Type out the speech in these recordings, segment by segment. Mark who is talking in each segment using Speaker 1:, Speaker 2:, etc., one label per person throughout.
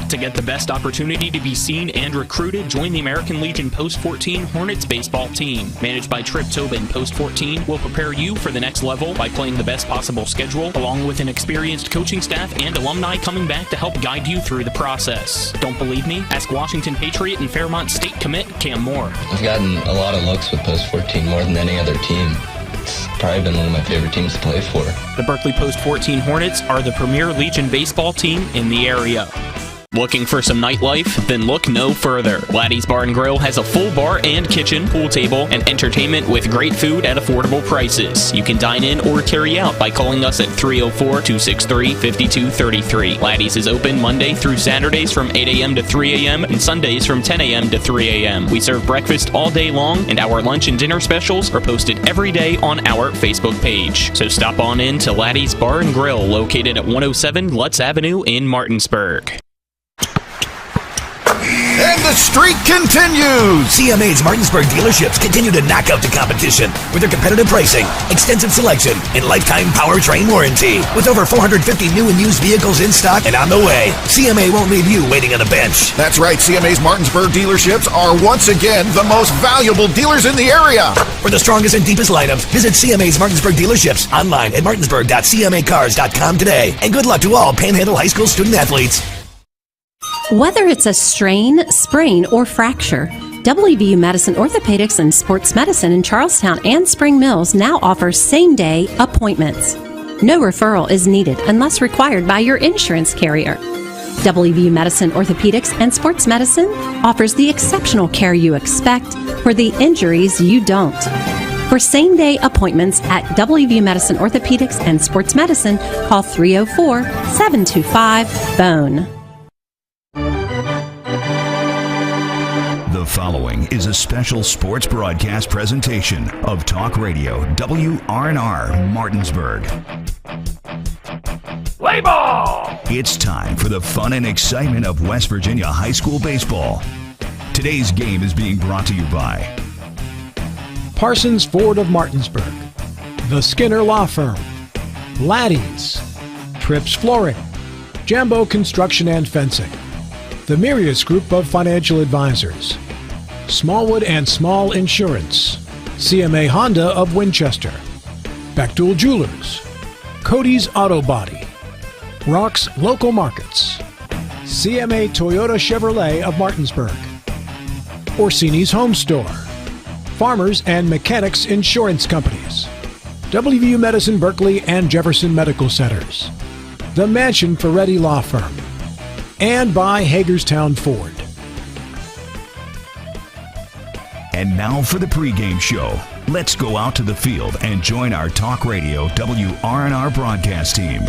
Speaker 1: To get the best opportunity to be seen and recruited, join the American Legion Post 14 Hornets baseball team. Managed by Trip Tobin, Post 14 will prepare you for the next level by playing the best possible schedule, along with an experienced coaching staff and alumni coming back to help guide you through the process. Don't believe me? Ask Washington Patriot and Fairmont State commit Cam Moore.
Speaker 2: I've gotten a lot of looks with Post 14 more than any other team. It's probably been one of my favorite teams to play for.
Speaker 1: The Berkeley Post 14 Hornets are the premier Legion baseball team in the area. Looking for some nightlife? Then look no further. Laddie's Bar and Grill has a full bar and kitchen, pool table, and entertainment with great food at affordable prices. You can dine in or carry out by calling us at 304-263-5233. Laddie's is open Monday through Saturdays from 8 a.m. to 3 a.m. and Sundays from 10 a.m. to 3 a.m. We serve breakfast all day long, and our lunch and dinner specials are posted every day on our Facebook page. So stop on in to Laddie's Bar and Grill, located at 107 Lutz Avenue in Martinsburg.
Speaker 3: And the streak continues!
Speaker 4: CMA's Martinsburg dealerships continue to knock out the competition with their competitive pricing, extensive selection, and lifetime powertrain warranty. With over 450 new and used vehicles in stock and on the way, CMA won't leave you waiting on a bench.
Speaker 3: That's right, CMA's Martinsburg dealerships are once again the most valuable dealers in the area.
Speaker 4: For the strongest and deepest lineups, visit CMA's Martinsburg dealerships online at martinsburg.cmacars.com today. And good luck to all Panhandle High School student athletes.
Speaker 5: Whether it's a strain, sprain, or fracture, WVU Medicine Orthopedics and Sports Medicine in Charlestown and Spring Mills now offers same-day appointments. No referral is needed unless required by your insurance carrier. WVU Medicine Orthopedics and Sports Medicine offers the exceptional care you expect for the injuries you don't. For same-day appointments at WVU Medicine Orthopedics and Sports Medicine, call 304-725-BONE.
Speaker 6: The following is a special sports broadcast presentation of Talk Radio WRNR Martinsburg.
Speaker 7: Play ball!
Speaker 6: It's time for the fun and excitement of West Virginia high school baseball. Today's game is being brought to you by
Speaker 8: Parsons Ford of Martinsburg, the Skinner Law Firm, Laddie's, Trips Flooring, Jambo Construction and Fencing, the Mirius Group of Financial Advisors, Smallwood and Small Insurance, CMA Honda of Winchester, Bechtel Jewelers, Cody's Auto Body, Rock's Local Markets, CMA Toyota Chevrolet of Martinsburg, Orsini's Home Store, Farmers and Mechanics Insurance Companies, WVU Medicine Berkeley and Jefferson Medical Centers, the Mansion Ferretti Law Firm, and by Hagerstown Ford.
Speaker 6: And now for the pregame show. Let's go out to the field and join our Talk Radio WRNR broadcast team.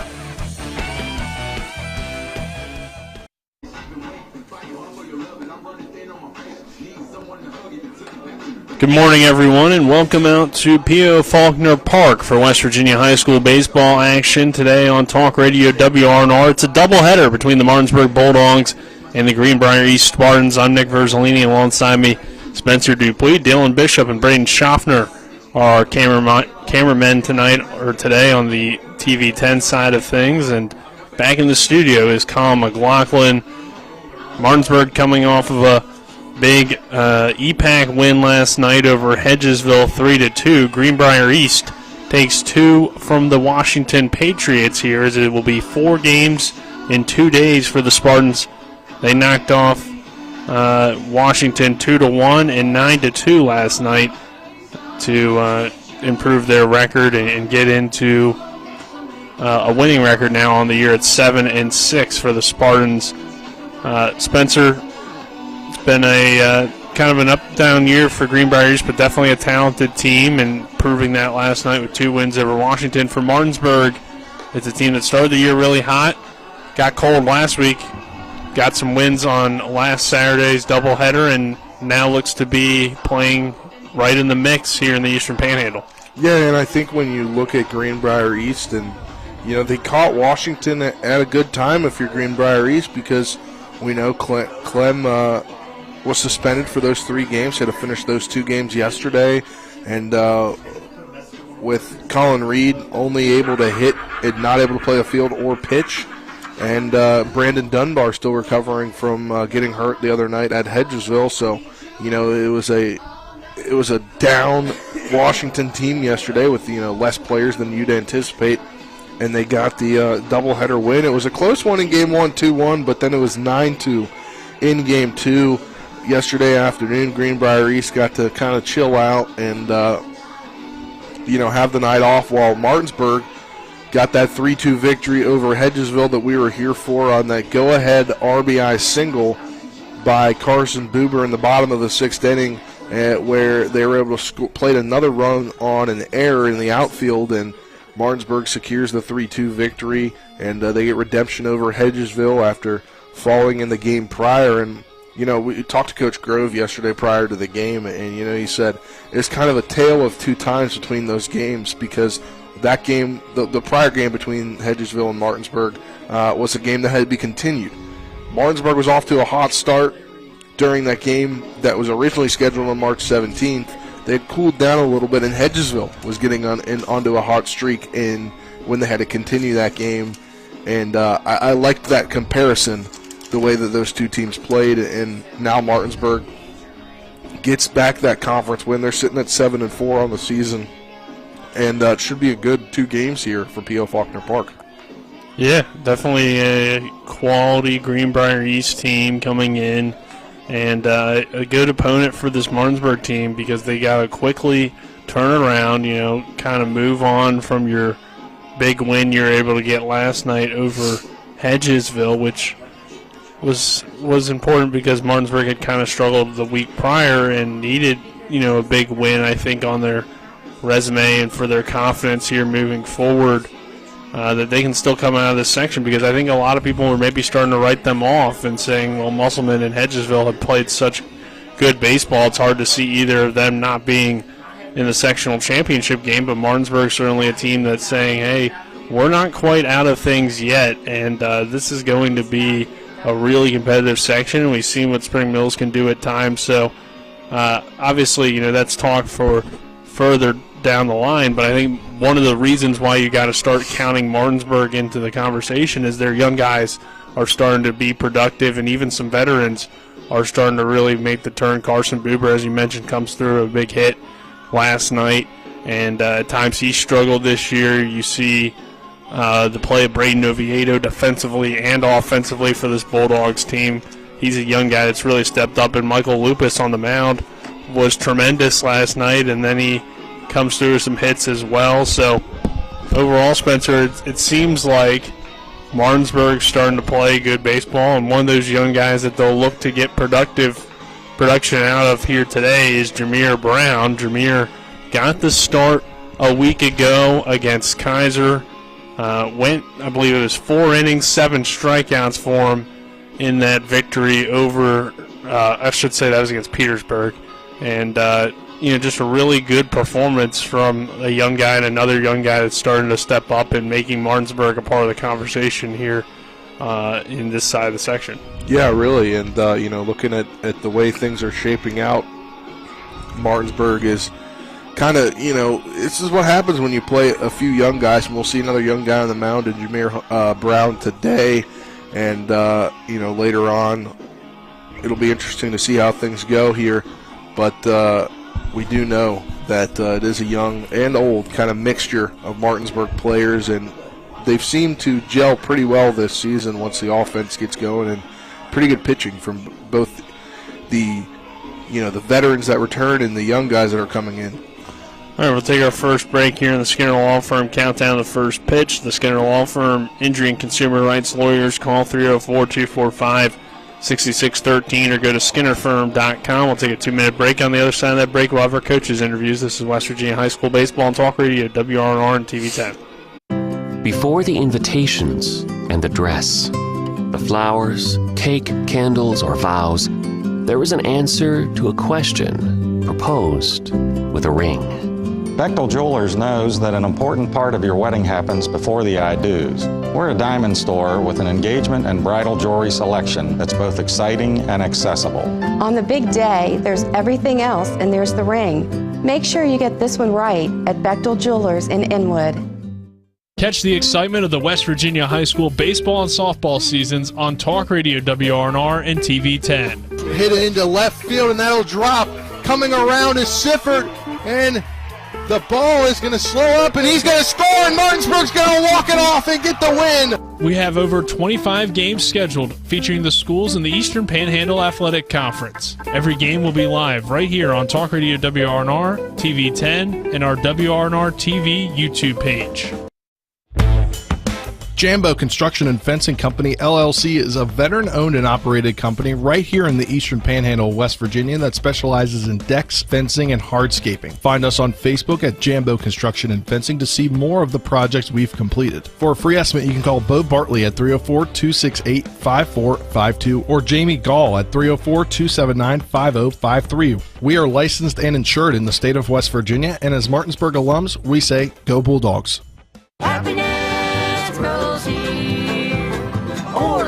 Speaker 7: Good morning, everyone, and welcome out to P.O. Faulkner Park for West Virginia High School baseball action today on Talk Radio WRNR. It's a doubleheader between the Martinsburg Bulldogs and the Greenbrier East Spartans. I'm Nick Verzolini. Alongside me, Spencer Dupuis, Dylan Bishop, and Braden Schaffner are cameramen today on the TV 10 side of things. And back in the studio is Colin McLaughlin. Martinsburg coming off of a big EPAC win last night over Hedgesville 3-2. Greenbrier East takes 2 from the Washington Patriots here, as it will be 4 games in 2 days for the Spartans. They knocked off Washington 2-1 and 9-2 last night to improve their record and get into a winning record now on the year at 7-6 for the Spartans. Spencer, it's been a kind of an up-down year for Greenbrier East, but definitely a talented team, and proving that last night with 2 wins over Washington. For Martinsburg, it's a team that started the year really hot, got cold last week, got some wins on last Saturday's doubleheader, and now looks to be playing right in the mix here in the Eastern Panhandle.
Speaker 9: Yeah, and I think when you look at Greenbrier East, and they caught Washington at a good time if you're Greenbrier East, because we know Clem was suspended for those 3 games. Had to finish those 2 games yesterday, and with Colin Reed only able to hit and not able to play a field or pitch, And Brandon Dunbar still recovering from getting hurt the other night at Hedgesville. So, it was a down Washington team yesterday with, less players than you'd anticipate. And they got the doubleheader win. It was a close one in Game 1, 2-1, but then it was 9-2 in Game 2 yesterday afternoon. Greenbrier East got to kind of chill out and, have the night off, while Martinsburg got that 3-2 victory over Hedgesville that we were here for on that go-ahead RBI single by Carson Buber in the bottom of the 6th inning, where they were able to play another run on an error in the outfield, and Martinsburg secures the 3-2 victory, and they get redemption over Hedgesville after falling in the game prior. And, we talked to Coach Grove yesterday prior to the game, and, he said it's kind of a tale of two times between those games, because that game, the prior game between Hedgesville and Martinsburg, was a game that had to be continued. Martinsburg was off to a hot start during that game that was originally scheduled on March 17th. They had cooled down a little bit, and Hedgesville was getting onto a hot streak when they had to continue that game. And I liked that comparison, the way that those two teams played. And now Martinsburg gets back that conference win. They're sitting at 7-4 on the season. And it should be a good 2 games here for P.O. Faulkner Park.
Speaker 7: Yeah, definitely a quality Greenbrier East team coming in, and a good opponent for this Martinsburg team, because they got to quickly turn around, kind of move on from your big win you were able to get last night over Hedgesville, which was important because Martinsburg had kind of struggled the week prior and needed, a big win, I think, on their resume and for their confidence here moving forward, that they can still come out of this section, because I think a lot of people were maybe starting to write them off and saying, well, Musselman and Hedgesville have played such good baseball, it's hard to see either of them not being in the sectional championship game. But Martinsburg's certainly a team that's saying, hey, we're not quite out of things yet, and this is going to be a really competitive section, and we've seen what Spring Mills can do at times. So obviously, that's talk for further down the line, but I think one of the reasons why you got to start counting Martinsburg into the conversation is their young guys are starting to be productive, and even some veterans are starting to really make the turn. Carson Buber, as you mentioned, comes through a big hit last night, and at times he struggled this year. You see the play of Braden Oviedo defensively and offensively for this Bulldogs team. He's a young guy that's really stepped up, and Michael Lupus on the mound was tremendous last night, and then he comes through some hits as well. So overall, Spencer, it seems like Martinsburg's starting to play good baseball, and one of those young guys that they'll look to get production out of here today is Jameer Brown. Jameer got the start a week ago against Kaiser. Went, I believe it was 4 innings, 7 strikeouts for him in that victory over, I should say that was against Petersburg. And just a really good performance from a young guy and another young guy that's starting to step up and making Martinsburg a part of the conversation here in this side of the section.
Speaker 9: Yeah, really. And, looking at the way things are shaping out, Martinsburg is kind of, this is what happens when you play a few young guys, and we'll see another young guy on the mound in Jameer Brown today. And, later on, it'll be interesting to see how things go here. But we do know that it is a young and old kind of mixture of Martinsburg players, and they've seemed to gel pretty well this season once the offense gets going, and pretty good pitching from both the veterans that return and the young guys that are coming in.
Speaker 7: All right, we'll take our first break here in the Skinner Law Firm Countdown to the First Pitch. The Skinner Law Firm Injury and Consumer Rights Lawyers. Call 304-245-6613 or go to skinnerfirm.com. We'll take a 2-minute break. On the other side of that break, we'll have our coaches' interviews. This is West Virginia High School Baseball on Talk Radio, WRNR and TV 10.
Speaker 10: Before the invitations and the dress, the flowers, cake, candles, or vows, there was an answer to a question proposed with a ring.
Speaker 11: Bechtel Jewelers knows that an important part of your wedding happens before the I-dos. We're a diamond store with an engagement and bridal jewelry selection that's both exciting and accessible.
Speaker 12: On the big day, there's everything else, and there's the ring. Make sure you get this one right at Bechtel Jewelers in Inwood.
Speaker 7: Catch the excitement of the West Virginia high school baseball and softball seasons on Talk Radio WRNR and TV 10.
Speaker 9: Hit it into left field, and that'll drop. Coming around is Sifford, and the ball is going to slow up, and he's going to score, and Martinsburg's going to walk it off and get the win.
Speaker 7: We have over 25 games scheduled featuring the schools in the Eastern Panhandle Athletic Conference. Every game will be live right here on Talk Radio WRNR, TV 10, and our WRNR TV YouTube page.
Speaker 9: Jambo Construction and Fencing Company, LLC is a veteran-owned and operated company right here in the Eastern Panhandle, West Virginia that specializes in decks, fencing, and hardscaping. Find us on Facebook at Jambo Construction and Fencing to see more of the projects we've completed. For a free estimate, you can call Bo Bartley at 304-268-5452 or Jamie Gall at 304-279-5053. We are licensed and insured in the state of West Virginia, and as Martinsburg alums, we say, go Bulldogs.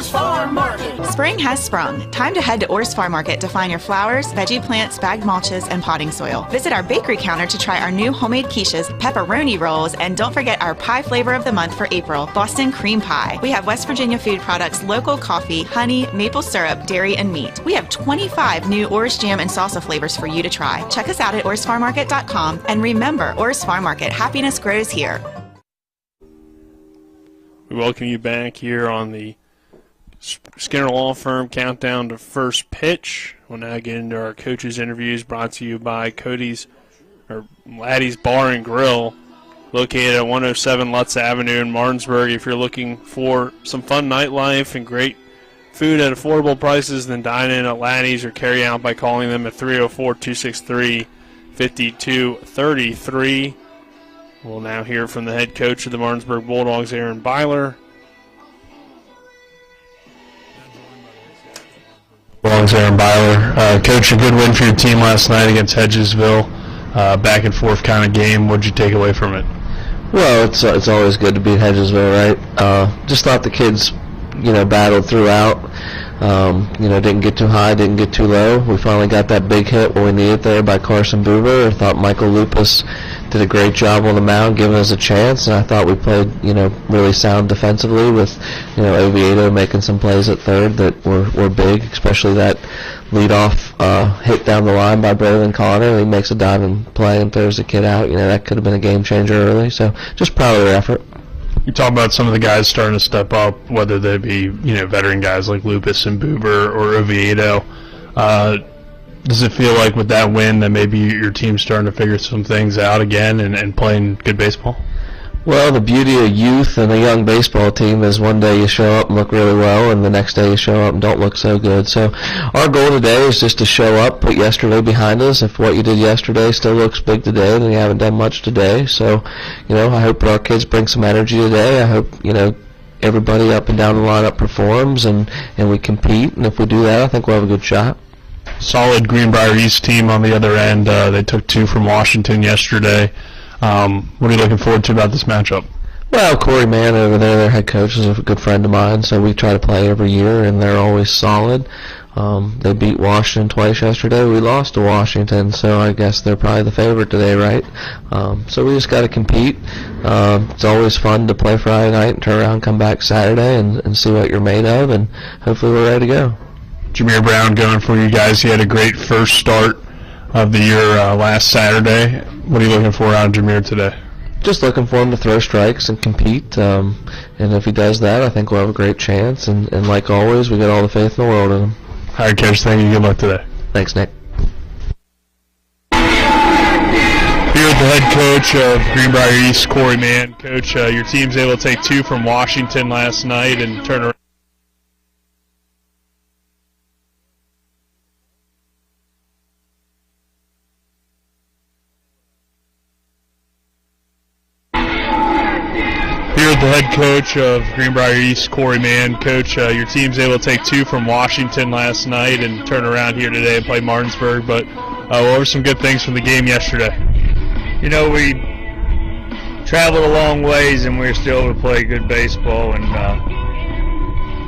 Speaker 13: Farm Market. Spring has sprung. Time to head to Orr's Farm Market to find your flowers, veggie plants, bagged mulches, and potting soil. Visit our bakery counter to try our new homemade quiches, pepperoni rolls, and don't forget our pie flavor of the month for April, Boston cream pie. We have West Virginia food products, local coffee, honey, maple syrup, dairy, and meat. We have 25 new Orr's jam and salsa flavors for you to try. Check us out at orrsfarmmarket.com, and remember, Orr's Farm Market, happiness grows here.
Speaker 7: We welcome you back here on the Skinner Law Firm countdown to first pitch. We'll now get into our coaches' interviews brought to you by Laddie's Bar and Grill, located at 107 Lutz Avenue in Martinsburg. If you're looking for some fun nightlife and great food at affordable prices, then dine in at Laddie's or carry out by calling them at 304-263-5233. We'll now hear from the head coach of the Martinsburg Bulldogs, Aaron Byler.
Speaker 14: Bulldogs, Aaron Byler. Coach, a good win for your team last night against Hedgesville. Back and forth kind of game. What did you take away from it?
Speaker 2: Well, it's always good to beat Hedgesville, right? Just thought the kids, battled throughout. Didn't get too high, didn't get too low. We finally got that big hit when we needed there by Carson Buber. I thought Michael Lupus did a great job on the mound, giving us a chance, and I thought we played, really sound defensively with, Oviedo making some plays at third that were big, especially that leadoff hit down the line by Braylon Connor. He makes a diving play and throws the kid out. That could have been a game changer early. So just proud of their effort.
Speaker 14: You talk about some of the guys starting to step up, whether they be, veteran guys like Lupus and Buber or Oviedo. Does it feel like with that win that maybe your team's starting to figure some things out again and playing good baseball?
Speaker 2: Well, the beauty of youth and a young baseball team is one day you show up and look really well, and the next day you show up and don't look so good. So our goal today is just to show up, put yesterday behind us. If what you did yesterday still looks big today, then you haven't done much today. So, I hope our kids bring some energy today. I hope, everybody up and down the lineup performs and we compete. And if we do that, I think we'll have a good shot.
Speaker 14: Solid Greenbrier East team on the other end. They took 2 from Washington yesterday. What are you looking forward to about this matchup?
Speaker 2: Well, Corey Mann over there, their head coach, is a good friend of mine, so we try to play every year, and they're always solid. They beat Washington twice yesterday. We lost to Washington, so I guess they're probably the favorite today, right? So we just got to compete. It's always fun to play Friday night and turn around and come back Saturday and see what you're made of, and hopefully we're ready to go.
Speaker 14: Jameer Brown going for you guys. He had a great first start of the year last Saturday. What are you looking for out of Jameer today?
Speaker 2: Just looking for him to throw strikes and compete. And if he does that, I think we'll have a great chance. And like always, we got all the faith in the world in him.
Speaker 14: All right, Coach. Thank you. Good luck today.
Speaker 2: Thanks, Nick.
Speaker 14: Here with the head coach of Greenbrier East, Corey Mann. Coach, your team's able to take 2 from Washington last night and turn around. The head coach of Greenbrier East, Corey Mann. Coach, your team's able to take 2 from Washington last night and turn around here today and play Martinsburg, but what were some good things from the game yesterday?
Speaker 15: We traveled a long ways and we were still able to play good baseball, and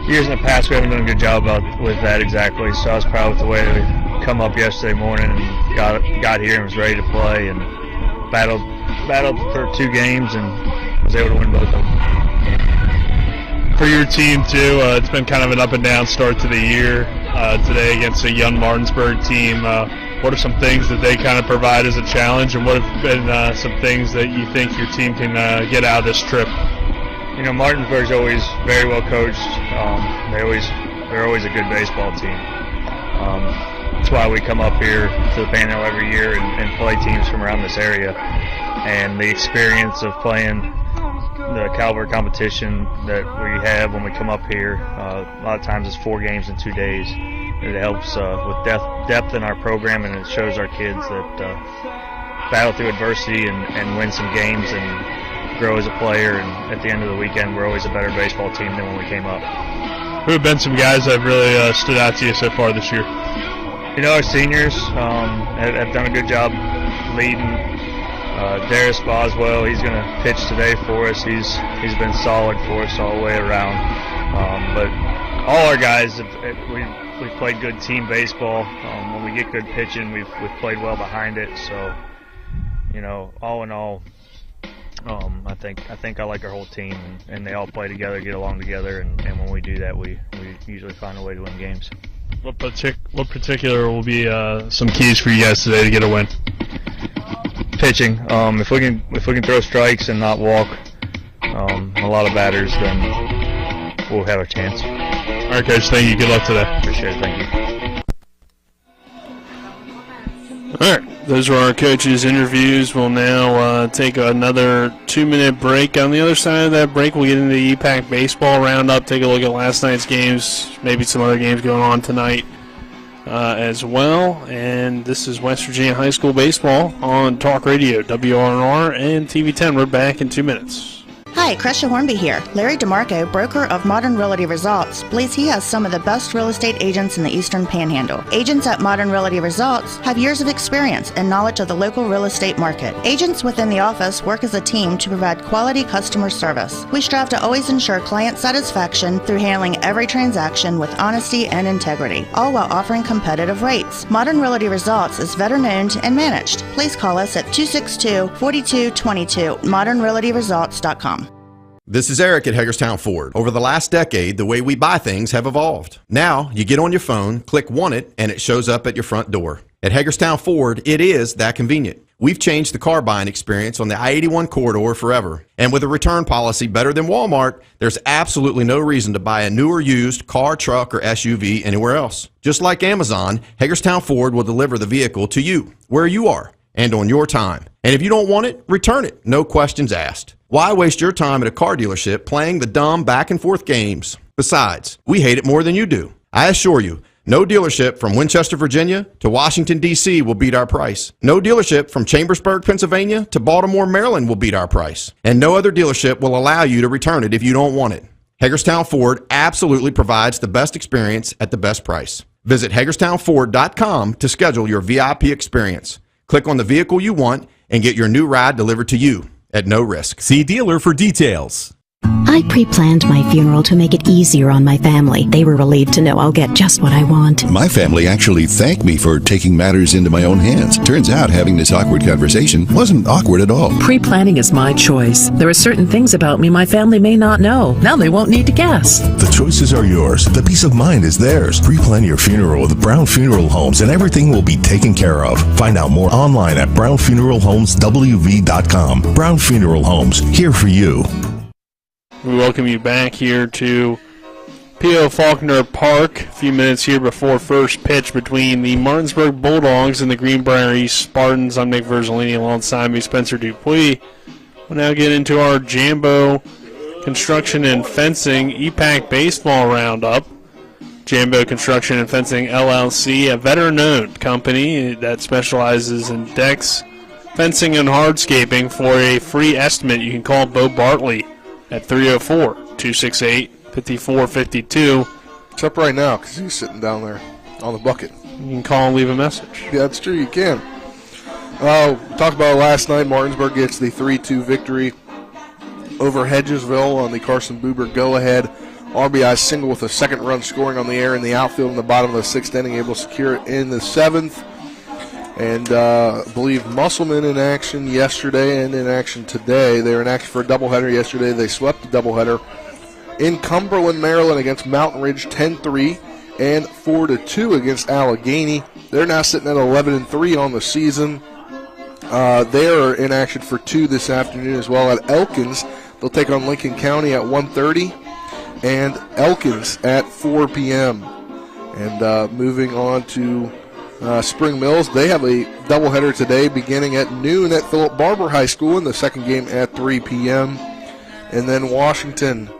Speaker 15: years in the past we haven't done a good job with that exactly, so I was proud of the way we come up yesterday morning and got here and was ready to play and battled for 2 games and was able to win both of them.
Speaker 14: For your team, too, it's been kind of an up-and-down start to the year. Today against a young Martinsburg team, what are some things that they kind of provide as a challenge, and what have been some things that you think your team can get out of this trip?
Speaker 15: You know, Martinsburg's always very well coached. They're always a good baseball team. That's why we come up here to the Panhandle every year and play teams from around this area. And the experience of playing the caliber competition that we have when we come up here, a lot of times it's 4 games in 2 days. It helps with depth in our program, and it shows our kids that battle through adversity and win some games and grow as a player. And at the end of the weekend, we're always a better baseball team than when we came up.
Speaker 14: Who have been some guys that have really stood out to you so far this year?
Speaker 15: You know, our seniors have done a good job leading. Darius Boswell, he's going to pitch today for us. He's been solid for us all the way around. But all our guys, we've played good team baseball. When we get good pitching, we've played well behind it. So, you know, all in all, I think I like our whole team, and they all play together, get along together, and when we do that, we usually find a way to win games.
Speaker 14: What particular will be some keys for you guys today to get a win?
Speaker 15: Pitching. If we can throw strikes and not walk a lot of batters, then we'll have a chance.
Speaker 14: All right, Coach. Thank you. Good luck today.
Speaker 15: Appreciate it. Thank you.
Speaker 7: All right. Those were our coaches' interviews. We'll now take another 2-minute break. On the other side of that break, we'll get into the EPAC baseball roundup, take a look at last night's games, maybe some other games going on tonight as well. And this is West Virginia High School baseball on Talk Radio, WRNR, and TV10. We're back in 2 minutes.
Speaker 16: Hi, Crescia Hornby here. Larry DeMarco, broker of Modern Realty Results, believes he has some of the best real estate agents in the Eastern Panhandle. Agents at Modern Realty Results have years of experience and knowledge of the local real estate market. Agents within the office work as a team to provide quality customer service. We strive to always ensure client satisfaction through handling every transaction with honesty and integrity, all while offering competitive rates. Modern Realty Results is veteran-owned and managed. Please call us at 262-4222, modernrealtyresults.com.
Speaker 3: This is Eric at Hagerstown Ford. Over the last decade, the way we buy things have evolved. Now, you get on your phone, click Want It, and it shows up at your front door. At Hagerstown Ford, it is that convenient. We've changed the car buying experience on the I-81 corridor forever. And with a return policy better than Walmart, there's absolutely no reason to buy a new or used car, truck, or SUV anywhere else. Just like Amazon, Hagerstown Ford will deliver the vehicle to you, where you are, and on your time. And if you don't want it, return it. No questions asked. Why waste your time at a car dealership playing the dumb back-and-forth games? Besides, we hate it more than you do. I assure you, no dealership from Winchester, Virginia to Washington, D.C. will beat our price. No dealership from Chambersburg, Pennsylvania to Baltimore, Maryland will beat our price. And no other dealership will allow you to return it if you don't want it. Hagerstown Ford absolutely provides the best experience at the best price. Visit HagerstownFord.com to schedule your VIP experience. Click on the vehicle you want and get your new ride delivered to you at no risk.
Speaker 17: See dealer for details.
Speaker 18: I pre-planned my funeral to make it easier on my family. They were relieved to know I'll get just what I want.
Speaker 19: My family actually thanked me for taking matters into my own hands. Turns out having this awkward conversation wasn't awkward at all.
Speaker 20: Pre-planning is my choice. There are certain things about me my family may not know. Now they won't need to guess.
Speaker 19: The choices are yours. The peace of mind is theirs. Pre-plan your funeral with Brown Funeral Homes and everything will be taken care of. Find out more online at brownfuneralhomeswv.com. Brown Funeral Homes, here for you.
Speaker 7: We welcome you back here to P.O. Faulkner Park. A few minutes here before first pitch between the Martinsburg Bulldogs and the Greenbrier East Spartans. I'm Nick Verzolini alongside me, Spencer Dupuis. We'll now get into our Jambo Construction and Fencing EPAC Baseball Roundup. Jambo Construction and Fencing LLC, a veteran-owned company that specializes in decks, fencing, and hardscaping. For a free estimate, you can call Bo Bartley at 304-268-5452.
Speaker 9: It's up right now because he's sitting down there on the bucket.
Speaker 7: You can call and leave a message.
Speaker 9: Yeah, that's true. You can. Talked about it last night. Martinsburg gets the 3-2 victory over Hedgesville on the Carson Buber go-ahead RBI single with a second run scoring on the air in the outfield in the bottom of the sixth inning, able to secure it in the seventh. And I believe Musselman in action yesterday and in action today. They were in action for a doubleheader yesterday. They swept the doubleheader in Cumberland, Maryland against Mountain Ridge 10-3 and 4-2 against Allegheny. They're now sitting at 11-3 on the season. They are in action for 2 this afternoon as well at Elkins. They'll take on Lincoln County at 1:30 and Elkins at 4 p.m. And moving on to Spring Mills, they have a doubleheader today beginning at noon at Philip Barber High School, and the second game at 3 p.m. And then Washington,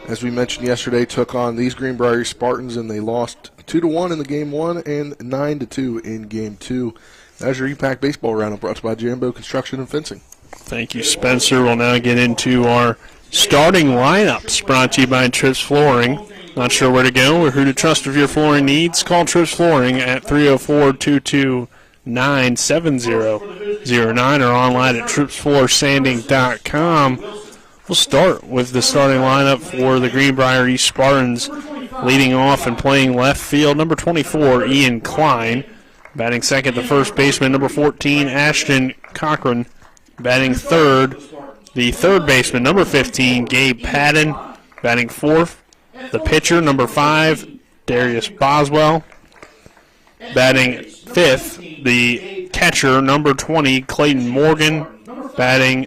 Speaker 9: as we mentioned yesterday, took on these Greenbrier Spartans, and they lost 2-1 in the game 1 and 9-2 in game 2. That's your EPAC Baseball Roundup, brought to you by Jambo Construction and Fencing.
Speaker 7: Thank you, Spencer. We'll now get into our starting lineups, brought to you by Trips Flooring. Not sure where to go or who to trust with your flooring needs? Call Trips Flooring at 304-229-7009 or online at tripsfloorsanding.com. We'll start with the starting lineup for the Greenbrier East Spartans. Leading off and playing left field, number 24, Ian Klein. Batting second, the first baseman, number 14, Ashton Cochran. Batting third, the third baseman, number 15, Gabe Padden. Batting fourth, the pitcher, number 5, Darius Boswell. Batting fifth, the catcher, number 20, Clayton Morgan. Batting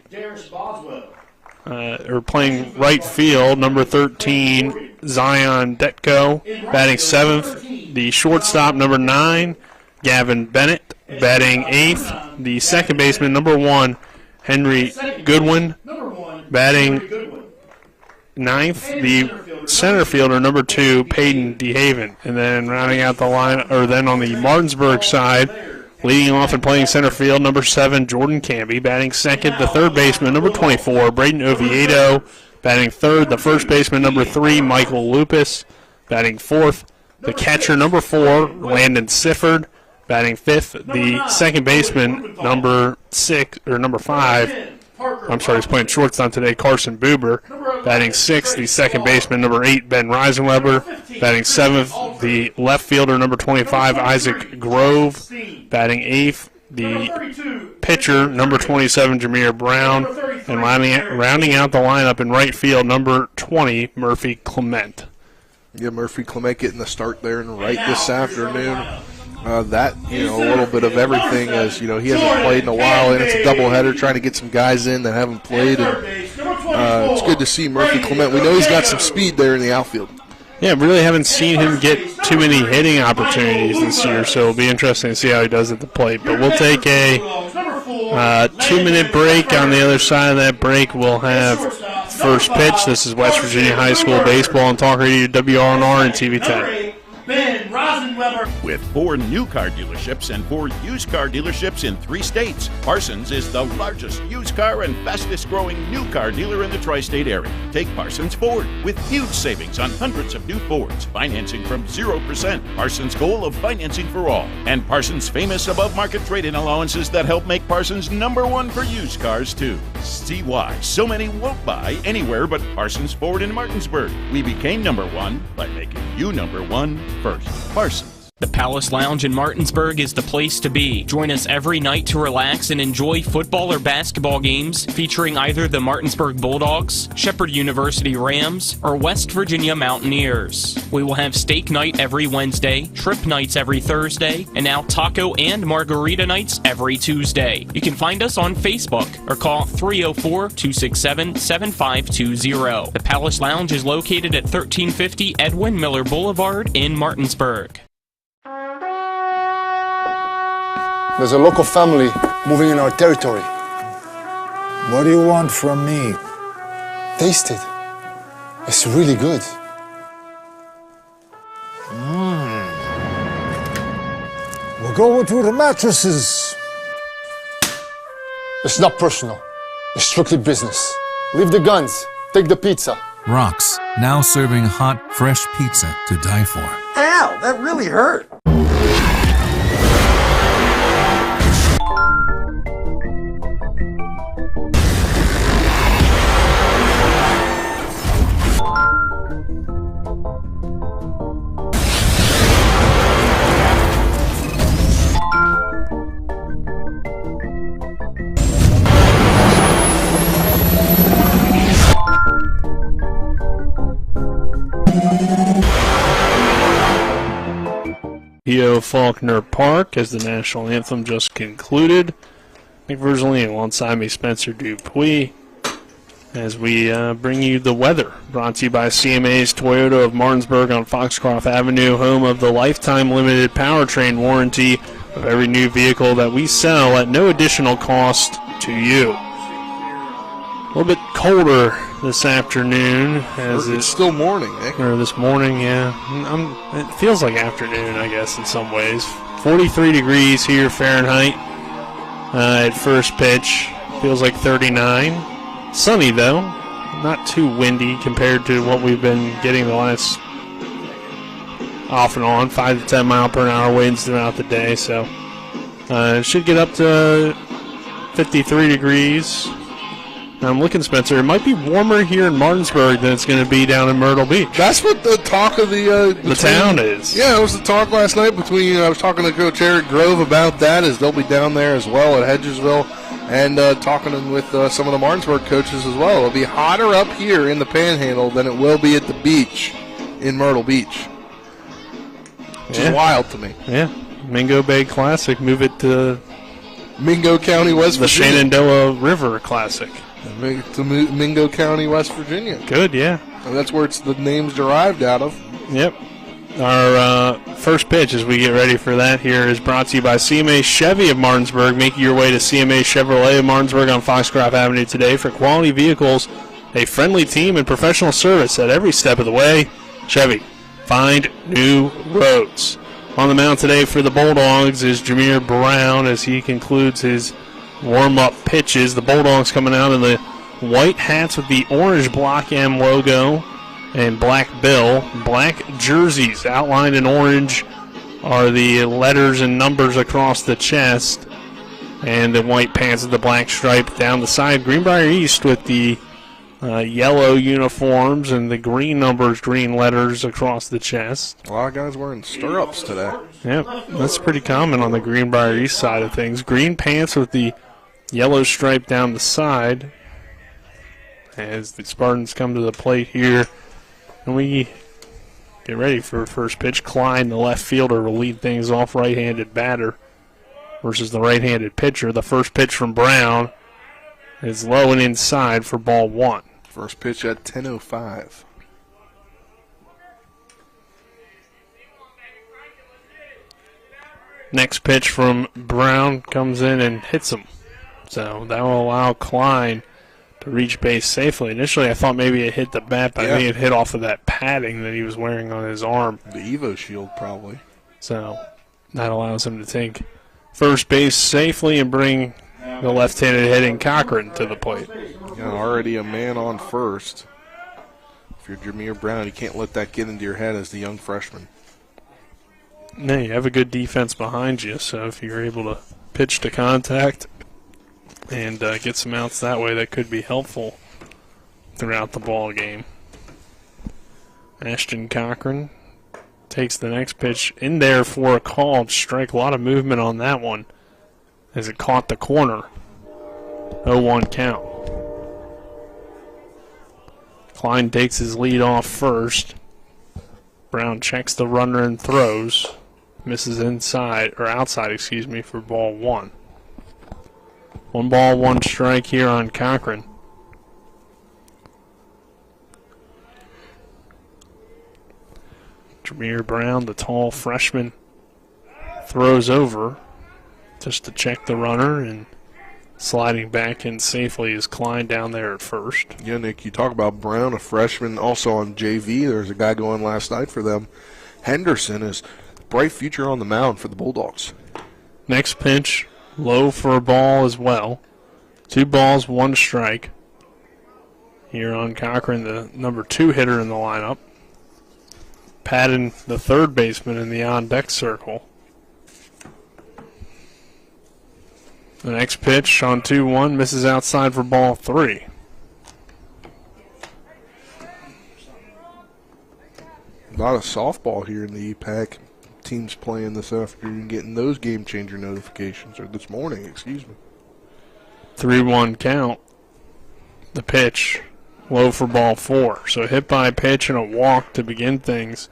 Speaker 7: playing right field, number 13, Zion Detko. Batting seventh, the shortstop, number 9, Gavin Bennett. Batting eighth, the second baseman, number 1, Henry Goodwin. Batting ninth, the center fielder, number 2, Peyton DeHaven. And then rounding out the line, or then on the Martinsburg side, leading off and playing center field, number 7, Jordan Camby. Batting second, the third baseman, number 24, Braden Oviedo. Batting third, the first baseman, number 3, Michael Lupus. Batting fourth, the catcher, number 4, Landon Sifford. Batting fifth, the second baseman, number 5. I'm sorry, he's playing shortstop today, Carson Buber. Batting sixth, the second baseman, number 8, Ben Reisenweber. Batting seventh, the left fielder, number 25, Isaac Grove. Batting eighth, the pitcher, number 27, Jameer Brown. And rounding out the lineup in right field, number 20, Murphy Clement.
Speaker 9: Yeah, Murphy Clement getting the start there in right this afternoon. A little bit of everything, as he hasn't played in a while, and it's a doubleheader, trying to get some guys in that haven't played, and it's good to see Murphy Clement. We know he's got some speed there in the outfield.
Speaker 7: Yeah, really haven't seen him get too many hitting opportunities this year, so it'll be interesting to see how he does at the plate. But we'll take a 2-minute break. On the other side of that break, we'll have first pitch. This is West Virginia High School Baseball on Talk Radio WRNR and TV 10.
Speaker 21: Ben Rosenweber. With 4 new car dealerships and 4 used car dealerships in 3 states, Parsons is the largest used car and fastest growing new car dealer in the tri-state area. Take Parsons Ford with huge savings on hundreds of new Fords, financing from 0%, Parsons' goal of financing for all, and Parsons' famous above-market trade-in allowances that help make Parsons #1 for used cars too. See why so many won't buy anywhere but Parsons Ford in Martinsburg. We became #1 by making you #1 first. Parsons.
Speaker 1: The Palace Lounge in Martinsburg is the place to be. Join us every night to relax and enjoy football or basketball games featuring either the Martinsburg Bulldogs, Shepherd University Rams, or West Virginia Mountaineers. We will have steak night every Wednesday, trip nights every Thursday, and now taco and margarita nights every Tuesday. You can find us on Facebook or call 304-267-7520. The Palace Lounge is located at 1350 Edwin Miller Boulevard in Martinsburg.
Speaker 22: There's a local family moving in our territory.
Speaker 23: What do you want from me?
Speaker 22: Taste it. It's really good.
Speaker 23: We'll go to the mattresses.
Speaker 22: It's not personal. It's strictly business. Leave the guns. Take the pizza.
Speaker 24: Rock's, now serving hot, fresh pizza to die for.
Speaker 23: Ow, that really hurt.
Speaker 7: P.O. Faulkner Park as the national anthem just concluded. Nick Verzolini alongside me, Spencer Dupuis, as we bring you the weather. Brought to you by CMA's Toyota of Martinsburg on Foxcroft Avenue, home of the lifetime limited powertrain warranty of every new vehicle that we sell at no additional cost to you. A little bit colder this afternoon. As
Speaker 9: It's still morning, Nick.
Speaker 7: Or this morning, yeah. It feels like afternoon, I guess, in some ways. 43 degrees here Fahrenheit at first pitch. Feels like 39. Sunny, though. Not too windy compared to what we've been getting the last off and on. 5 to 10 mile per hour winds throughout the day. So it should get up to 53 degrees. I'm looking, Spencer. It might be warmer here in Martinsburg than it's going to be down in Myrtle Beach.
Speaker 9: That's what the talk of the
Speaker 7: town is.
Speaker 9: Yeah, it was the talk last night between. I was talking to Coach Eric Grove about that, as they'll be down there as well at Hedgesville, and talking with some of the Martinsburg coaches as well. It'll be hotter up here in the Panhandle than it will be at the beach in Myrtle Beach, which is wild to me.
Speaker 7: Yeah, Mingo Bay Classic. Move it to
Speaker 9: Mingo County, West Virginia.
Speaker 7: The Shenandoah River Classic.
Speaker 9: To Mingo County, West Virginia.
Speaker 7: Good, yeah.
Speaker 9: And that's where the name's derived out of.
Speaker 7: Yep. Our first pitch as we get ready for that here is brought to you by CMA Chevy of Martinsburg. Make your way to CMA Chevrolet of Martinsburg on Foxcroft Avenue today for quality vehicles, a friendly team, and professional service at every step of the way. Chevy, find new roads. On the mound today for the Bulldogs is Jameer Brown as he concludes his warm-up pitches. The Bulldogs coming out in the white hats with the orange Block M logo and black bill. Black jerseys outlined in orange are the letters and numbers across the chest, and the white pants with the black stripe down the side. Greenbrier East with the yellow uniforms and the green numbers, green letters across the chest.
Speaker 9: A lot of guys wearing stirrups today.
Speaker 7: Yep, that's pretty common on the Greenbrier East side of things. Green pants with the yellow stripe down the side as the Spartans come to the plate here. And we get ready for first pitch. Klein, the left fielder, will lead things off, right-handed batter versus the right-handed pitcher. The first pitch from Brown is low and inside for ball one.
Speaker 9: First pitch at 10:05.
Speaker 7: Next pitch from Brown comes in and hits him. So that will allow Klein to reach base safely. Initially, I thought maybe it hit the bat, but I think it hit off of that padding that he was wearing on his arm.
Speaker 9: The Evo Shield, probably.
Speaker 7: So that allows him to take first base safely and bring the left-handed hitting Cochran to the plate.
Speaker 9: Yeah, already a man on first. If you're Jameer Brown, you can't let that get into your head as the young freshman.
Speaker 7: No, you have a good defense behind you, so if you're able to pitch to contact and get some outs that way, that could be helpful throughout the ball game. Ashton Cochran takes the next pitch in there for a called strike. A lot of movement on that one as it caught the corner. 0-1 count. Klein takes his lead off first. Brown checks the runner and throws. Misses outside, for ball one. 1 ball, 1 strike here on Cochran. Jameer Brown, the tall freshman, throws over just to check the runner, and sliding back in safely is Klein down there at first.
Speaker 9: Yeah, Nick, you talk about Brown, a freshman, also on JV. There's a guy going last night for them. Henderson is bright future on the mound for the Bulldogs.
Speaker 7: Next pitch, low for a ball as well. 2 balls, 1 strike. Here on Cochran, the number 2 hitter in the lineup. Patton, the third baseman, in the on-deck circle. The next pitch on 2-1 misses outside for ball 3.
Speaker 9: A lot of softball here in the EPAC. Teams playing this afternoon, getting those game-changer notifications, or this morning, excuse me.
Speaker 7: 3-1 count. The pitch low for ball 4. So hit by pitch and a walk to begin things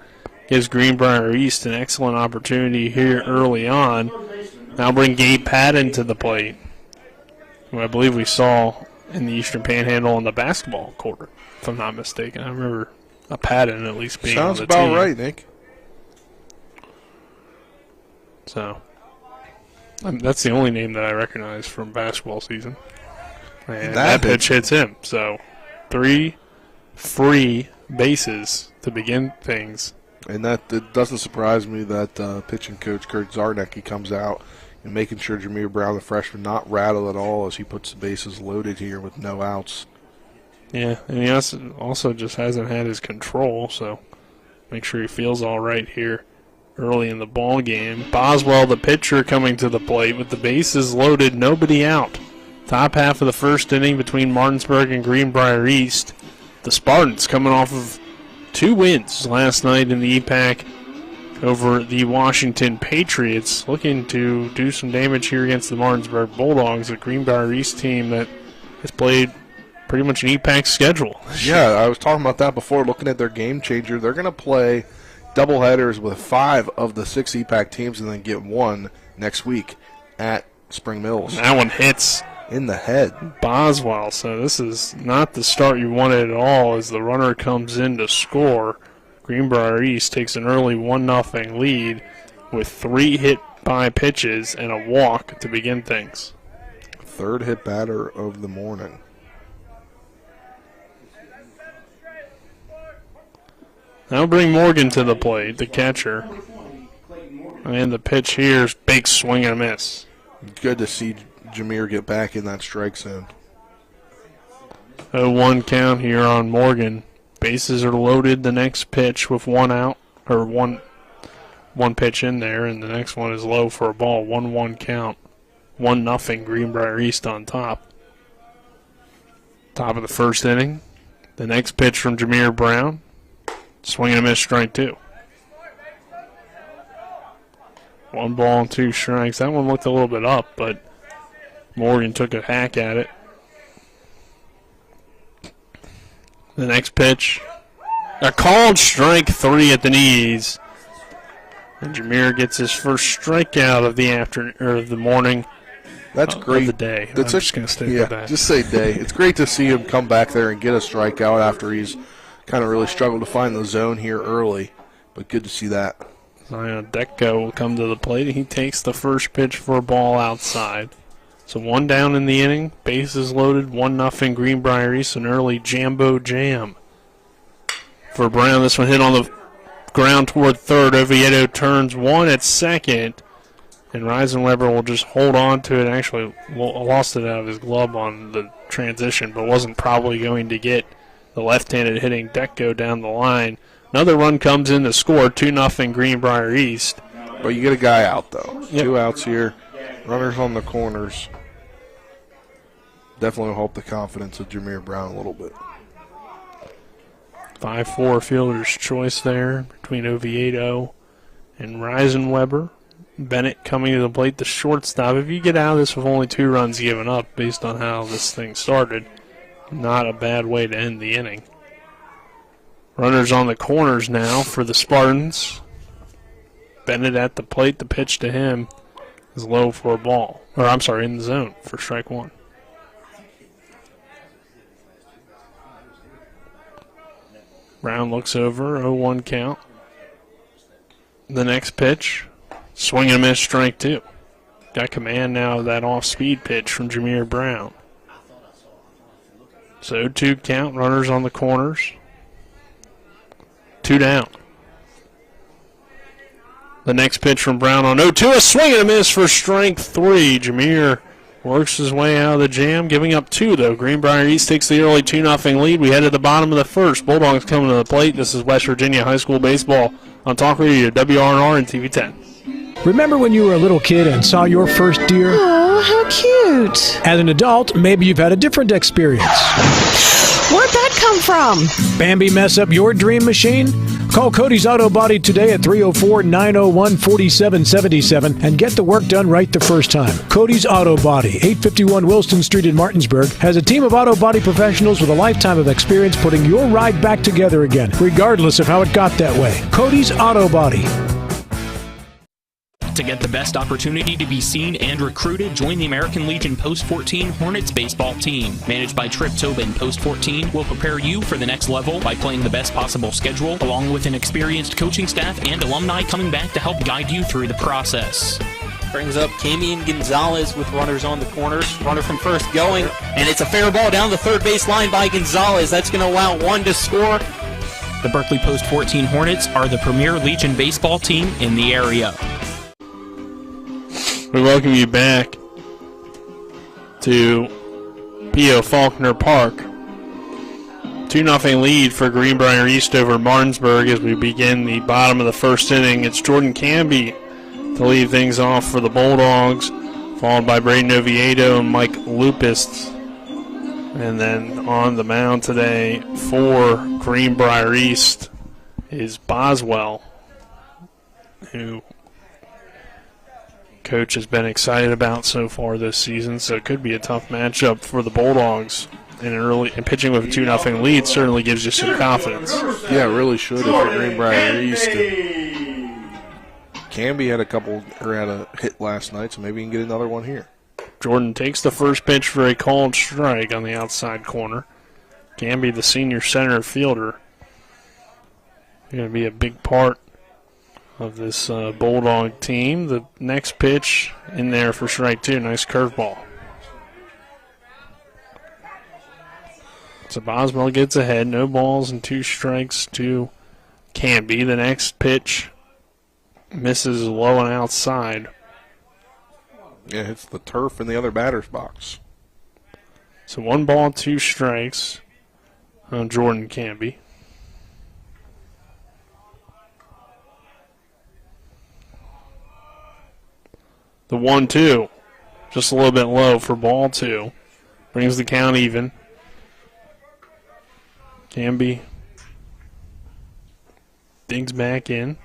Speaker 7: gives Greenbrier East an excellent opportunity here early on. Now bring Gabe Patton to the plate, who I believe we saw in the Eastern Panhandle on the basketball court, if I'm not mistaken. I remember a Patton at least being on the team.
Speaker 9: Sounds about right, Nick.
Speaker 7: So that's the only name that I recognize from basketball season. And that pitch hits him. So 3 free bases to begin things.
Speaker 9: And it doesn't surprise me that pitching coach Kurt Zarnecki comes out and making sure Jameer Brown, the freshman, not rattle at all as he puts the bases loaded here with no outs.
Speaker 7: Yeah, and he also just hasn't had his control, so make sure he feels all right here early in the ball game. Boswell, the pitcher, coming to the plate with the bases loaded, nobody out. Top half of the first inning between Martinsburg and Greenbrier East. The Spartans coming off of 2 wins last night in the EPAC over the Washington Patriots, looking to do some damage here against the Martinsburg Bulldogs, a Greenbrier East team that has played pretty much an EPAC schedule.
Speaker 9: Yeah, I was talking about that before, looking at their game changer. They're going to play doubleheaders with 5 of the 6 EPAC teams and then get 1 next week at Spring Mills.
Speaker 7: That one hits
Speaker 9: in the head.
Speaker 7: Boswell, so this is not the start you wanted at all as the runner comes in to score. Greenbrier East takes an early 1-0 lead with 3 hit by pitches and a walk to begin things.
Speaker 9: Third hit batter of the morning.
Speaker 7: Now bring Morgan to the plate, the catcher. And the pitch here is big swing and a miss.
Speaker 9: Good to see Jameer get back in that strike zone.
Speaker 7: 0-1 count here on Morgan. Bases are loaded. The next pitch with 1 out, or one pitch in there, and the next one is low for a ball. 1-1 count. 1-0 Greenbrier East on top. Top of the first inning. The next pitch from Jameer Brown. Swing and a miss, strike 2. 1 ball and 2 strikes. That one looked a little bit up, but Morgan took a hack at it. The next pitch, a called strike 3 at the knees. And Jameer gets his first strikeout of the morning.
Speaker 9: That's great.
Speaker 7: Of the day.
Speaker 9: I'm
Speaker 7: just going to stick with that.
Speaker 9: Just say day. It's great to see him come back there and get a strikeout after he's kind of really struggled to find the zone here early. But good to see that.
Speaker 7: Zion Decko will come to the plate. He takes the first pitch for a ball outside. So 1 down in the inning. Bases loaded. 1-0 Greenbrier East. An early Jambo Jam for Brown. This one hit on the ground toward third. Oviedo turns 1 at second. And Reisenweber will just hold on to it. Actually lost it out of his glove on the transition, but wasn't probably going to get the left-handed hitting Decko down the line. Another run comes in to score. 2-0 Greenbrier East.
Speaker 9: But you get a guy out, though. Yep. 2 outs here. Runners on the corners. Definitely help the confidence of Jameer Brown a little bit.
Speaker 7: 5-4 fielder's choice there between Oviedo and Reisenweber. Bennett coming to the plate, the shortstop. If you get out of this with only 2 runs given up based on how this thing started, not a bad way to end the inning. Runners on the corners now for the Spartans. Bennett at the plate. The pitch to him is low for a ball. Or, I'm sorry, in the zone for strike 1. Brown looks over, 0-1 count. The next pitch, swing and a miss, strike 2. Got command now of that off-speed pitch from Jameer Brown. So 2 count, runners on the corners. 2 down. The next pitch from Brown on 0-2, a swing and a miss for strike 3. Jameer works his way out of the jam, giving up 2, though. Greenbrier East takes the early 2-0 lead. We head to the bottom of the first. Bulldogs coming to the plate. This is West Virginia High School Baseball on Talk Radio, WRNR and TV 10.
Speaker 4: Remember when you were a little kid and saw your first deer?
Speaker 5: Oh, how cute.
Speaker 4: As an adult, maybe you've had a different experience.
Speaker 5: Where'd that come from?
Speaker 4: Bambi mess up your dream machine? Call Cody's Auto Body today at 304-901-4777 and get the work done right the first time. Cody's Auto Body, 851 Wilston Street in Martinsburg, has a team of auto body professionals with a lifetime of experience putting your ride back together again, regardless of how it got that way. Cody's Auto Body.
Speaker 1: To get the best opportunity to be seen and recruited, join the American Legion Post 14 Hornets baseball team. Managed by Trip Tobin, Post 14 will prepare you for the next level by playing the best possible schedule, along with an experienced coaching staff and alumni coming back to help guide you through the process.
Speaker 6: Brings up Camion Gonzalez with runners on the corners. Runner from first going, and it's a fair ball down the third base line by Gonzalez. That's going to allow one to score.
Speaker 1: The Berkeley Post 14 Hornets are the premier Legion baseball team in the area.
Speaker 7: We welcome you back to P.O. Faulkner Park. 2-0 lead for Greenbrier East over Martinsburg as we begin the bottom of the first inning. It's Jordan Canby to lead things off for the Bulldogs, followed by Braden Oviedo and Mike Lupis. And then on the mound today for Greenbrier East is Boswell, who coach has been excited about so far this season, so it could be a tough matchup for the Bulldogs. And pitching with a 2-0 lead certainly gives you some confidence.
Speaker 9: Yeah, it really should if you're Greenbrier East. Canby had a hit last night, so maybe you can get another one here.
Speaker 7: Jordan takes the first pitch for a called strike on the outside corner. Canby, the senior center fielder, going to be a big part of this Bulldog team. The next pitch in there for strike two. Nice curveball. So Boswell gets ahead. No balls and 2 strikes to Canby. The next pitch misses low and outside.
Speaker 9: Yeah, hits the turf in the other batter's box.
Speaker 7: So 1 ball, 2 strikes on Jordan Canby. The 1-2, just a little bit low for ball 2. Brings the count even. Canby digs back in.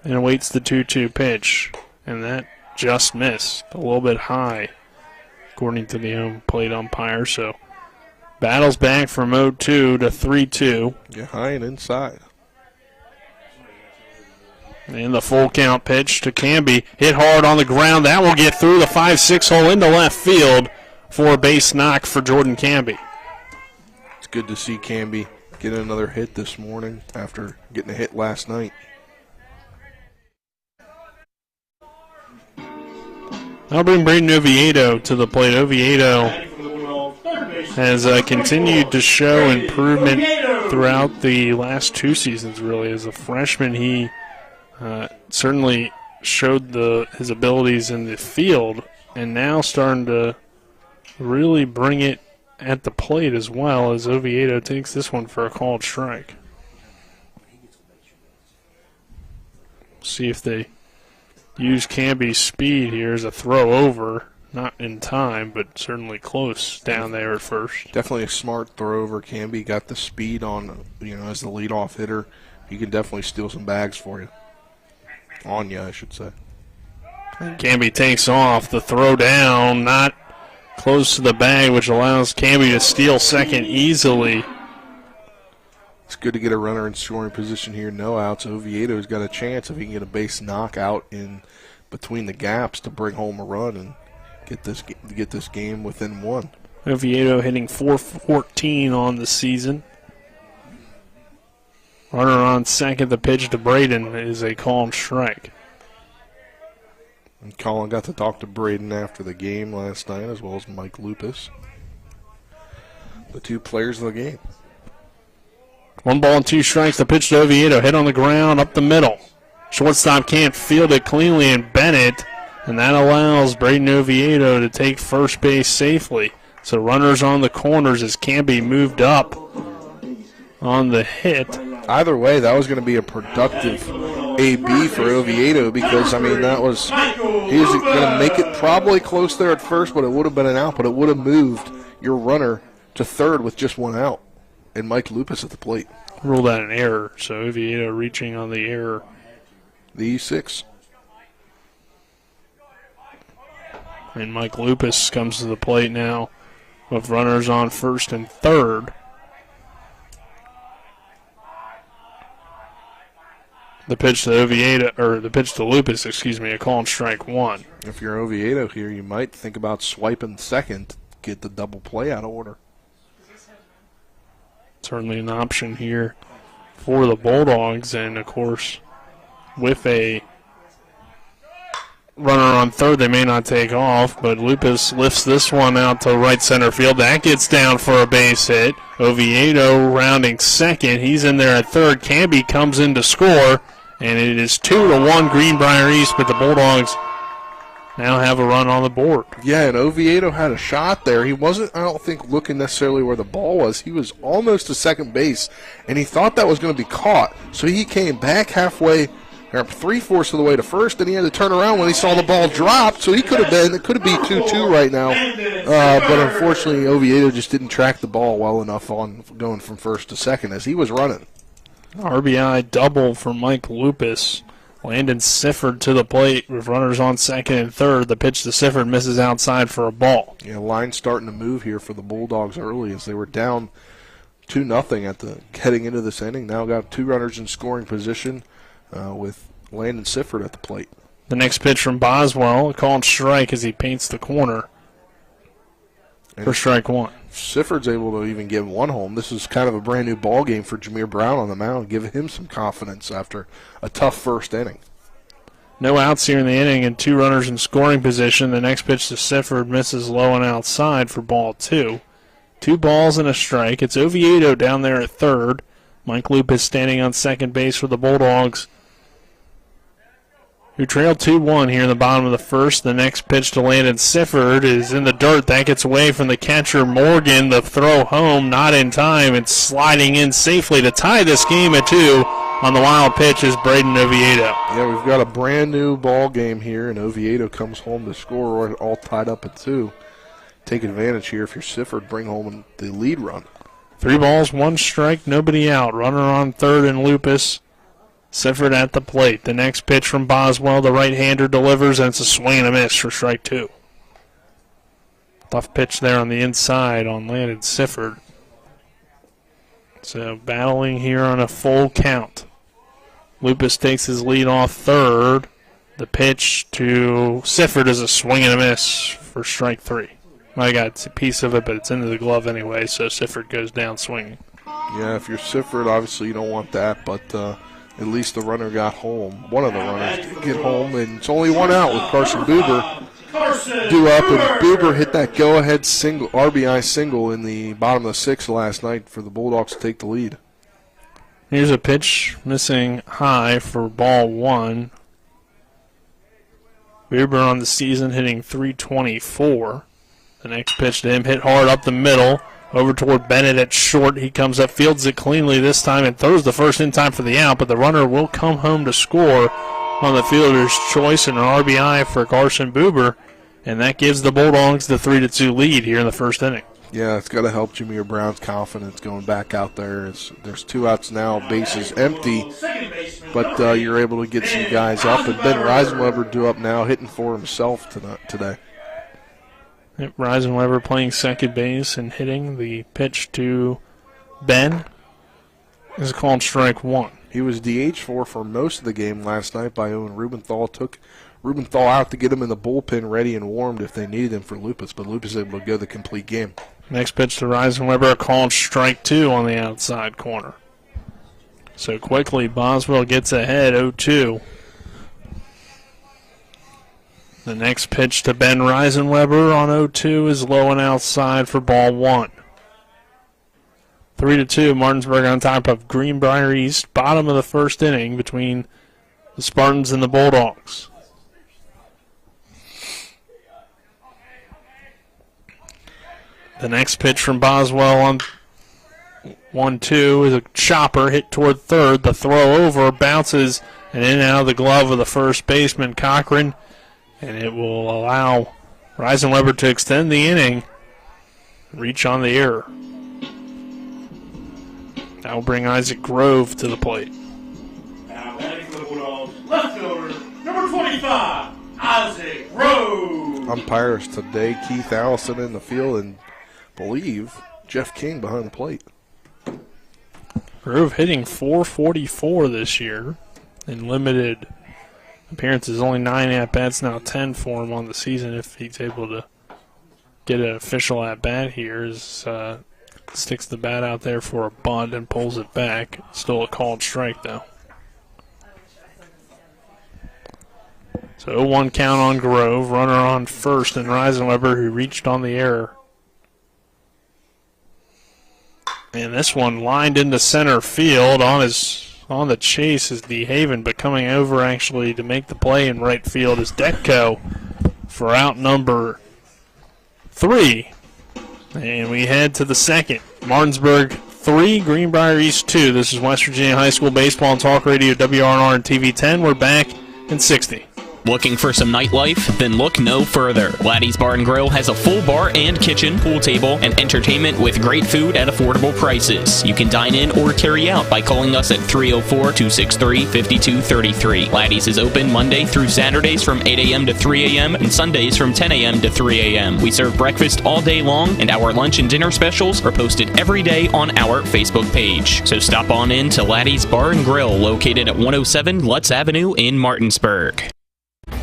Speaker 7: And awaits the 2-2 pitch. And that just missed. A little bit high, according to the home plate umpire. So battles back from 0-2 to 3-2.
Speaker 9: Yeah, high and inside.
Speaker 7: And the full count pitch to Canby. Hit hard on the ground. That will get through the 5-6 hole into left field for a base knock for Jordan Canby.
Speaker 9: It's good to see Canby get another hit this morning after getting a hit last night.
Speaker 7: I'll bring Braden Oviedo to the plate. Oviedo has continued to show improvement throughout the last 2 seasons, really. As a freshman, he certainly showed his abilities in the field, and now starting to really bring it at the plate as well, as Oviedo takes this one for a called strike. See if they use Canby's speed here as a throw over. Not in time, but certainly close down there at first.
Speaker 9: Definitely a smart throw over. Canby got the speed on, as the leadoff hitter. He can definitely steal some bags for you. On you, I should say.
Speaker 7: Canby takes off. The throw down, not close to the bag, which allows Canby to steal second easily.
Speaker 9: It's good to get a runner in scoring position here. No outs. Oviedo's got a chance if he can get a base knockout in between the gaps to bring home a run and get this game within 1.
Speaker 7: Oviedo hitting .414 on the season. Runner on second. The pitch to Braden is a called strike.
Speaker 9: And Colin got to talk to Braden after the game last night, as well as Mike Lupis, the 2 players of the game.
Speaker 7: 1 ball and 2 strikes. The pitch to Oviedo. Hit on the ground up the middle. Shortstop can't field it cleanly, and Bennett, and that allows Braden Oviedo to take first base safely. So runners on the corners as Canby moved up on the hit.
Speaker 9: Either way, that was going to be a productive a B for Oviedo because, I mean, that was, he was going to make it probably close there at first, but it would have been an out, but it would have moved your runner to third with just one out, and Mike Lupus at the plate.
Speaker 7: Ruled out an error, so Oviedo reaching on the error.
Speaker 9: The E6.
Speaker 7: And Mike Lupus comes to the plate now with runners on first and third. The pitch to Oviedo, or the pitch to Lupus, a call and strike one.
Speaker 9: If you're Oviedo here, you might think about swiping second to get the double play out of order.
Speaker 7: Certainly an option here for the Bulldogs, and of course, with a runner on third, they may not take off, but Lupus lifts this one out to right center field. That gets down for a base hit. Oviedo rounding second. He's in there at third. Camby comes in to score, and it is 2-1 Greenbrier East, but the Bulldogs now have a run on the board.
Speaker 9: Yeah, and Oviedo had a shot there. He wasn't, I don't think, looking necessarily where the ball was. He was almost to second base, and he thought that was going to be caught. So he came back halfway, or 3/4 of the way to first, and he had to turn around when he saw the ball drop. So it could have been 2-2 right now. But unfortunately, Oviedo just didn't track the ball well enough on going from first to second as he was running.
Speaker 7: RBI double for Mike Lupus. Landon Sifford to the plate with runners on second and third. The pitch to Sifford misses outside for a ball.
Speaker 9: Yeah, line starting to move here for the Bulldogs early as they were down 2-0 at the heading into this inning. Now got two runners in scoring position with Landon Sifford at the plate.
Speaker 7: The next pitch from Boswell, a called strike as he paints the corner for strike one.
Speaker 9: Sifford's able to even get one home. This is kind of a brand new ball game for Jameer Brown on the mound, giving him some confidence after a tough first inning.
Speaker 7: No outs here in the inning and two runners in scoring position. The next pitch to Sifford misses low and outside for ball two. 2 balls and a strike. It's Oviedo down there at third. Mike Lupus standing on second base for the Bulldogs, who trailed 2-1 here in the bottom of the first. The next pitch to Landon Sifford is in the dirt. That gets away from the catcher, Morgan. The throw home, not in time. It's sliding in safely to tie this game at 2. On the wild pitch is Braden Oviedo.
Speaker 9: Yeah, we've got a brand new ball game here, and Oviedo comes home to score. We're all tied up at 2. Take advantage here if you're Sifford, bring home the lead run.
Speaker 7: 3 balls, 1 strike, nobody out. Runner on third and Lupus. Sifford at the plate. The next pitch from Boswell, the right-hander delivers, and it's a swing and a miss for strike 2. Tough pitch there on the inside on Landon Sifford. So battling here on a full count. Lupus takes his lead off third. The pitch to Sifford is a swing and a miss for strike 3. I got a piece of it, but it's into the glove anyway, so Sifford goes down swinging.
Speaker 9: Yeah, if you're Sifford, obviously you don't want that, but at least the runner got home. One of the runners did get home, and it's only one out with Carson Buber due up, and Buber hit that go-ahead single, RBI single in the bottom of the 6th last night for the Bulldogs to take the lead.
Speaker 7: Here's a pitch missing high for ball 1. Buber on the season hitting .324. The next pitch to him hit hard up the middle. Over toward Bennett at short. He comes up, fields it cleanly this time, and throws the first in time for the out, but the runner will come home to score on the fielder's choice and an RBI for Carson Buber, and that gives the Bulldogs the 3-2 lead here in the first inning.
Speaker 9: Yeah, it's got to help Jameer Brown's confidence going back out there. There's 2 outs now, bases empty, but you're able to get some guys up, and Ben Reisenweber due up now, hitting for himself today.
Speaker 7: Yep, Reisenweber playing second base and hitting. The pitch to Ben is called strike 1.
Speaker 9: He was DH for most of the game last night by Owen Rubenthal. Took Rubenthal out to get him in the bullpen ready and warmed if they needed him for Lupus, but Lupus able to go the complete game.
Speaker 7: Next pitch to Reisenweber, called strike 2 on the outside corner. So quickly, Boswell gets ahead 0-2. The next pitch to Ben Reisenweber on 0-2 is low and outside for ball 1. 3-2, Martinsburg on top of Greenbrier East, bottom of the first inning between the Spartans and the Bulldogs. The next pitch from Boswell on 1-2 is a chopper hit toward third. The throw over bounces And in and out of the glove of the first baseman, Cochran. And it will allow Reisenweber to extend the inning. Reach on the error. That will bring Isaac Grove to the plate.
Speaker 5: Now batting for the Bulldogs, left fielder, number 25, Isaac Grove.
Speaker 9: Umpires today, Keith Allison in the field, and believe Jeff King behind the plate.
Speaker 7: Grove hitting .444 this year in limited appearances. Only 9 at-bats, now 10 for him on the season if he's able to get an official at-bat here. Sticks the bat out there for a bunt and pulls it back. Still a called strike, though. So 0-1 count on Grove. Runner on first, and Reisenweber, who reached on the error. And this one lined into center field. On the chase is DeHaven, but coming over actually to make the play in right field is Detko for out number 3. And we head to the second. Martinsburg 3, Greenbrier East 2. This is West Virginia High School Baseball and Talk Radio, WRNR and TV 10. We're back in 60.
Speaker 1: Looking for some nightlife? Then look no further. Laddie's Bar and Grill has a full bar and kitchen, pool table, and entertainment with great food at affordable prices. You can dine in or carry out by calling us at 304-263-5233. Laddie's is open Monday through Saturdays from 8 a.m. to 3 a.m. and Sundays from 10 a.m. to 3 a.m. We serve breakfast all day long, and our lunch and dinner specials are posted every day on our Facebook page. So stop on in to Laddie's Bar and Grill, located at 107 Lutz Avenue in Martinsburg.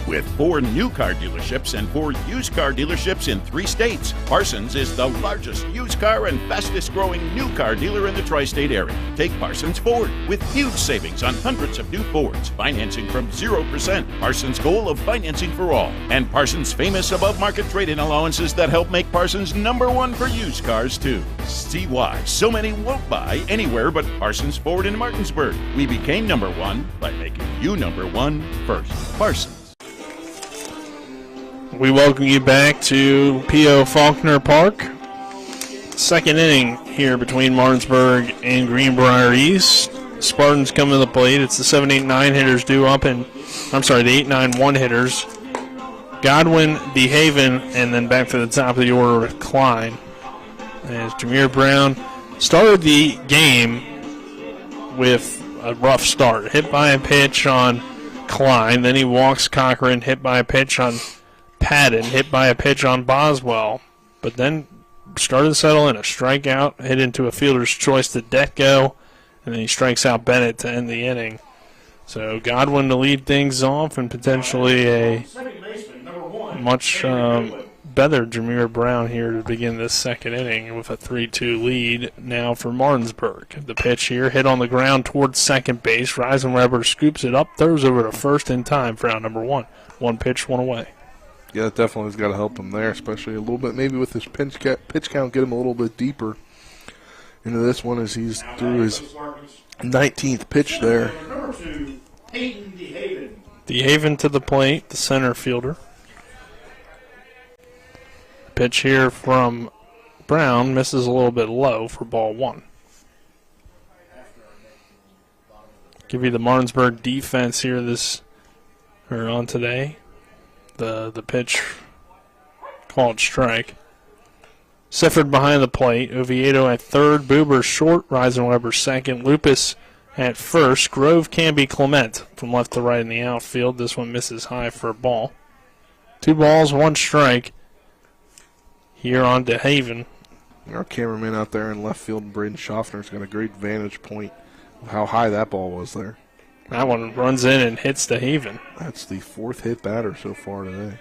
Speaker 21: With 4 new car dealerships and 4 used car dealerships in 3 states, Parsons is the largest used car and fastest growing new car dealer in the tri-state area. Take Parsons Ford with huge savings on hundreds of new Fords, financing from 0%, Parsons' goal of financing for all, and Parsons' famous above-market trade-in allowances that help make Parsons #1 for used cars too. See why so many won't buy anywhere but Parsons Ford in Martinsburg. We became #1 by making you #1 first. Parsons.
Speaker 7: We welcome you back to P.O. Faulkner Park. Second inning here between Martinsburg and Greenbrier East. Spartans come to the plate. It's the 7-8-9 hitters due up, and the 8-9-1 hitters. Godwin, DeHaven, and then back to the top of the order with Klein. As Jameer Brown started the game with a rough start. Hit by a pitch on Klein. Then he walks Cochran, hit by a pitch on Padden, hit by a pitch on Boswell, but then started to settle in. A strikeout, hit into a fielder's choice to Detko, and then he strikes out Bennett to end the inning. So Godwin to lead things off, and potentially a much better Jameer Brown here to begin this second inning with a 3-2 lead now for Martinsburg. The pitch here, hit on the ground towards second base. Reisenweber scoops it up, throws over to first in time for out #1. 1 pitch, 1 away.
Speaker 9: Yeah, that definitely has got to help him there, especially a little bit, maybe with his pitch count, get him a little bit deeper into this one as he's through his 19th pitch there.
Speaker 7: DeHaven to the plate, the center fielder. Pitch here from Brown misses a little bit low for ball 1. Give you the Martinsburg defense here on today. The pitch called strike. Sifford behind the plate. Oviedo at third. Buber short. Reisenweber second. Lupus at first. Grove, Canby, Clement from left to right in the outfield. This one misses high for a ball. 2 balls, 1 strike here on DeHaven.
Speaker 9: Our cameraman out there in left field, Braden Schaffner's got a great vantage point of how high that ball was there.
Speaker 7: That one runs in and hits DeHaven.
Speaker 9: That's the 4th hit batter so far today.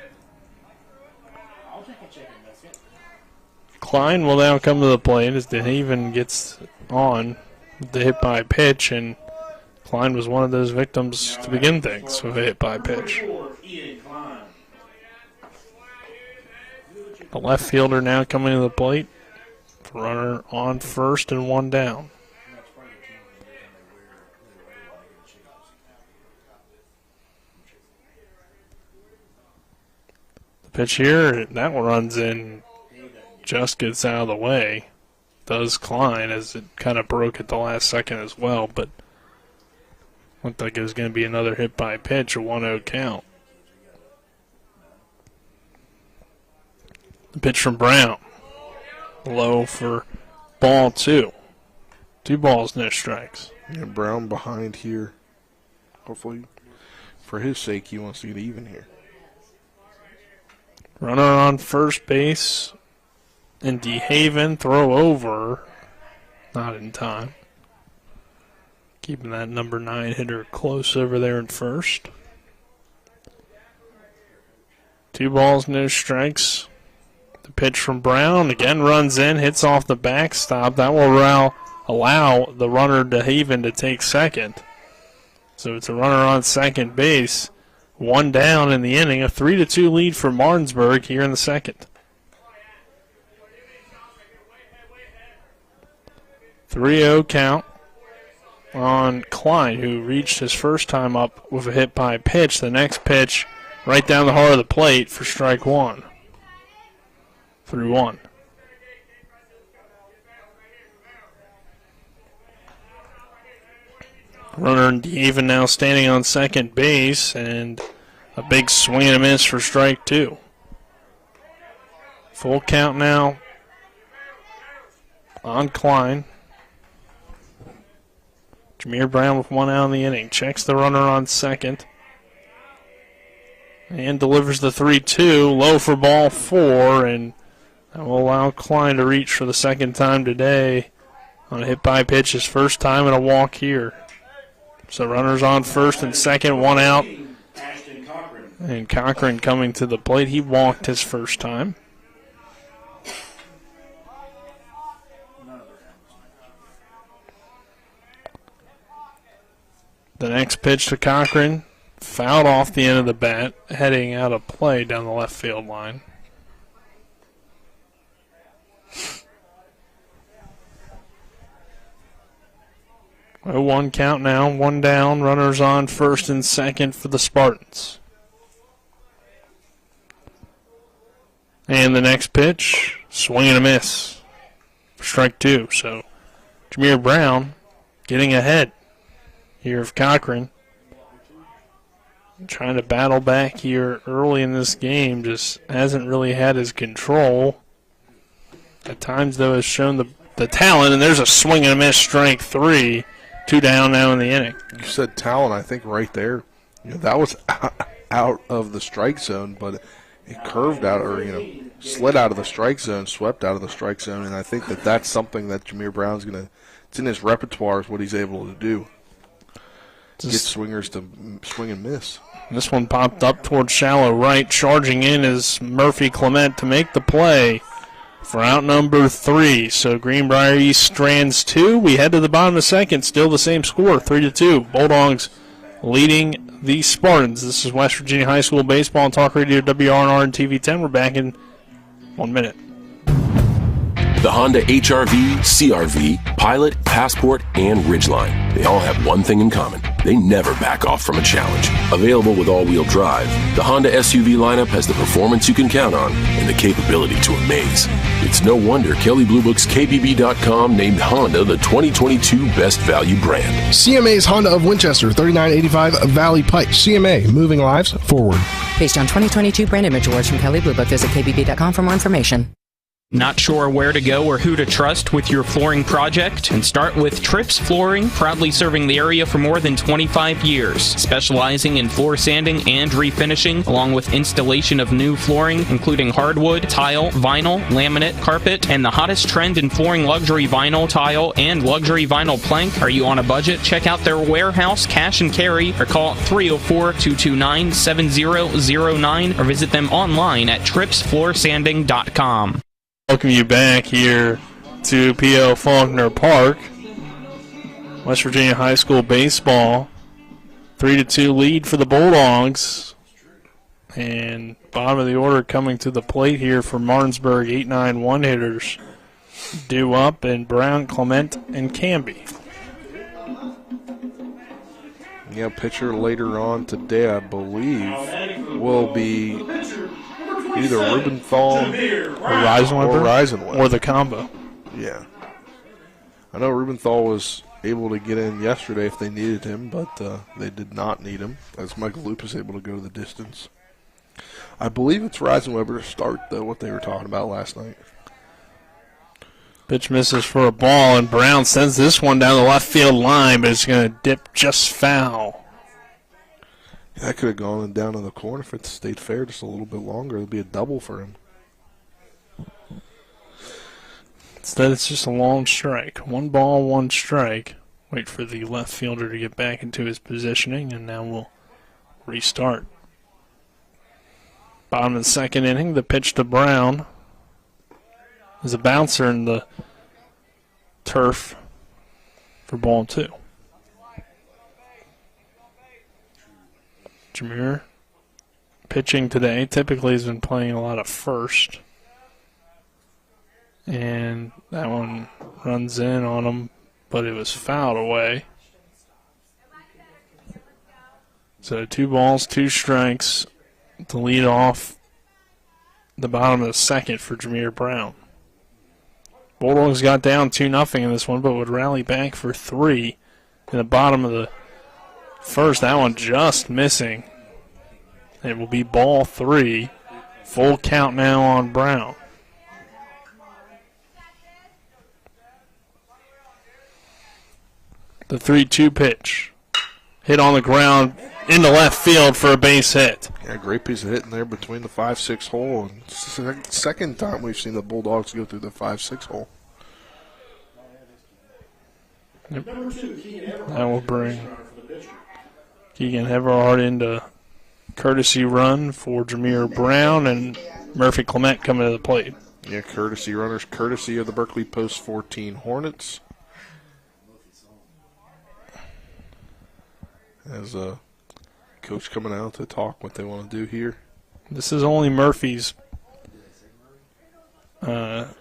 Speaker 7: Klein will now come to the plate as DeHaven gets on the hit by pitch, and Klein was one of those victims to begin things with a hit by pitch. The left fielder now coming to the plate. Runner on first and 1 down. Pitch here, that one runs in, just gets out of the way. Does Klein, as it kind of broke at the last second as well, but Looked like it was going to be another hit by pitch, a 1-0 count. The pitch from Brown. Low for ball 2. 2 balls, no strikes.
Speaker 9: Yeah, Brown behind here. Hopefully, for his sake, he wants to get even here.
Speaker 7: Runner on first base. And DeHaven, throw over. Not in time. Keeping that number 9 hitter close over there at first. 2 balls, no strikes. The pitch from Brown again runs in, hits off the backstop. That will allow the runner DeHaven to take second. So it's a runner on second base. 1 down in the inning. A 3-2 lead for Martinsburg here in the second. 3-0 count on Klein, who reached his first time up with a hit by pitch. The next pitch right down the heart of the plate for strike 1. 3-1. Runner and DeHaven now standing on second base, and a big swing and a miss for strike 2. Full count now on Klein. Jameer Brown with 1 out in the inning. Checks the runner on second. And delivers the 3-2. Low for ball 4. And that will allow Klein to reach for the second time today on a hit by pitch. His first time and a walk here. So runners on first and second. 1 out. And Cochran coming to the plate. He walked his first time. The next pitch to Cochran, fouled off the end of the bat, heading out of play down the left field line. A 1 count now, 1 down, runners on first and second for the Spartans. And the next pitch, swing and a miss for strike 2. So Jameer Brown getting ahead here of Cochran. Trying to battle back here early in this game. Just hasn't really had his control. At times, though, has shown the talent. And there's a swing and a miss, strike 3. 2 down now in the inning.
Speaker 9: You said talent, I think, right there. You know, that was out of the strike zone, but it curved out or, slid out of the strike zone, swept out of the strike zone. And I think that's something that Jameer Brown's going to – it's in his repertoire is what he's able to do. Get swingers to swing and miss.
Speaker 7: This one popped up towards shallow right. Charging in is Murphy Clement to make the play for out number 3. So Greenbrier East strands 2. We head to the bottom of the second. Still the same score, 3-2. Bulldogs leading the Spartans. This is West Virginia High School Baseball on Talk Radio WRNR and TV 10. We're back in 1 minute.
Speaker 8: The Honda HR-V, CR-V, Pilot, Passport, and Ridgeline. They all have one thing in common. They never back off from a challenge. Available with all-wheel drive, the Honda SUV lineup has the performance you can count on and the capability to amaze. It's no wonder Kelley Blue Book's KBB.com named Honda the 2022 Best Value brand.
Speaker 10: CMA's Honda of Winchester, 3985 Valley Pike. CMA, moving lives forward.
Speaker 11: Based on 2022 brand image awards from Kelley Blue Book, visit KBB.com for more information.
Speaker 1: Not sure where to go or who to trust with your flooring project? And start with Trips Flooring, proudly serving the area for more than 25 years, specializing in floor sanding and refinishing, along with installation of new flooring, including hardwood, tile, vinyl, laminate, carpet, and the hottest trend in flooring, luxury vinyl tile and luxury vinyl plank. Are you on a budget? Check out their warehouse, cash and carry, or call 304-229-7009, or visit them online at tripsfloorsanding.com.
Speaker 7: Welcome you back here to P.O. Faulkner Park. West Virginia High School Baseball. 3-2 lead for the Bulldogs. And bottom of the order coming to the plate here for Martinsburg. 8-9 one-hitters. Due up and Brown, Clement, and Canby.
Speaker 9: Yeah, pitcher later on today, I believe, will be either Rubenthal
Speaker 7: or Reisenweber,
Speaker 9: or the combo. Yeah. I know Rubenthal was able to get in yesterday if they needed him, but they did not need him, as Michael Loop is able to go the distance. I believe it's Reisenweber to start, though, what they were talking about last night.
Speaker 7: Pitch misses for a ball, and Brown sends this one down the left field line, but it's going to dip just foul.
Speaker 9: That could have gone down in the corner if it stayed fair just a little bit longer. It would be a double for him.
Speaker 7: Instead, it's just a long strike. 1 ball, 1 strike. Wait for the left fielder to get back into his positioning, and now we'll restart. Bottom of the second inning, the pitch to Brown. There's a bouncer in the turf for ball 2. Jameer pitching today. Typically has been playing a lot of first. And that one runs in on him, but it was fouled away. So 2 balls, 2 strikes to lead off the bottom of the second for Jameer Brown. Bulldogs got down 2-0 in this one, but would rally back for 3 in the bottom of the first. That one just missing. It will be ball 3. Full count now on Brown. The 3-2 pitch. Hit on the ground into left field for a base hit.
Speaker 9: Yeah, great piece of hitting there between the 5-6 hole. And it's the second time we've seen the Bulldogs go through the 5-6 hole.
Speaker 7: Yep. That will bring Keegan Everhart into courtesy run for Jameer Brown, and Murphy Clement coming to the plate.
Speaker 9: Yeah, courtesy runners, courtesy of the Berkeley Post 14 Hornets. As a coach coming out to talk what they want to do here.
Speaker 7: This is only Murphy's 5th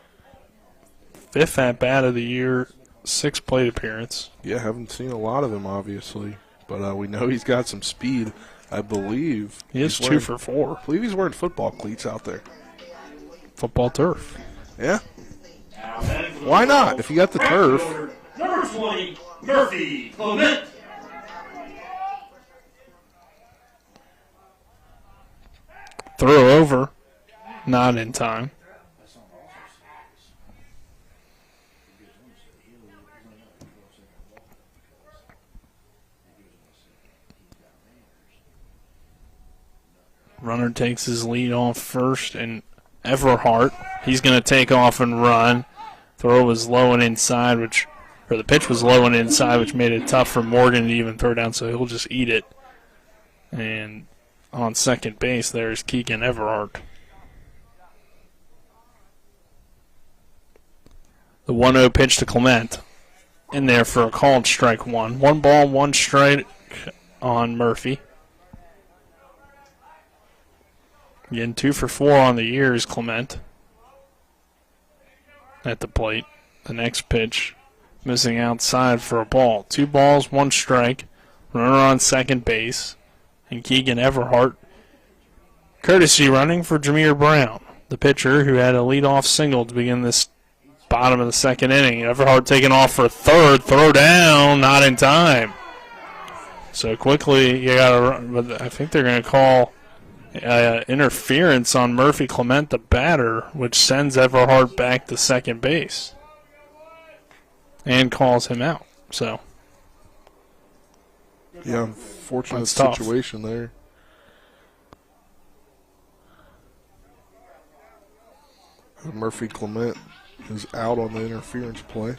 Speaker 7: at-bat of the year, 6th plate appearance.
Speaker 9: Yeah, haven't seen a lot of him, obviously. But we know he's got some speed. I believe
Speaker 7: he is 2 for 4.
Speaker 9: I believe he's wearing football cleats out there.
Speaker 7: Football turf.
Speaker 9: Yeah. Why not? If you got the turf.
Speaker 5: Number 20, Murphy Clement.
Speaker 7: Throw over. Not in time. Runner takes his lead off first, and Everhart, he's going to take off and run. Throw was low and inside, the pitch was low and inside, which made it tough for Morgan to even throw down, so he'll just eat it. And on second base, there's Keegan Everhart. The 1-0 pitch to Clement. In there for a called strike 1. 1 ball, 1 strike on Murphy. Again, 2 for 4 on the year is Clement at the plate. The next pitch, missing outside for a ball. 2 balls, 1 strike. Runner on second base. And Keegan Everhart, courtesy running for Jameer Brown, the pitcher who had a leadoff single to begin this bottom of the second inning. Everhart taking off for third. Throw down, not in time. So quickly, you got to run. But I think they're going to call interference on Murphy Clement, the batter, which sends Everhart back to second base and calls him out. So,
Speaker 9: yeah, unfortunate situation there. Murphy Clement is out on the interference play.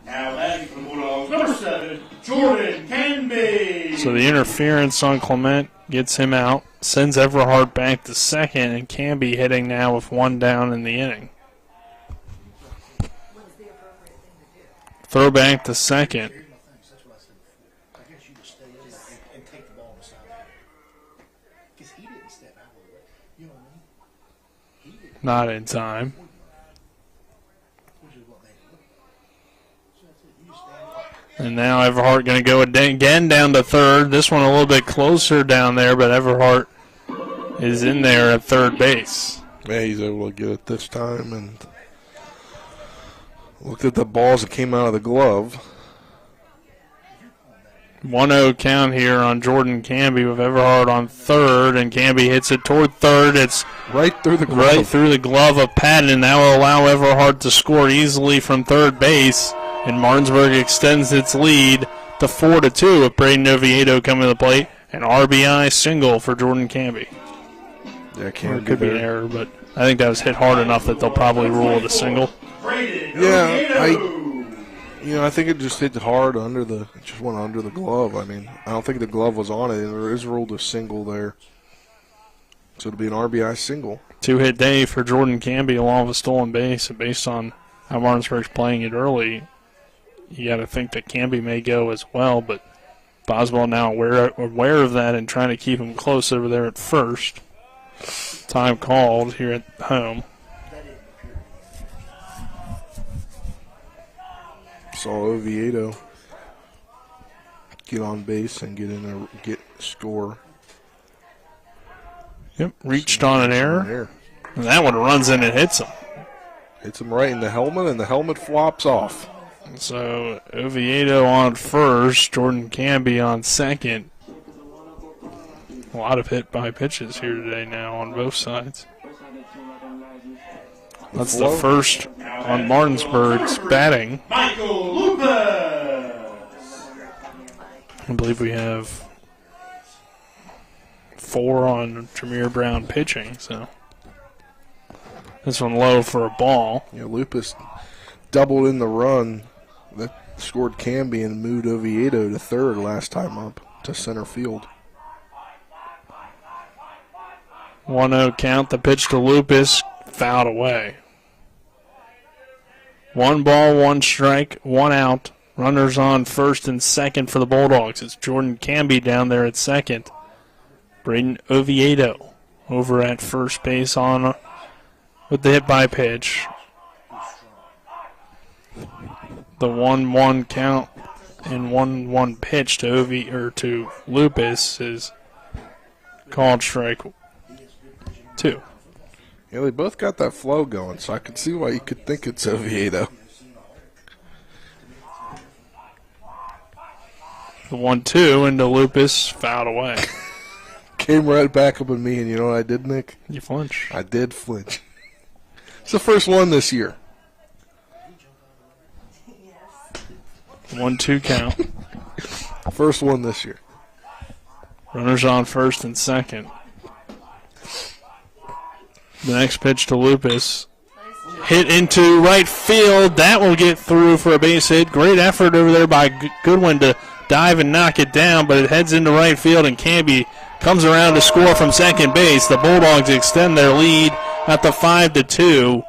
Speaker 5: Now batting for the Bulldogs, number 7, Jordan Canby.
Speaker 7: So the interference on Clement gets him out, sends Everhart back to second, and Canby hitting now with 1 down in the inning. Throw back to second. Not in time. And now Everhart going to go again down to third. This one a little bit closer down there, but Everhart is in there at third base.
Speaker 9: Yeah, he's able to get it this time. And Looked at the balls that came out of the glove.
Speaker 7: 1-0 count here on Jordan Canby with Everhard on third, and Canby hits it toward third. It's
Speaker 9: right through the glove.
Speaker 7: Right through the glove of Patton, and that will allow Everhard to score easily from third base, and Martinsburg extends its lead to 4-2 with Braden Oviedo coming to the plate. An RBI single for Jordan Canby.
Speaker 9: Yeah,
Speaker 7: it could be an error, but I think that was hit hard enough that they'll probably rule it a single.
Speaker 9: Yeah, I think it just hit hard it just went under the glove. I mean, I don't think the glove was on it. There is ruled a single there. So it'll be an RBI single.
Speaker 7: 2-hit day for Jordan Canby along with a stolen base. And based on how Martinsburg's playing it early, you got to think that Canby may go as well. But Boswell now aware of that and trying to keep him close over there at first. Time called here at home.
Speaker 9: Saw Oviedo get on base and get score.
Speaker 7: Yep, reached on an error. And that one runs in and hits him.
Speaker 9: Hits him right in the helmet, and the helmet flops off.
Speaker 7: So Oviedo on first, Jordan Canby on second. A lot of hit by pitches here today now on both sides. That's the first on Martinsburg's batting.
Speaker 5: Michael Lupus.
Speaker 7: I believe we have 4 on Jameer Brown pitching. So this one low for a ball.
Speaker 9: Yeah, Lupus doubled in the run that scored Canby and moved Oviedo to third last time up to center field.
Speaker 7: 1-0 count. The pitch to Lupus, fouled away. 1 ball, 1 strike, 1 out. Runners on first and second for the Bulldogs. It's Jordan Canby down there at second. Braden Oviedo over at first base on with the hit by pitch. The 1-1 count and 1-1 pitch to Lupus is called strike 2.
Speaker 9: Yeah, they both got that flow going, so I can see why you could think it's Oviedo.
Speaker 7: The 1-2 into Lupus, fouled away.
Speaker 9: Came right back up at me, and you know what I did, Nick?
Speaker 7: You flinch.
Speaker 9: I did flinch. It's the first one this year.
Speaker 7: 1-2 count.
Speaker 9: First one this year.
Speaker 7: Runners on first and second. The next pitch to Lupus. Hit into right field. That will get through for a base hit. Great effort over there by Goodwin to dive and knock it down, but it heads into right field, and Canby comes around to score from second base. The Bulldogs extend their lead at the 5-2.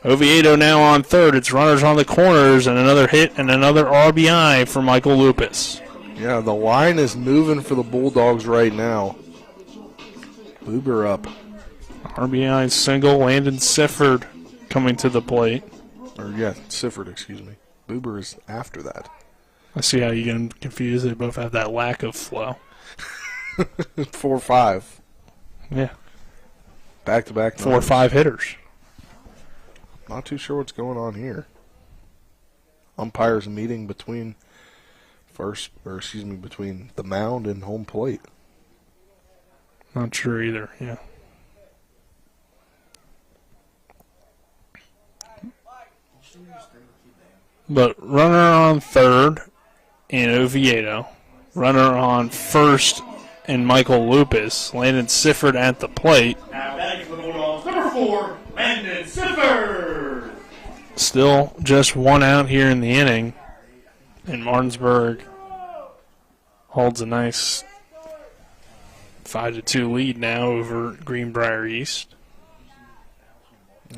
Speaker 7: Oviedo now on third. It's runners on the corners, and another hit and another RBI for Michael Lupus.
Speaker 9: Yeah, the line is moving for the Bulldogs right now. Boober up.
Speaker 7: RBI single, Landon Sifford coming to the plate.
Speaker 9: Sifford, excuse me. Boober is after that.
Speaker 7: I see how you get confused. They both have that lack of flow.
Speaker 9: 4-5.
Speaker 7: Yeah.
Speaker 9: Back-to-back.
Speaker 7: 4 or 5 hitters.
Speaker 9: Not too sure what's going on here. Umpires meeting between between the mound and home plate.
Speaker 7: Not sure either, yeah. But runner on third and Oviedo. Runner on first and Michael Lupus. Landon Sifford at the plate.
Speaker 5: Now batting for the Bulldogs, number 4, Landon Sifford.
Speaker 7: Still just 1 out here in the inning. And Martinsburg holds a nice 5-2 lead now over Greenbrier East.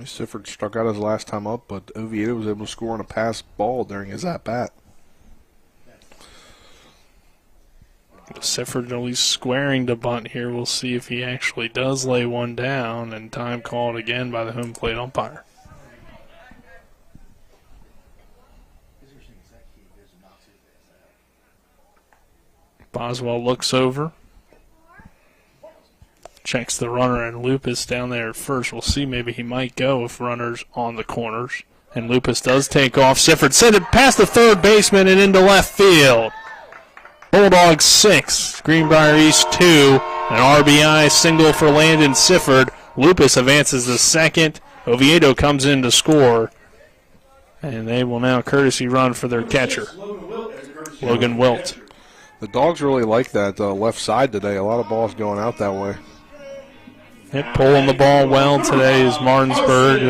Speaker 9: Sifford struck out his last time up, but Oviedo was able to score on a pass ball during his at-bat.
Speaker 7: Sifford at least squaring to bunt here. We'll see if he actually does lay one down, and time called again by the home plate umpire. Boswell looks over. Checks the runner and Lupus down there at first. We'll see, maybe he might go if runners on the corners. And Lupus does take off. Sifford sent it past the third baseman and into left field. Bulldogs 6, Greenbrier East 2. An RBI single for Landon Sifford. Lupus advances to second. Oviedo comes in to score. And they will now courtesy run for their catcher, Logan Wilt.
Speaker 9: The Dogs really like that left side today. A lot of balls going out that way.
Speaker 7: Pulling the ball well today is Martinsburg.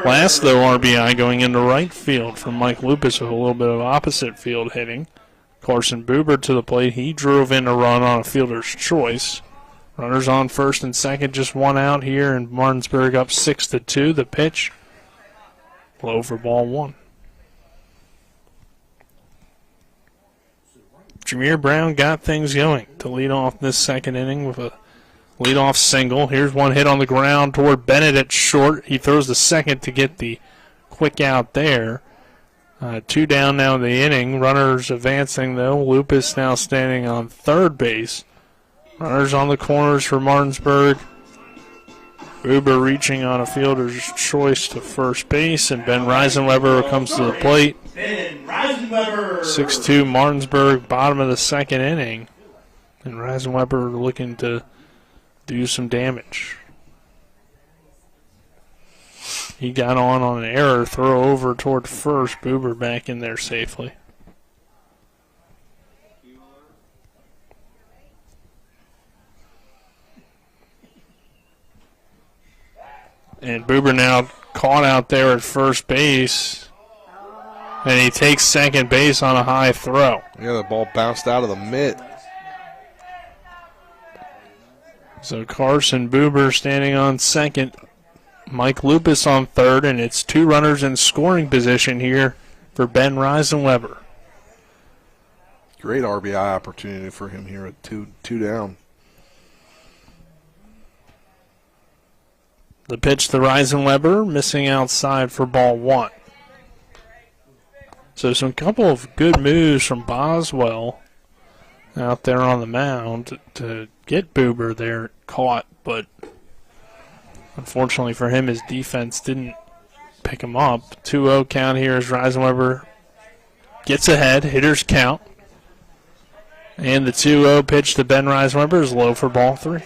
Speaker 7: Last, though, RBI going into right field from Mike Lupus with a little bit of opposite field hitting. Carson Buber to the plate. He drove in a run on a fielder's choice. Runners on first and second, just one out here, and Martinsburg up 6-2. The pitch, low for ball one. Jameer Brown got things going to lead off this second inning with a leadoff single. Here's one hit on the ground toward Bennett at short. He throws the second to get the quick out there. 2 down now in the inning. Runners advancing, though. Lupus now standing on third base. Runners on the corners for Martinsburg. Uber reaching on a fielder's choice to first base, and Ben Reisenweber comes to the plate. 6-2 Martinsburg, bottom of the second inning. And Reisenweber looking to do some damage. He got on an error throw over toward first. Buber back in there safely. And Buber now caught out there at first base. And he takes second base on a high throw.
Speaker 9: Yeah, the ball bounced out of the mitt.
Speaker 7: So Carson Buber standing on second. Mike Lupus on third, and it's 2 runners in scoring position here for Ben Reisenweber.
Speaker 9: Great RBI opportunity for him here at two down.
Speaker 7: The pitch to Reisenweber, missing outside for ball one. So some couple of good moves from Boswell out there on the mound to get Buber there caught, but unfortunately for him, his defense didn't pick him up. 2-0 count here as Reisenweber gets ahead, hitter's count. And the 2-0 pitch to Ben Reisenweber is low for ball 3.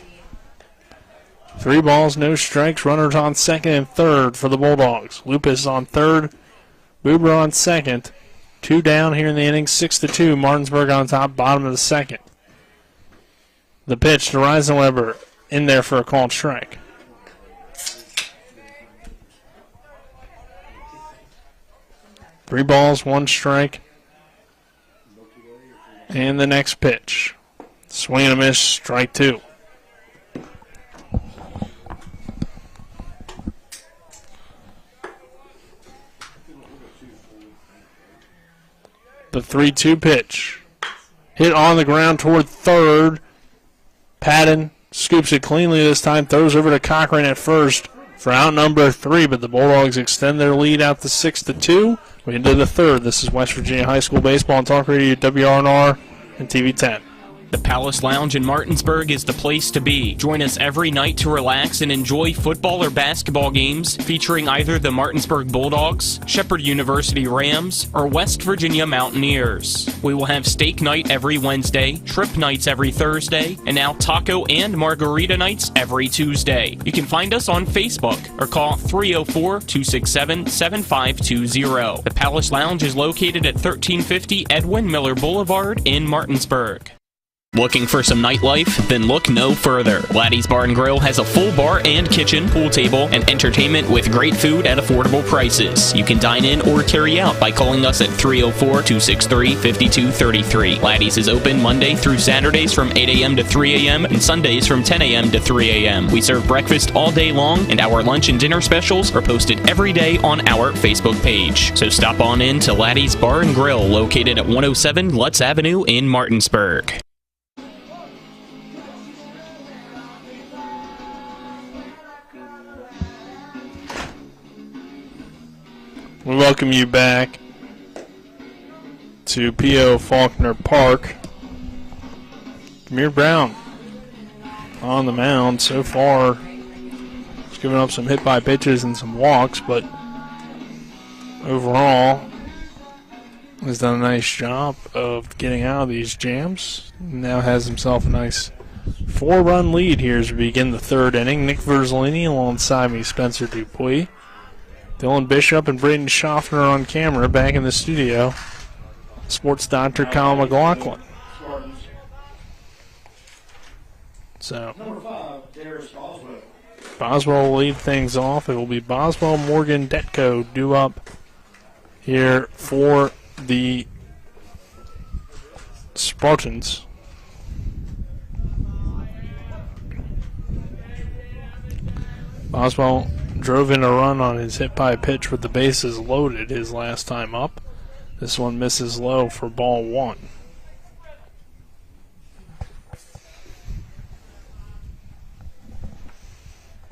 Speaker 7: 3 balls, no strikes, runners on second and third for the Bulldogs. Lupus on third, Buber on second. 2 down here in the inning, 6-2. Martinsburg on top, bottom of the second. The pitch to Reisenweber in there for a called strike. Three balls, 1 strike. And the next pitch. Swing and a miss, strike 2. The 3-2 pitch. Hit on the ground toward third. Patton scoops it cleanly this time, throws over to Cochran at first for out number 3, but the Bulldogs extend their lead out to 6-2. We into the third. This is West Virginia High School Baseball on Talk Radio WRNR and TV 10.
Speaker 1: The Palace Lounge in Martinsburg is the place to be. Join us every night to relax and enjoy football or basketball games featuring either the Martinsburg Bulldogs, Shepherd University Rams, or West Virginia Mountaineers. We will have steak night every Wednesday, trip nights every Thursday, and now taco and margarita nights every Tuesday. You can find us on Facebook or call 304-267-7520. The Palace Lounge is located at 1350 Edwin Miller Boulevard in Martinsburg. Looking for some nightlife? Then look no further. Laddie's Bar and Grill has a full bar and kitchen, pool table, and entertainment with great food at affordable prices. You can dine in or carry out by calling us at 304-263-5233. Laddie's is open Monday through Saturdays from 8 a.m. to 3 a.m. and Sundays from 10 a.m. to 3 a.m. We serve breakfast all day long, and our lunch and dinner specials are posted every day on our Facebook page. So stop on in to Laddie's Bar and Grill, located at 107 Lutz Avenue in Martinsburg.
Speaker 7: We welcome you back to P.O. Faulkner Park. Jameer Brown on the mound so far. He's given up some hit by pitches and some walks, but overall has done a nice job of getting out of these jams. Now has himself a nice 4-run lead here as we begin the third inning. Nick Verzolini alongside me, Spencer Dupuis. Dylan Bishop and Braden Schaffner on camera back in the studio. Sports Doctor Kyle McLaughlin. So, Boswell will lead things off. It will be Boswell, Morgan, Detko due up here for the Spartans. Boswell drove in a run on his hit by pitch with the bases loaded his last time up. This one misses low for ball 1.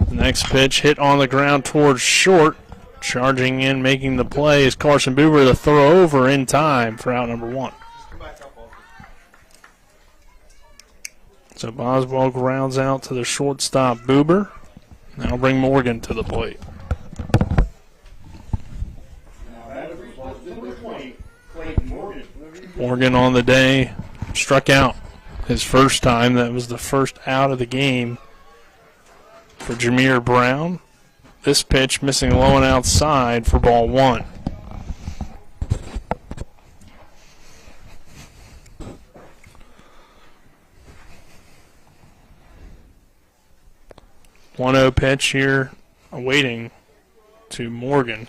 Speaker 7: The next pitch hit on the ground towards short. Charging in, making the play is Carson Buber. The throw over in time for out number 1. So Boswell grounds out to the shortstop Buber. Now bring Morgan to the plate. Morgan on the day struck out his first time. That was the first out of the game for Jameer Brown. This pitch missing low and outside for ball 1. One-0 pitch here, awaiting to Morgan.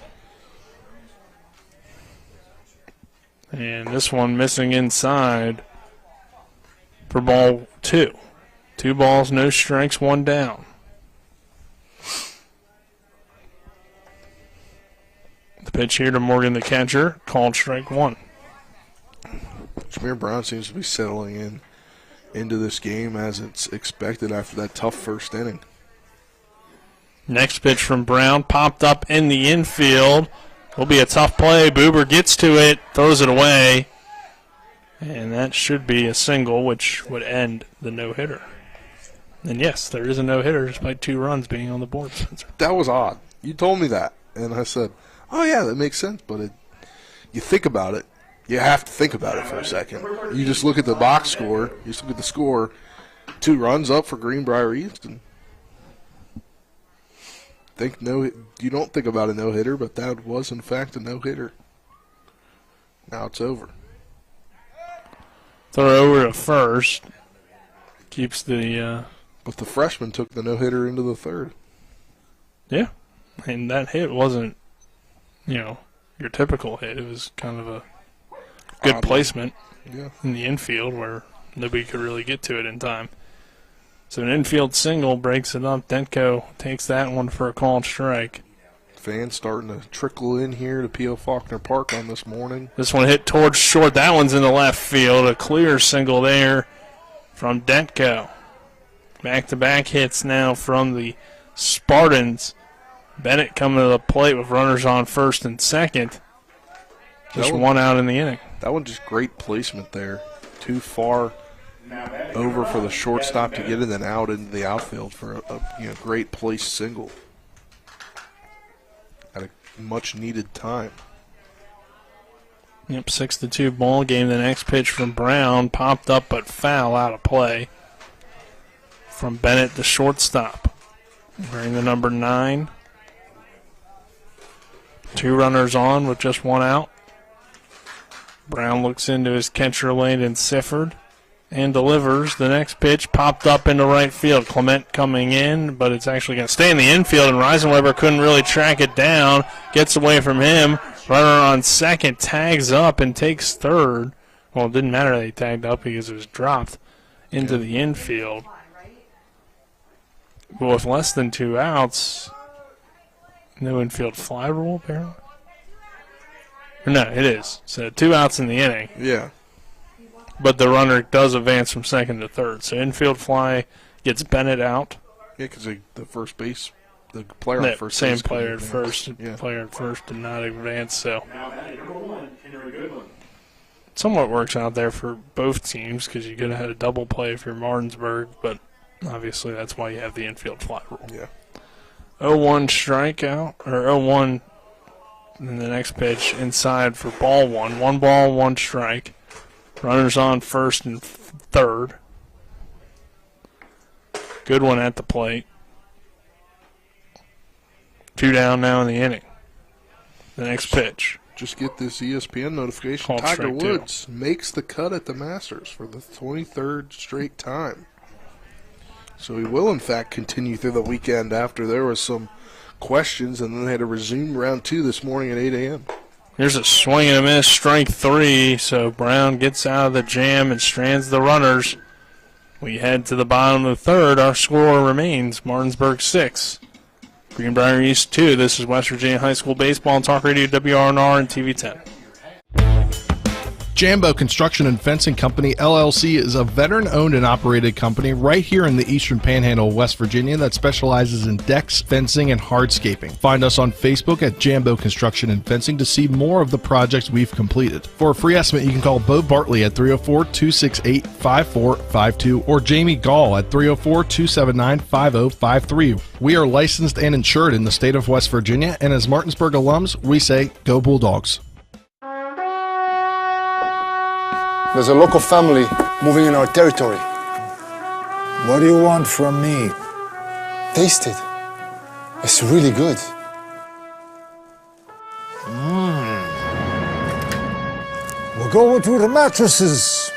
Speaker 7: And this one missing inside for ball 2. 2 balls, no strikes, 1 down. The pitch here to Morgan, the catcher, called strike 1.
Speaker 9: Jameer Brown seems to be settling into this game as it's expected after that tough first inning.
Speaker 7: Next pitch from Brown, popped up in the infield. Will be a tough play. Buber gets to it, throws it away. And that should be a single, which would end the no-hitter. And yes, there is a no-hitter despite 2 runs being on the board, Spencer.
Speaker 9: That was odd. You told me that. And I said, oh, yeah, that makes sense. But you think about it. You have to think about it for a second. You just look at the box score. You just look at the score. 2 runs up for Greenbrier East. And you don't think about a no-hitter, but that was, in fact, a no-hitter. Now it's over.
Speaker 7: Throw over to first. Keeps the...
Speaker 9: But the freshman took the no-hitter into the third.
Speaker 7: Yeah. And that hit wasn't, your typical hit. It was kind of a good placement in the infield where nobody could really get to it in time. So an infield single breaks it up. Denko takes that one for a called strike.
Speaker 9: Fans starting to trickle in here to P.O. Faulkner Park on this morning.
Speaker 7: This one hit towards short. That one's in the left field. A clear single there from Denko. Back-to-back hits now from the Spartans. Bennett coming to the plate with runners on first and second. Just 1 out in the inning.
Speaker 9: That one just great placement there. Too far over for the shortstop to get it, then out into the outfield for a great placed single at a much needed time.
Speaker 7: Yep, 6-2 ball game. The next pitch from Brown popped up but foul out of play from Bennett, the shortstop, wearing the number 9. 2 runners on with just 1 out. Brown looks into his catcher Landon Sifford and delivers. The next pitch popped up into right field. Clement coming in, but it's actually going to stay in the infield, and Reisenweber couldn't really track it down. Gets away from him. Runner on second tags up and takes third. Well, it didn't matter that he tagged up because it was dropped into the infield. But with less than 2 outs, no infield fly rule, apparently. No, it is. So 2 outs in the inning.
Speaker 9: Yeah.
Speaker 7: But the runner does advance from second to third. So infield fly gets Bennett out.
Speaker 9: Yeah, because the first base, the player on first base.
Speaker 7: Same player at first. Player at first did not advance. So somewhat works out there for both teams because you could have had a double play if you're Martinsburg, but obviously that's why you have the infield fly rule.
Speaker 9: Yeah.
Speaker 7: 0-1 strikeout, or 0-1 And the next pitch inside for ball one. 1 ball, 1 strike. Runners on first and third. Good one at the plate. 2 down now in the inning. The next pitch.
Speaker 9: Just get this ESPN notification.
Speaker 7: Called
Speaker 9: Tiger
Speaker 7: strike
Speaker 9: Woods makes the cut at the Masters for the 23rd straight time. So he will, in fact, continue through the weekend after there was some questions, and then they had to resume round 2 this morning at 8 a.m.
Speaker 7: Here's a swing and a miss, strike 3. So Brown gets out of the jam and strands the runners. We head to the bottom of the third. Our score remains Martinsburg 6, Greenbrier East 2. This is West Virginia High School Baseball on Talk Radio WRNR and TV 10.
Speaker 10: Jambo Construction and Fencing Company, LLC, is a veteran-owned and operated company right here in the Eastern Panhandle of West Virginia that specializes in decks, fencing, and hardscaping. Find us on Facebook at Jambo Construction and Fencing to see more of the projects we've completed. For a free estimate, you can call Bo Bartley at 304-268-5452 or Jamie Gall at 304-279-5053. We are licensed and insured in the state of West Virginia, and as Martinsburg alums, we say, go Bulldogs.
Speaker 22: There's a local family moving in our territory.
Speaker 23: What do you want from me?
Speaker 22: Taste it. It's really good.
Speaker 23: We're going to the mattresses.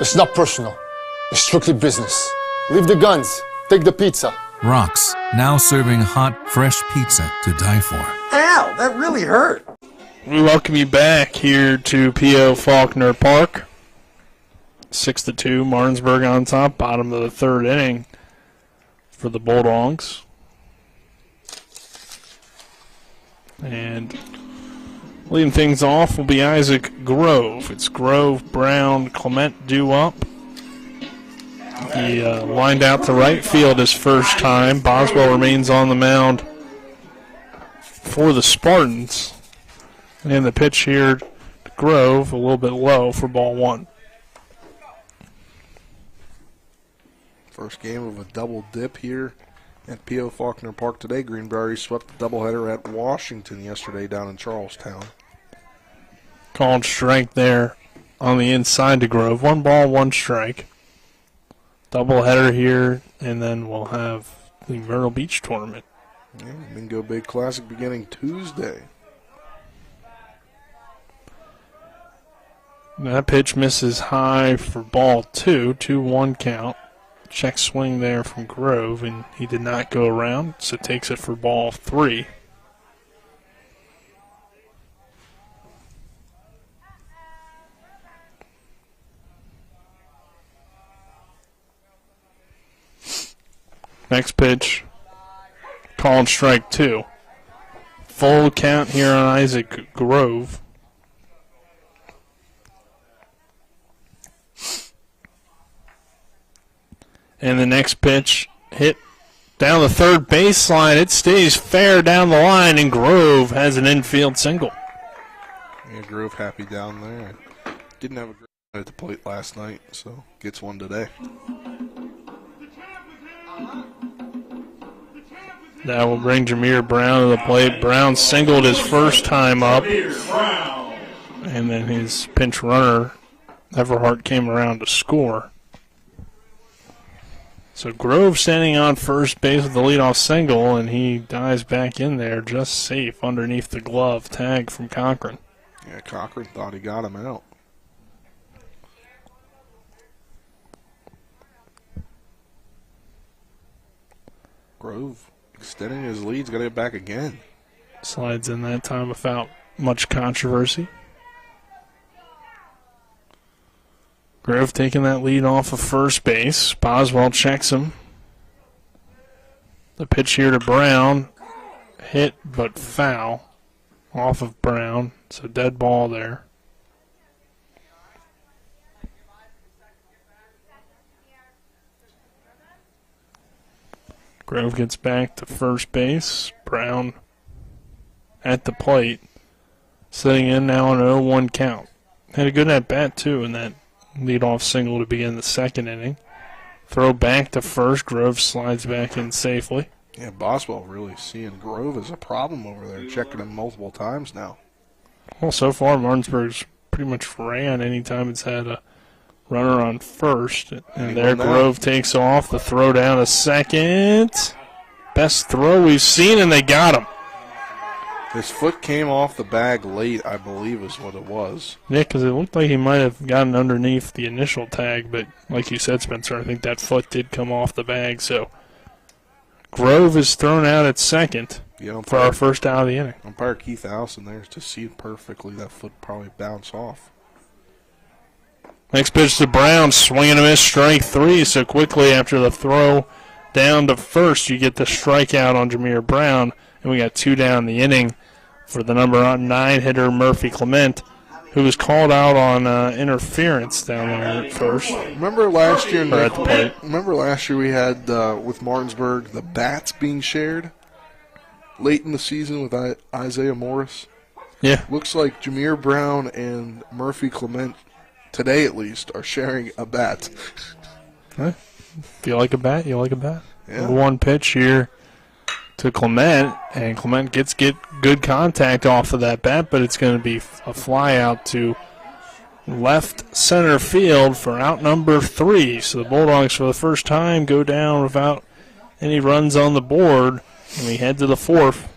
Speaker 22: It's not personal. It's strictly business. Leave the guns. Take the pizza.
Speaker 24: Rox, now serving hot, fresh pizza to die for.
Speaker 23: Ow, that really hurt.
Speaker 7: We welcome you back here to P.O. Faulkner Park. 6-2, Martinsburg on top, bottom of the third inning for the Bulldogs. And leading things off will be Isaac Grove. It's Grove, Brown, Clement due up. He lined out to right field his first time. Boswell remains on the mound for the Spartans. And the pitch here to Grove, a little bit low for ball 1.
Speaker 9: First game of a double dip here at P.O. Faulkner Park today. Greenbrier swept the doubleheader at Washington yesterday down in Charlestown.
Speaker 7: Called strike there on the inside to Grove. 1 ball, 1 strike. Doubleheader here, and then we'll have the Myrtle Beach tournament.
Speaker 9: Yeah, Mingo Bay Classic beginning Tuesday.
Speaker 7: That pitch misses high for ball 2, 2-1 count. Check swing there from Grove, and he did not go around, so takes it for ball 3. Next pitch, called strike 2. Full count here on Isaac Grove. And the next pitch hit down the third baseline. It stays fair down the line, and Grove has an infield single.
Speaker 9: Yeah, Grove happy down there. Didn't have a great night at the plate last night, so gets one today.
Speaker 7: That will bring Jameer Brown to the plate. Brown singled his first time up. And then his pinch runner, Everhart, came around to score. So Grove standing on first base with the leadoff single, and he dives back in there just safe underneath the glove. Tag from Cochran.
Speaker 9: Yeah, Cochran thought he got him out. Grove extending his lead. He's got to get back again.
Speaker 7: Slides in that time without much controversy. Grove taking that lead off of first base. Boswell checks him. The pitch here to Brown. Hit but foul off of Brown. So dead ball there. Grove gets back to first base. Brown at the plate. Sitting in now on an 0-1 count. Had a good at-bat too in that leadoff single to begin the second inning. Throw back to first. Grove slides back in safely.
Speaker 9: Yeah, Boswell really seeing Grove as a problem over there, checking him multiple times now.
Speaker 7: Well, so far, Martinsburg's pretty much ran anytime it's had a runner on first. And there Grove takes off. The throw down a second. Best throw we've seen, and they got him.
Speaker 9: His foot came off the bag late, I believe is what it was.
Speaker 7: Yeah, because it looked like he might have gotten underneath the initial tag, but like you said, Spencer, I think that foot did come off the bag. So Grove is thrown out at second for our first out of the inning.
Speaker 9: Umpire Keith Allison there to see it perfectly. That foot probably bounced off.
Speaker 7: Next pitch to Brown, swing and a miss, strike three. So quickly after the throw down to first, you get the strikeout on Jameer Brown, and we got two down the inning for the number 9 hitter Murphy Clement, who was called out on interference down there at first.
Speaker 9: Remember last year,
Speaker 7: at the plate.
Speaker 9: Remember last year we had with Martinsburg the bats being shared late in the season with Isaiah Morris.
Speaker 7: Yeah,
Speaker 9: looks like Jameer Brown and Murphy Clement today at least are sharing a bat.
Speaker 7: If you like a bat, you like a bat.
Speaker 9: Yeah.
Speaker 7: One pitch here to Clement, and Clement gets good contact off of that bat, but it's going to be a fly out to left center field for out number 3. So the Bulldogs, for the first time, go down without any runs on the board, and we head to the 4th.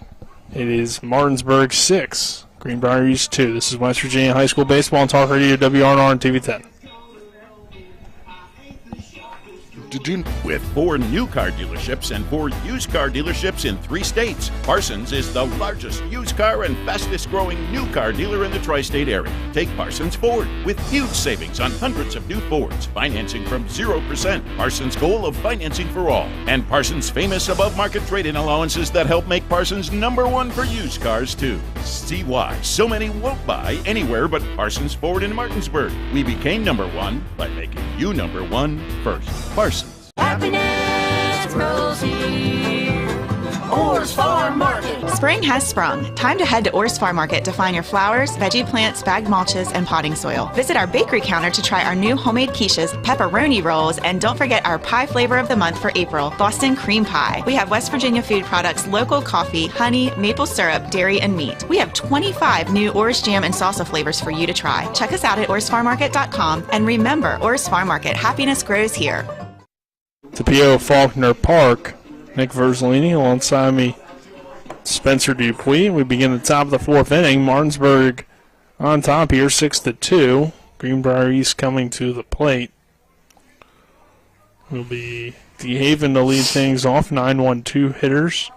Speaker 7: It is Martinsburg 6, Greenbrier East 2. This is West Virginia High School Baseball on Talk Radio WRNR and TV 10.
Speaker 21: With 4 new car dealerships and 4 used car dealerships in 3 states, Parsons is the largest used car and fastest growing new car dealer in the tri-state area. Take Parsons Ford with huge savings on hundreds of new Fords, financing from 0%, Parsons' goal of financing for all, and Parsons' famous above-market trade-in allowances that help make Parsons #1 for used cars too. See why so many won't buy anywhere but Parsons Ford in Martinsburg. We became #1 by making you #1 first. Parsons.
Speaker 2: Happiness grows here. Orr's Farm Market.
Speaker 16: Spring has sprung. Time to head to Orr's Farm Market to find your flowers, veggie plants, bagged mulches, and potting soil. Visit our bakery counter to try our new homemade quiches, pepperoni rolls, and don't forget our pie flavor of the month for April, Boston cream pie. We have West Virginia food products, local coffee, honey, maple syrup, dairy, and meat. We have 25 new Orr's jam and salsa flavors for you to try. Check us out at orrsfarmmarket.com, and remember, Orr's Farm Market, happiness grows here.
Speaker 7: To P.O. Faulkner Park, Nick Verzolini alongside me, Spencer Dupuis. We begin the top of the 4th inning. Martinsburg on top here, 6-2. Greenbrier East coming to the plate. Will be DeHaven to lead things off, 9-1-2 hitters.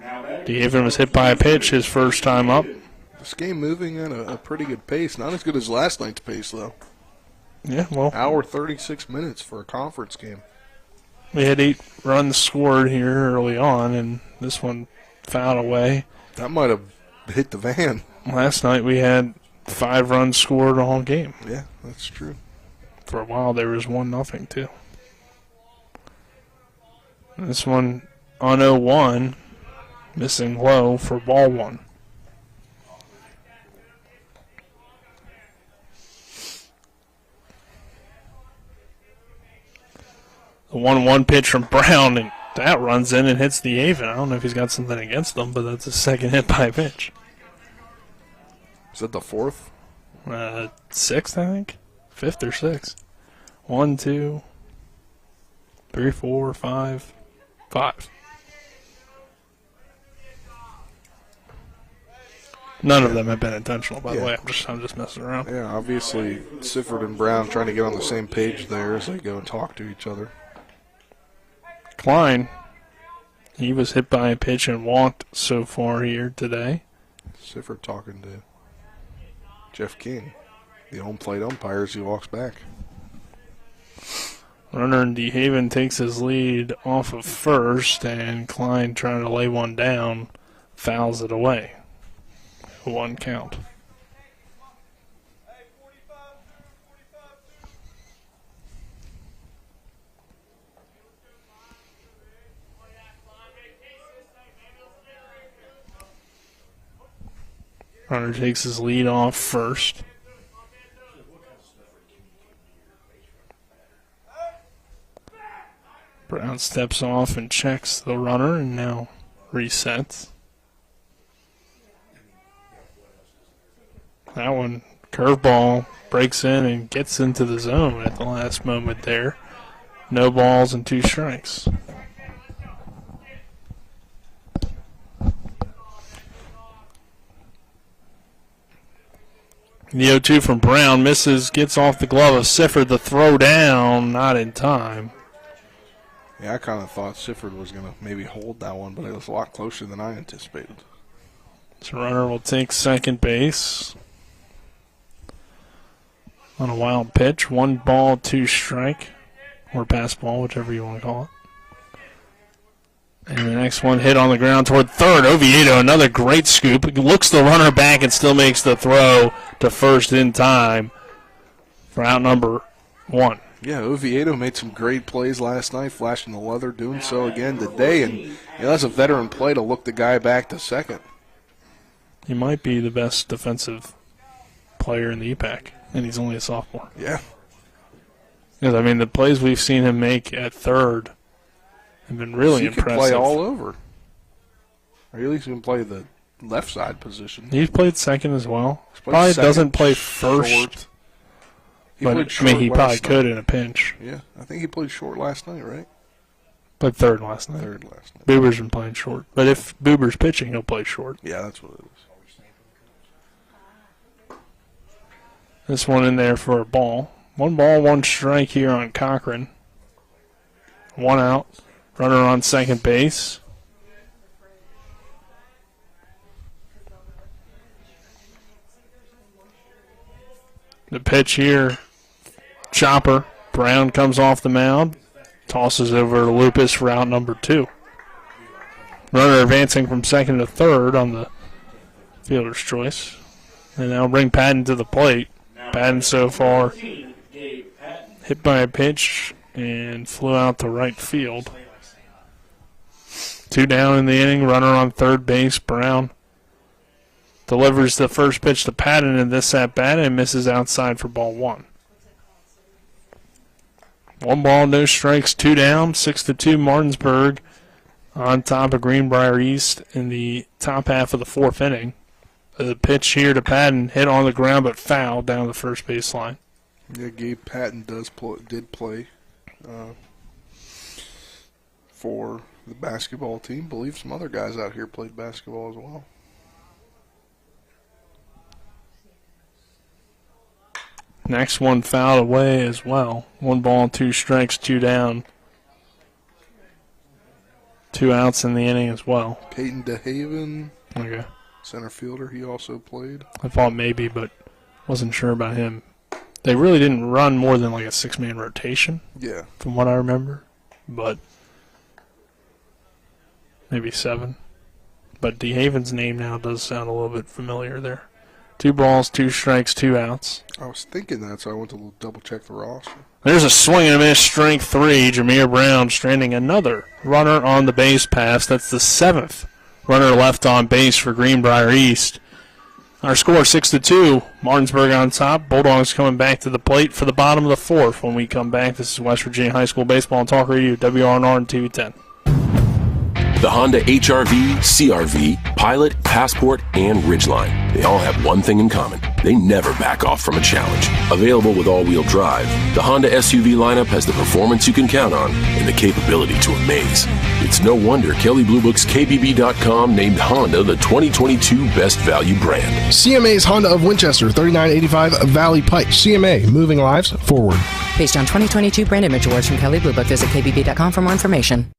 Speaker 7: DeHaven was hit by a pitch his first time up.
Speaker 9: This game moving at a pretty good pace. Not as good as last night's pace, though.
Speaker 7: Yeah, well.
Speaker 9: Hour 36 minutes for a conference game.
Speaker 7: We had 8 runs scored here early on, and this one fouled away.
Speaker 9: That might have hit the van.
Speaker 7: Last night we had 5 runs scored all game.
Speaker 9: Yeah, that's true.
Speaker 7: For a while there was 1-0 too. This one on 0-1, missing low for ball 1. The 1-1 pitch from Brown, and that runs in and hits the Haven. I don't know if he's got something against them, but that's his second hit by pitch.
Speaker 9: Is that the 4th?
Speaker 7: 6th, I think. 5th or 6th. 1, 2, 3, 4, 5. 5. None of them have been intentional, by the way. I'm just messing around.
Speaker 9: Yeah, obviously Sifford and Brown trying to get on the same page there as they go and talk to each other.
Speaker 7: Klein, he was hit by a pitch and walked so far here today.
Speaker 9: Sifford talking to Jeff King, the home plate umpire, as he walks back.
Speaker 7: Runner in DeHaven takes his lead off of first, and Klein trying to lay one down, fouls it away. 1 count. Runner takes his lead off first. Brown steps off and checks the runner and now resets. That one, curveball, breaks in and gets into the zone at the last moment there. No balls and 2 strikes. The 0-2 from Brown misses, gets off the glove of Sifford. The throw down, not in time.
Speaker 9: Yeah, I kind of thought Sifford was going to maybe hold that one, but it was a lot closer than I anticipated.
Speaker 7: So runner will take second base on a wild pitch. 1 ball, 2 strike, or pass ball, whichever you want to call it. And the next one hit on the ground toward third. Oviedo, another great scoop. Looks the runner back and still makes the throw to first in time for out number 1.
Speaker 9: Yeah, Oviedo made some great plays last night, flashing the leather, doing so again today. And that's a veteran play to look the guy back to second.
Speaker 7: He might be the best defensive player in the EPAC, and he's only a sophomore.
Speaker 9: Yeah.
Speaker 7: Because, I mean, the plays we've seen him make at third have been really impressive.
Speaker 9: He can play all over. Or at least he can play the left side position.
Speaker 7: He's played second as well. Probably doesn't play first.
Speaker 9: Short.
Speaker 7: But, I mean, he probably could in a pinch.
Speaker 9: Yeah, I think he played short last night, right?
Speaker 7: Played third last night.
Speaker 9: Third last night.
Speaker 7: Boober's been playing short. But if Boober's pitching, he'll play short.
Speaker 9: Yeah, that's what it is.
Speaker 7: This one in there for a ball. 1 ball, 1 strike here on Cochran. 1 out. Runner on second base. The pitch here, chopper. Brown comes off the mound, tosses over to Lupus for out number 2. Runner advancing from second to third on the fielder's choice. And now bring Patton to the plate. Patton so far hit by a pitch and flew out to right field. 2 down in the inning, runner on third base. Brown delivers the first pitch to Patton in this at-bat and misses outside for ball 1. 1 ball, no strikes, 2 down, 6-2 Martinsburg on top of Greenbrier East in the top half of the 4th inning. The pitch here to Patton, hit on the ground but foul down the first baseline.
Speaker 9: Yeah, Gabe Patton did play for the basketball team. I believe some other guys out here played basketball as well.
Speaker 7: Next one fouled away as well. 1 ball, 2 strikes, 2 down. 2 outs in the inning as well.
Speaker 9: Peyton DeHaven,
Speaker 7: okay,
Speaker 9: center fielder, he also played.
Speaker 7: I thought maybe, but wasn't sure about him. They really didn't run more than like a 6-man rotation.
Speaker 9: Yeah.
Speaker 7: From what I remember. But maybe 7. But DeHaven's name now does sound a little bit familiar there. 2 balls, 2 strikes, 2 outs.
Speaker 9: I was thinking that, so I went to double check the roster.
Speaker 7: There's a swing and a miss, strike 3. Jameer Brown stranding another runner on the base pass. That's the 7th runner left on base for Greenbrier East. Our score 6-2. Martinsburg on top. Bulldogs coming back to the plate for the bottom of the 4th. When we come back, this is West Virginia High School Baseball and Talk Radio, WRNR and TV10.
Speaker 8: The Honda HR-V, CR-V, Pilot, Passport, and Ridgeline. They all have one thing in common. They never back off from a challenge. Available with all-wheel drive, the Honda SUV lineup has the performance you can count on and the capability to amaze. It's no wonder Kelley Blue Book's KBB.com named Honda the 2022 Best Value brand.
Speaker 10: CMA's Honda of Winchester, 3985 Valley Pike. CMA, moving lives forward.
Speaker 11: Based on 2022 brand image awards from Kelley Blue Book, visit KBB.com for more information.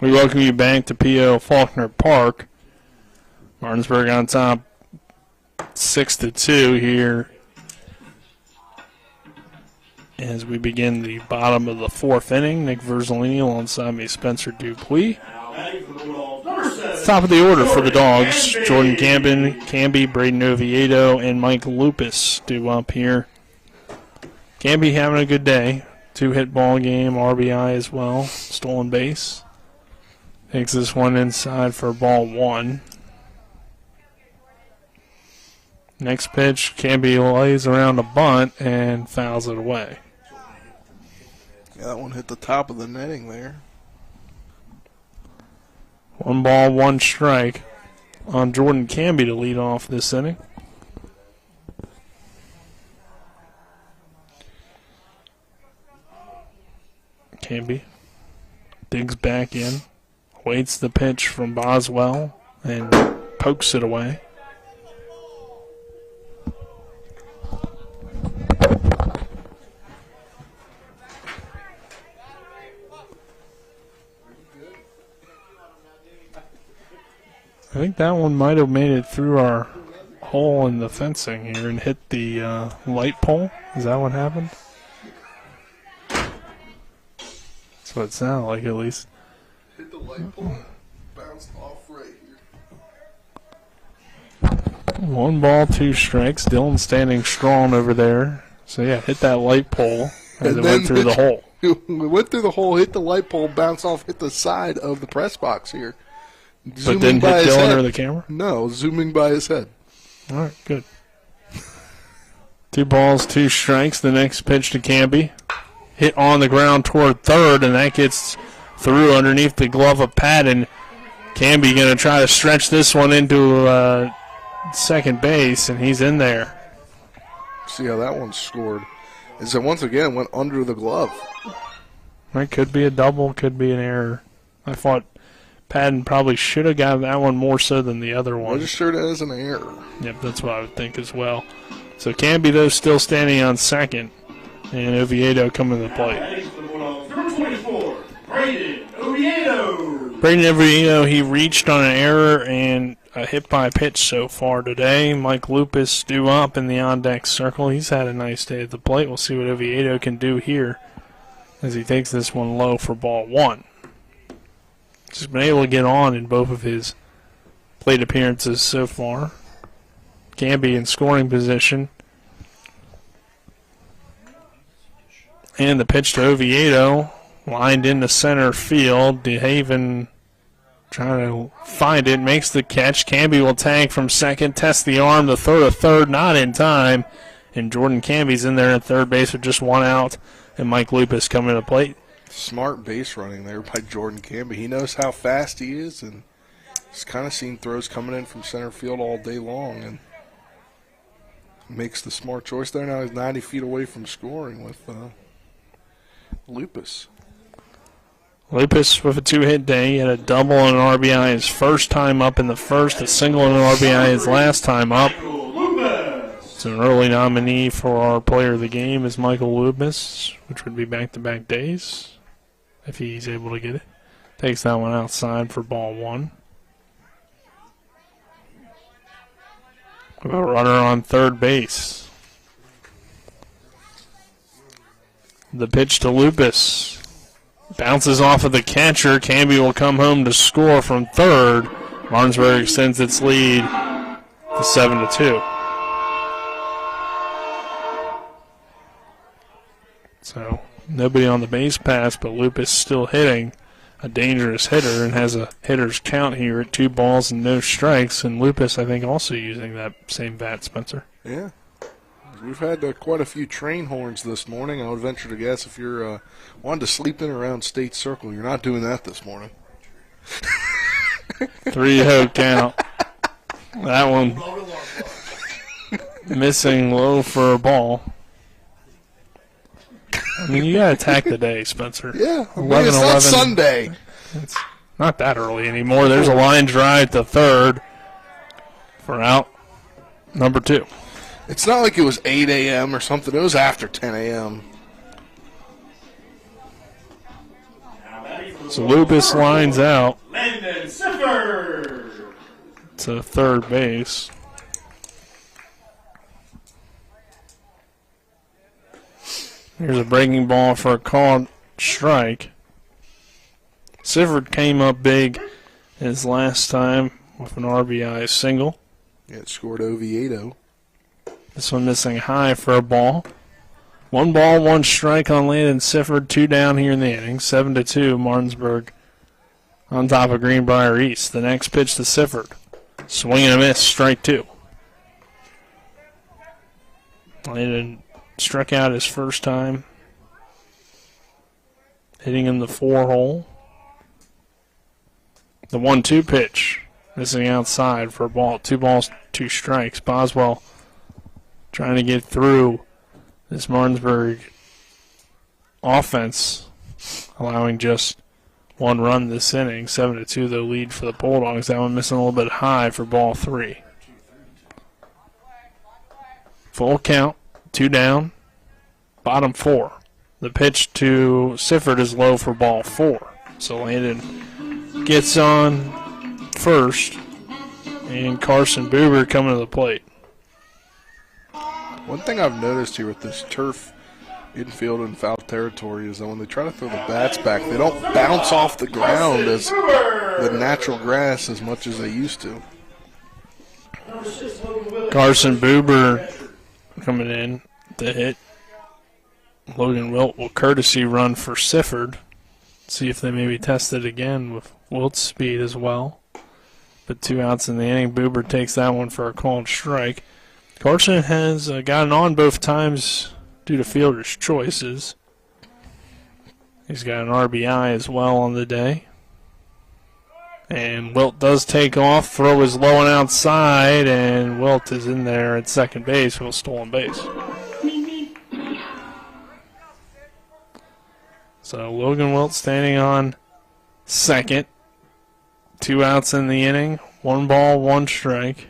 Speaker 7: We welcome you back to P.O. Faulkner Park. Martinsburg on top 6-2 here as we begin the bottom of the fourth inning. Nick Verzolini alongside me, Spencer Dupuis. Top of the order for the Dogs, Jordan Camby, Braden Oviedo, and Mike Lupus due up here. Camby having a good day. 2-hit ball game, RBI as well, stolen base. Takes this one inside for ball 1. Next pitch, Camby lays around a bunt and fouls it away.
Speaker 9: Yeah, that one hit the top of the netting there.
Speaker 7: 1 ball, 1 strike on Jordan Camby to lead off this inning. Camby digs back in, waits the pitch from Boswell, and pokes it away. I think that one might have made it through our hole in the fencing here and hit the light pole. Is that what happened? That's what it sounded like, at least.
Speaker 9: Hit the light pole, bounced off right here.
Speaker 7: 1 ball, 2 strikes. Dylan standing strong over there. So, yeah, hit that light pole as it went through the hole.
Speaker 9: It went through the hole, hit the light pole, bounced off, hit the side of the press box here.
Speaker 7: But didn't hit Dylan or the camera?
Speaker 9: No, zooming by his head.
Speaker 7: All right, good. 2 balls, 2 strikes. The next pitch to Camby. Hit on the ground toward third, and that gets through underneath the glove of Patton. Camby going to try to stretch this one into second base, and he's in there.
Speaker 9: See how that one scored. Is that once again went under the glove.
Speaker 7: That could be a double, could be an error. I thought Patton probably should have got that one more so than the other one.
Speaker 9: Registered as an error.
Speaker 7: Yep, that's what I would think as well. So Camby, though, still standing on second, and Oviedo coming to the plate.
Speaker 5: Number 24, Braden Oviedo.
Speaker 7: Braden Oviedo, he reached on an error and a hit by pitch so far today. Mike Lupus due up in the on-deck circle. He's had a nice day at the plate. We'll see what Oviedo can do here as he takes this one low for ball 1. Just been able to get on in both of his plate appearances so far. Camby in scoring position. And the pitch to Oviedo, lined into center field. DeHaven trying to find it, makes the catch. Camby will tag from second, test the arm to throw to third, not in time. And Jordan Camby's in there at third base with just 1 out, and Mike Lupus coming to the plate.
Speaker 9: Smart base running there by Jordan Camby. He knows how fast he is, and he's kind of seen throws coming in from center field all day long, and makes the smart choice there. Now he's 90 feet away from scoring with Lupus.
Speaker 7: Lupus with a 2-hit day. He had a double and an RBI his first time up in the first, a single and an RBI his last time up. It's an early nominee for our player of the game is Michael Lupus, which would be back-to-back days if he's able to get it. Takes that one outside for ball 1. A runner on third base. The pitch to Lupus. Bounces off of the catcher. Camby will come home to score from third. Martinsburg extends its lead to 7-2. So nobody on the base pass, but Lupus still hitting, a dangerous hitter, and has a hitter's count here at 2 balls and no strikes. And Lupus, I think, also using that same bat, Spencer.
Speaker 9: Yeah. We've had quite a few train horns this morning. I would venture to guess if you're wanting to sleep in around State Circle, you're not doing that this morning.
Speaker 7: 3-0 count. That one missing low for a ball. I mean, you got to attack the day, Spencer.
Speaker 9: Yeah, it's not Sunday.
Speaker 7: It's not that early anymore. There's a line drive to third for out number 2.
Speaker 9: It's not like it was 8 a.m. or something. It was after 10 a.m.
Speaker 7: So Lupus lines out to third base. Here's a breaking ball for a called strike. Sifford came up big his last time with an RBI single.
Speaker 9: Yeah, it scored Oviedo.
Speaker 7: This one missing high for a ball. 1 ball, 1 strike on Landon Sifford. 2 down here in the inning. 7-2, Martinsburg on top of Greenbrier East. The next pitch to Sifford. Swing and a miss, strike 2. Landon struck out his first time, hitting in the 4-hole. The 1-2 pitch, missing outside for a ball. 2 balls, 2 strikes. Boswell trying to get through this Martinsburg offense, allowing just 1 run this inning. 7-2 the lead for the Bulldogs. That one missing a little bit high for ball 3. Full count, 2 down, bottom 4. The pitch to Sifford is low for ball 4. So Landon gets on first, and Carson Buber coming to the plate.
Speaker 9: One thing I've noticed here with this turf infield and foul territory is that when they try to throw the bats back, they don't bounce off the ground as the natural grass as much as they used to.
Speaker 7: Carson Buber coming in to hit. Logan Wilt will courtesy run for Sifford. See if they maybe test it again with Wilt's speed as well. But 2 outs in the inning. Buber takes that one for a called strike. Carson has gotten on both times due to fielder's choices. He's got an RBI as well on the day. And Wilt does take off. Throw is low and outside, and Wilt is in there at second base with a stolen base. So Logan Wilt standing on second. 2 outs in the inning. 1 ball, 1 strike.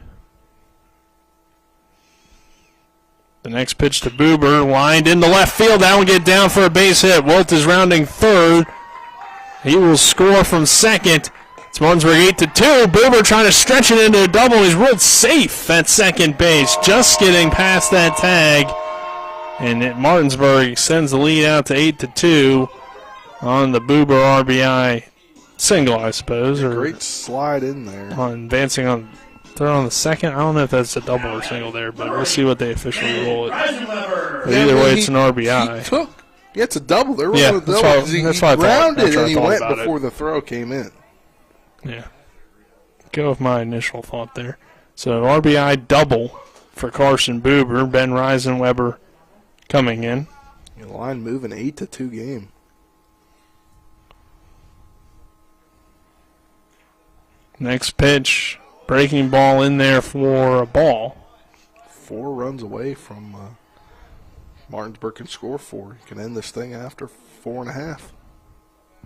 Speaker 7: The next pitch to Buber, lined into left field. That will get down for a base hit. Wilt is rounding third. He will score from second. It's Martinsburg 8-2. Buber trying to stretch it into a double. He's ruled safe at second base, just getting past that tag. And Martinsburg sends the lead out to 8-2 on the Buber RBI single, I suppose. Or
Speaker 9: great slide in there.
Speaker 7: Advancing on third on the second. I don't know if that's a double or single there, but we'll see what they officially rule it. But either way, it's an RBI.
Speaker 9: Yeah, it's a double. They're rolling a double. He rounded and he went before the throw came in.
Speaker 7: Yeah. Go with my initial thought there. So RBI double for Carson Buber. Ben Reisenweber coming in.
Speaker 9: The line moving 8-2 game.
Speaker 7: Next pitch, breaking ball in there for a ball.
Speaker 9: 4 runs away from Martinsburg can score 4. You can end this thing after 4.5.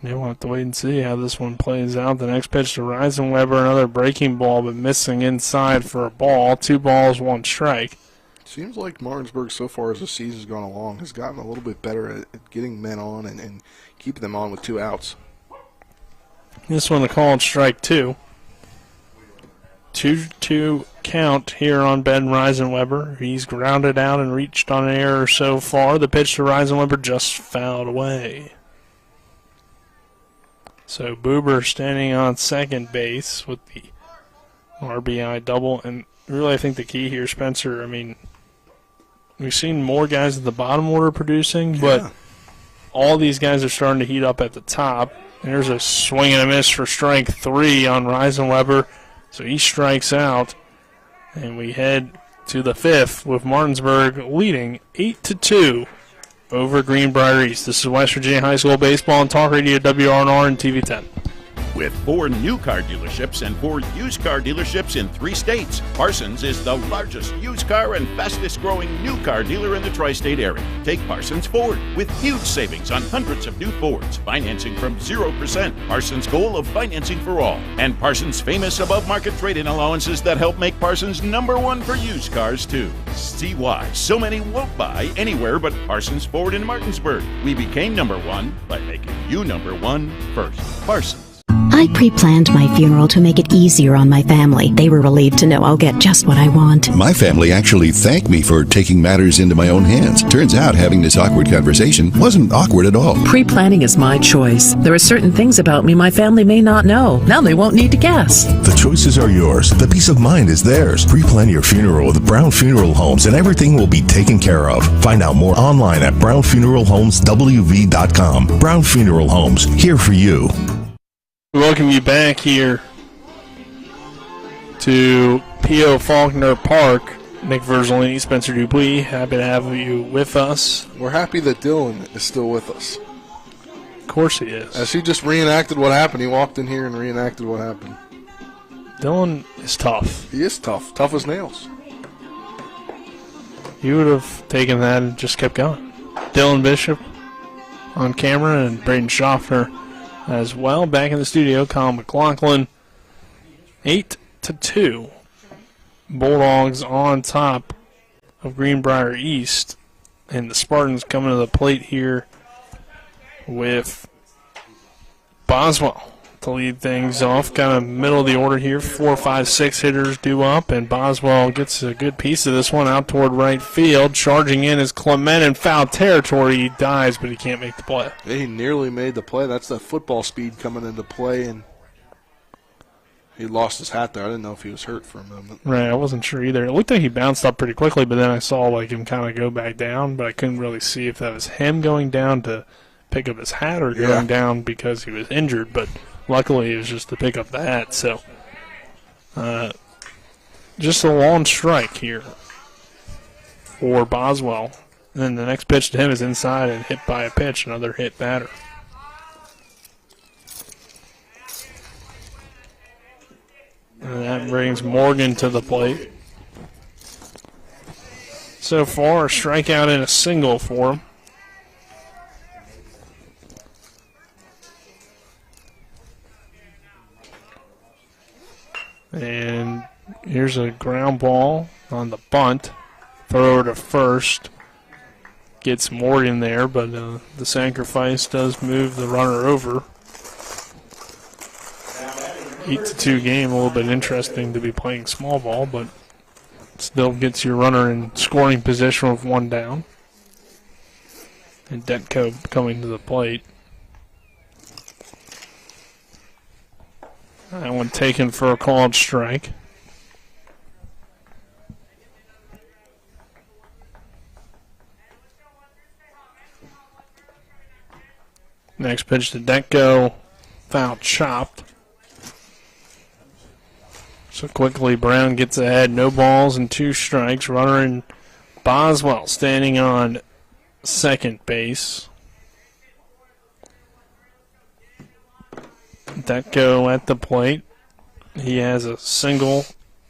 Speaker 7: Yeah, we'll have to wait and see how this one plays out. The next pitch to Reisenweber, another breaking ball, but missing inside for a ball. 2 balls, 1 strike.
Speaker 9: Seems like Martinsburg so far as the season's gone along has gotten a little bit better at getting men on and keeping them on with 2 outs.
Speaker 7: This one a called strike 2. 2-2 count here on Ben Reisenweber. He's grounded out and reached on an error so far. The pitch to Reisenweber just fouled away. So Buber standing on second base with the RBI double. And really I think the key here, Spencer, I mean, we've seen more guys at the bottom order producing, but all these guys are starting to heat up at the top. And there's a swing and a miss for strike 3 on Reisenweber. So he strikes out, and we head to the 5th with Martinsburg leading 8-2 over Greenbrier East. This is West Virginia High School Baseball on Talk Radio WRNR and TV 10.
Speaker 21: With 4 new car dealerships and 4 used car dealerships in 3 states, Parsons is the largest used car and fastest growing new car dealer in the tri-state area. Take Parsons Ford with huge savings on hundreds of new Fords, financing from 0%, Parsons' goal of financing for all, and Parsons' famous above-market trade-in allowances that help make Parsons #1 for used cars too. See why so many won't buy anywhere but Parsons Ford in Martinsburg. We became #1 by making you #1 first. Parsons.
Speaker 18: I pre-planned my funeral to make it easier on my family. They were relieved to know I'll get just what I want.
Speaker 19: My family actually thanked me for taking matters into my own hands. Turns out having this awkward conversation wasn't awkward at all.
Speaker 20: Pre-planning is my choice. There are certain things about me my family may not know. Now they won't need to guess.
Speaker 19: The choices are yours. The peace of mind is theirs. Pre-plan your funeral with Brown Funeral Homes and everything will be taken care of. Find out more online at brownfuneralhomeswv.com. Brown Funeral Homes, here for you.
Speaker 7: We welcome you back here to P.O. Faulkner Park. Nick Verzolini, Spencer Dupuis, happy to have you with us.
Speaker 9: We're happy that Dylan is still with us.
Speaker 7: Of course he is.
Speaker 9: As he just reenacted what happened. He walked in here and reenacted what happened.
Speaker 7: Dylan is tough.
Speaker 9: He is tough. Tough as nails.
Speaker 7: You would have taken that and just kept going. Dylan Bishop on camera and Braden Schaffner as well. Back in the studio, Colin McLaughlin. 8-2. Bulldogs on top of Greenbrier East. And the Spartans coming to the plate here with Boswell to lead things off. Kind of middle of the order here. 4, 5, 6 hitters due up. And Boswell gets a good piece of this one out toward right field. Charging in is Clement in foul territory. He dives, but he can't make the play.
Speaker 9: He nearly made the play. That's the football speed coming into play. And he lost his hat there. I didn't know if he was hurt for a moment.
Speaker 7: Right, I wasn't sure either. It looked like he bounced up pretty quickly, but then I saw like him kind of go back down, but I couldn't really see if that was him going down to pick up his hat or going down because he was injured, but luckily it was just to pick up the hat. So just a long strike here for Boswell. And then the next pitch to him is inside and hit by a pitch, another hit batter. And that brings Morgan to the plate. So far, a strikeout and a single for him. And here's a ground ball on the bunt. Throw over to first. Gets Morgan there, but the sacrifice does move the runner over. 8-2 game, a little bit interesting to be playing small ball, but still gets your runner in scoring position with one down. And Detko coming to the plate. That one taken for a called strike. Next pitch to Detko, foul chopped. So quickly Brown gets ahead, no balls and 2 strikes. Runner in Boswell standing on second base. Detko at the plate. He has a single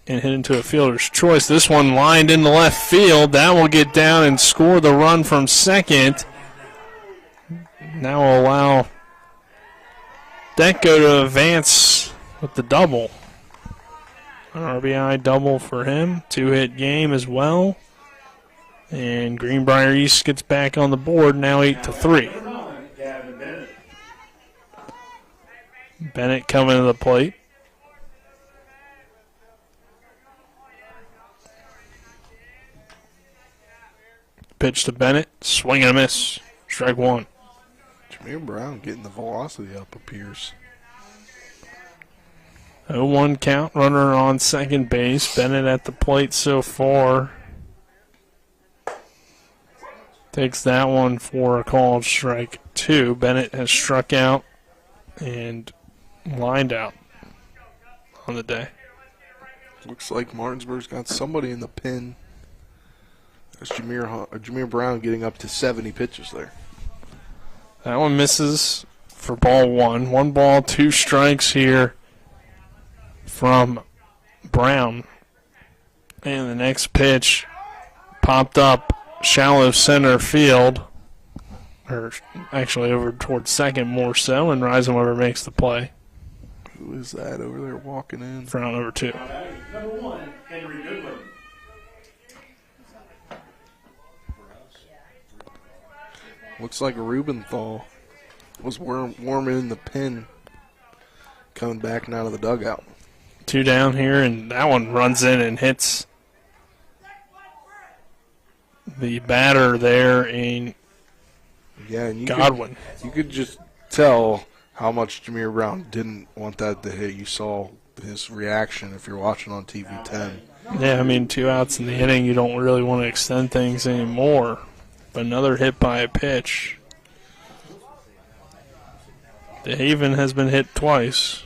Speaker 7: and hit into a fielder's choice. This one lined into left field. That will get down and score the run from second. Now will allow Detko to advance with the double. An RBI double for him. 2-hit game as well. And Greenbrier East gets back on the board, now 8-3. Bennett coming to the plate. Pitch to Bennett. Swing and a miss. Strike one.
Speaker 9: Jameer Brown getting the velocity up appears.
Speaker 7: 0-1 count, runner on second base. Bennett at the plate so far. Takes that one for a called strike 2. Bennett has struck out and lined out on the day.
Speaker 9: Looks like Martinsburg's got somebody in the pin. There's Jameer Brown getting up to 70 pitches there.
Speaker 7: That one misses for ball 1. 1 ball, 2 strikes here from Brown. And the next pitch popped up shallow center field, or actually over towards second more so, and Reisenweber makes the play.
Speaker 9: Who is that over there walking in?
Speaker 7: For out number 2.
Speaker 5: Number 1, Henry Goodwin.
Speaker 9: Looks like Rubenthal was warming in the pen coming back out of the dugout.
Speaker 7: 2 down here, and that one runs in and hits the batter there in Godwin.
Speaker 9: You could just tell how much Jameer Brown didn't want that to hit. You saw his reaction if you're watching on TV 10.
Speaker 7: Yeah, I mean, 2 outs in the inning, you don't really want to extend things anymore. But another hit by a pitch. The Haven has been hit twice.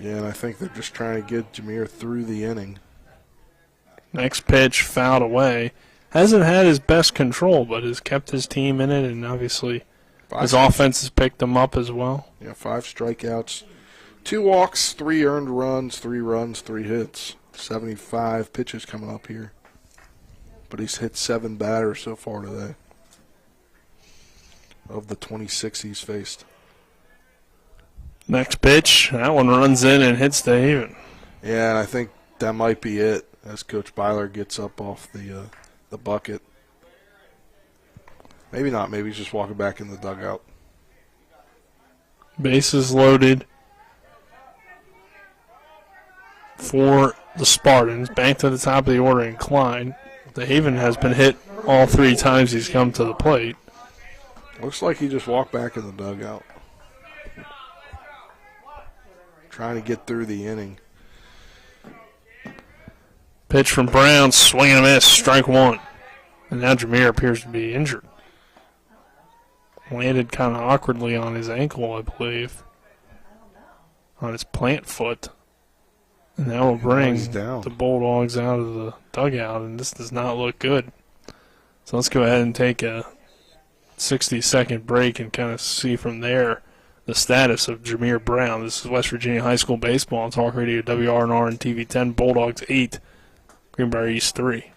Speaker 9: Yeah, and I think they're just trying to get Jameer through the inning.
Speaker 7: Next pitch fouled away. Hasn't had his best control, but has kept his team in it, and obviously his offense has picked them up as well.
Speaker 9: Yeah, 5 strikeouts, 2 walks, 3 earned runs, 3 hits. 75 pitches coming up here. But he's hit 7 batters so far today of the 26 he's faced.
Speaker 7: Next pitch, that one runs in and hits the Haven.
Speaker 9: Yeah, and I think that might be it as Coach Byler gets up off the bucket. Maybe not. Maybe he's just walking back in the dugout.
Speaker 7: Bases loaded for the Spartans. Back to the top of the order in Klein. The Haven has been hit all 3 times he's come to the plate.
Speaker 9: Looks like he just walked back in the dugout. Trying to get through the inning.
Speaker 7: Pitch from Brown, swing and a miss, strike 1. And now Jameer appears to be injured. Landed kind of awkwardly on his ankle, I believe. On his plant foot. And that will bring the Bulldogs out of the dugout, and this does not look good. So let's go ahead and take a 60-second break and kind of see from there the status of Jameer Brown. This is West Virginia High School Baseball on Talk Radio WRNR and TV 10. Bulldogs 8, Greenbrier East 3.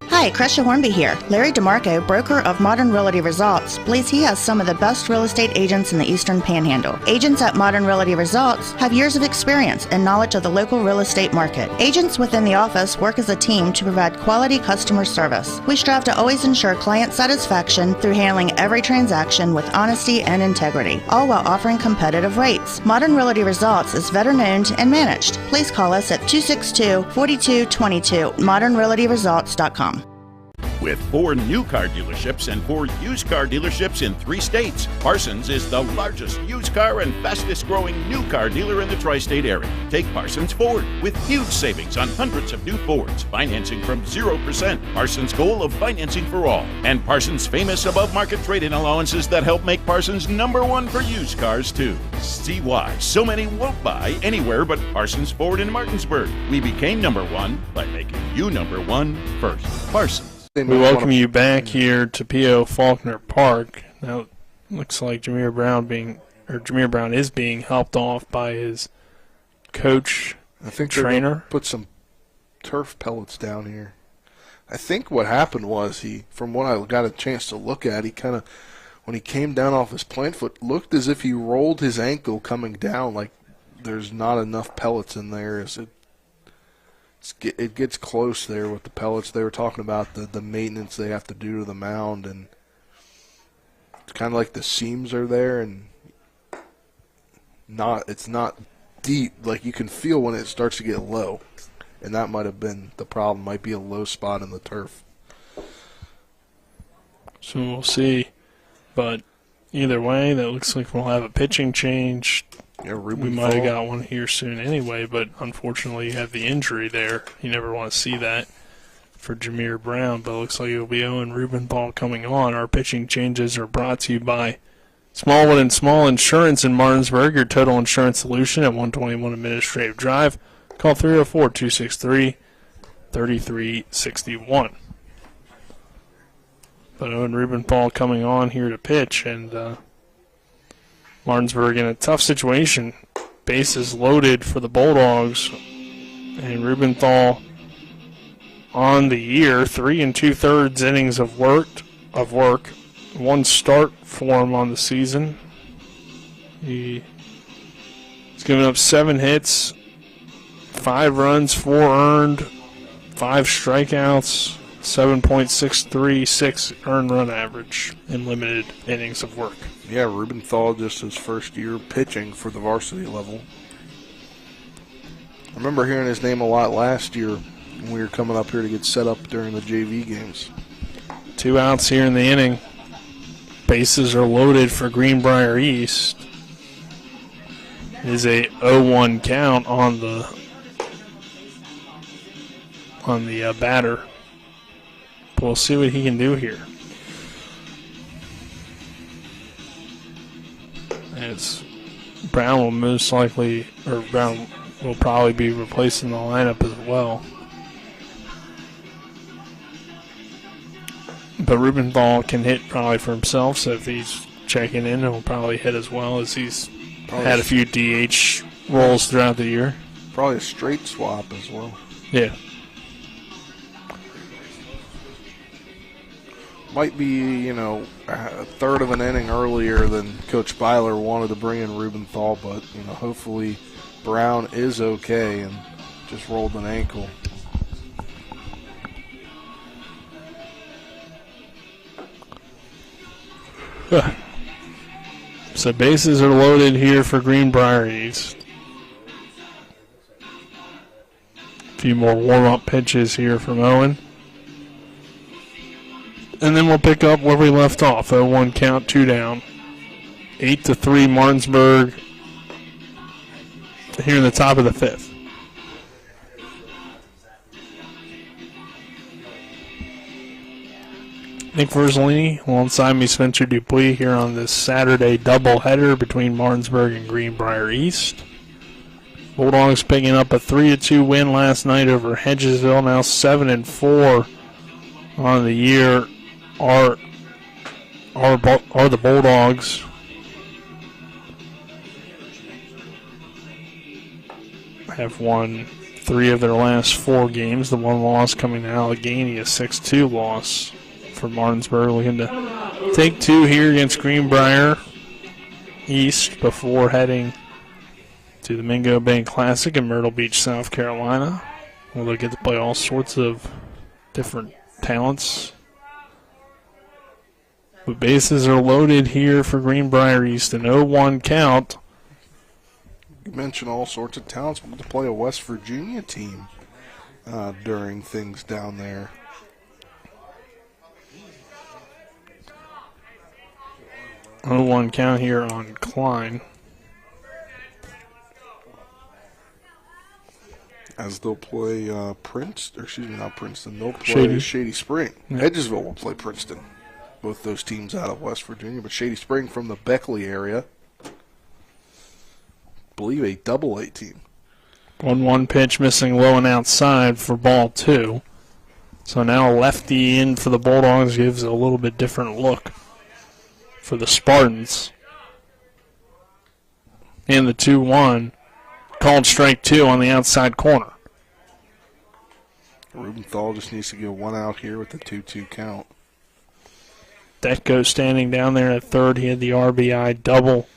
Speaker 16: Hi, Crescia Hornby here. Larry DeMarco, broker of Modern Realty Results, believes he has some of the best real estate agents in the Eastern Panhandle. Agents at Modern Realty Results have years of experience and knowledge of the local real estate market. Agents within the office work as a team to provide quality customer service. We strive to always ensure client satisfaction through handling every transaction with honesty and integrity, all while offering competitive rates. Modern Realty Results is veteran-owned and managed. Please call us at 262-4222, modernrealtyresults.com.
Speaker 21: With 4 new car dealerships and 4 used car dealerships in 3 states, Parsons is the largest used car and fastest growing new car dealer in the tri-state area. Take Parsons Ford with huge savings on hundreds of new Fords, financing from 0%, Parsons' goal of financing for all, and Parsons' famous above-market trade-in allowances that help make Parsons #1 for used cars too. See why so many won't buy anywhere but Parsons Ford in Martinsburg. We became #1 by making you #1 first. Parsons.
Speaker 7: We welcome you back here to P.O. Faulkner Park. Now it looks like Jameer Brown is being helped off by his coach,
Speaker 9: I think
Speaker 7: trainer.
Speaker 9: Put some turf pellets down here. I think what happened was from what I got a chance to look at, he kind of, when he came down off his plant foot, looked as if he rolled his ankle coming down, like there's not enough pellets in there. It gets close there with the pellets. They were talking about the maintenance they have to do to the mound, and it's kind of like the seams are there, and it's not deep. Like you can feel when it starts to get low, and that might have been the problem. Might be a low spot in the turf.
Speaker 7: So we'll see, but either way, that looks like we'll have a pitching change.
Speaker 9: Yeah,
Speaker 7: we might have got one here soon anyway, but unfortunately you have the injury there. You never want to see that for Jameer Brown, but it looks like it'll be Owen Rubenthal coming on. Our pitching changes are brought to you by Smallwood and Small Insurance in Martinsburg, your total insurance solution at 121 Administrative Drive. Call 304-263-3361. But Owen Rubenthal coming on here to pitch, and Martinsburg in a tough situation. Bases loaded for the Bulldogs. And Rubenthal on the year, 3 2/3 innings of work. 1 start for him on the season. He's given up 7 hits, 5 runs, 4 earned, 5 strikeouts, 7.636 earned run average in limited innings of work.
Speaker 9: Yeah, Rubenthal just his first year pitching for the varsity level. I remember hearing his name a lot last year when we were coming up here to get set up during the JV games.
Speaker 7: 2 outs here in the inning. Bases are loaded for Greenbrier East. It is a 0-1 count on the batter. But we'll see what he can do here. As Brown will Brown will probably be replacing the lineup as well. But Rubenthal can hit probably for himself, so if he's checking in, he'll probably hit as well, as he's had a few DH roles throughout the year.
Speaker 9: Probably a straight swap as well.
Speaker 7: Yeah.
Speaker 9: Might be, a third of an inning earlier than Coach Byler wanted to bring in Rubenthal, but, hopefully Brown is okay and just rolled an ankle.
Speaker 7: So bases are loaded here for Greenbrier East. A few more warm-up pitches here from Owen. And then we'll pick up where we left off. 0-1 count, 2 down. 8-3 Martinsburg here in the top of the 5th. Nick Verzolini alongside me, Spencer Dupuis, here on this Saturday doubleheader between Martinsburg and Greenbrier East. Bulldogs picking up a 3-2 win last night over Hedgesville, now 7-4 on the year. Are the Bulldogs have won 3 of their last 4 games. The one loss coming to Allegheny, a 6-2 loss for Martinsburg, looking to take 2 here against Greenbrier East before heading to the Mingo Bank Classic in Myrtle Beach, South Carolina, where they'll get to play all sorts of different talents. But bases are loaded here for Greenbrier East, an 0-1 count.
Speaker 9: You mentioned all sorts of talents, but to play a West Virginia team during things down there.
Speaker 7: One count here on Klein.
Speaker 9: As they'll play Princeton. They'll play Shady Spring.
Speaker 7: Yeah.
Speaker 9: Hedgesville will play Princeton. Both those teams out of West Virginia, but Shady Spring from the Beckley area. I believe a double-A team.
Speaker 7: 1-1 pitch missing low and outside for ball 2. So now lefty in for the Bulldogs gives a little bit different look for the Spartans. And the 2-1 called strike 2 on the outside corner.
Speaker 9: Rubenthal just needs to get 1 out here with the 2-2 count.
Speaker 7: Detko standing down there at third. He had the RBI double.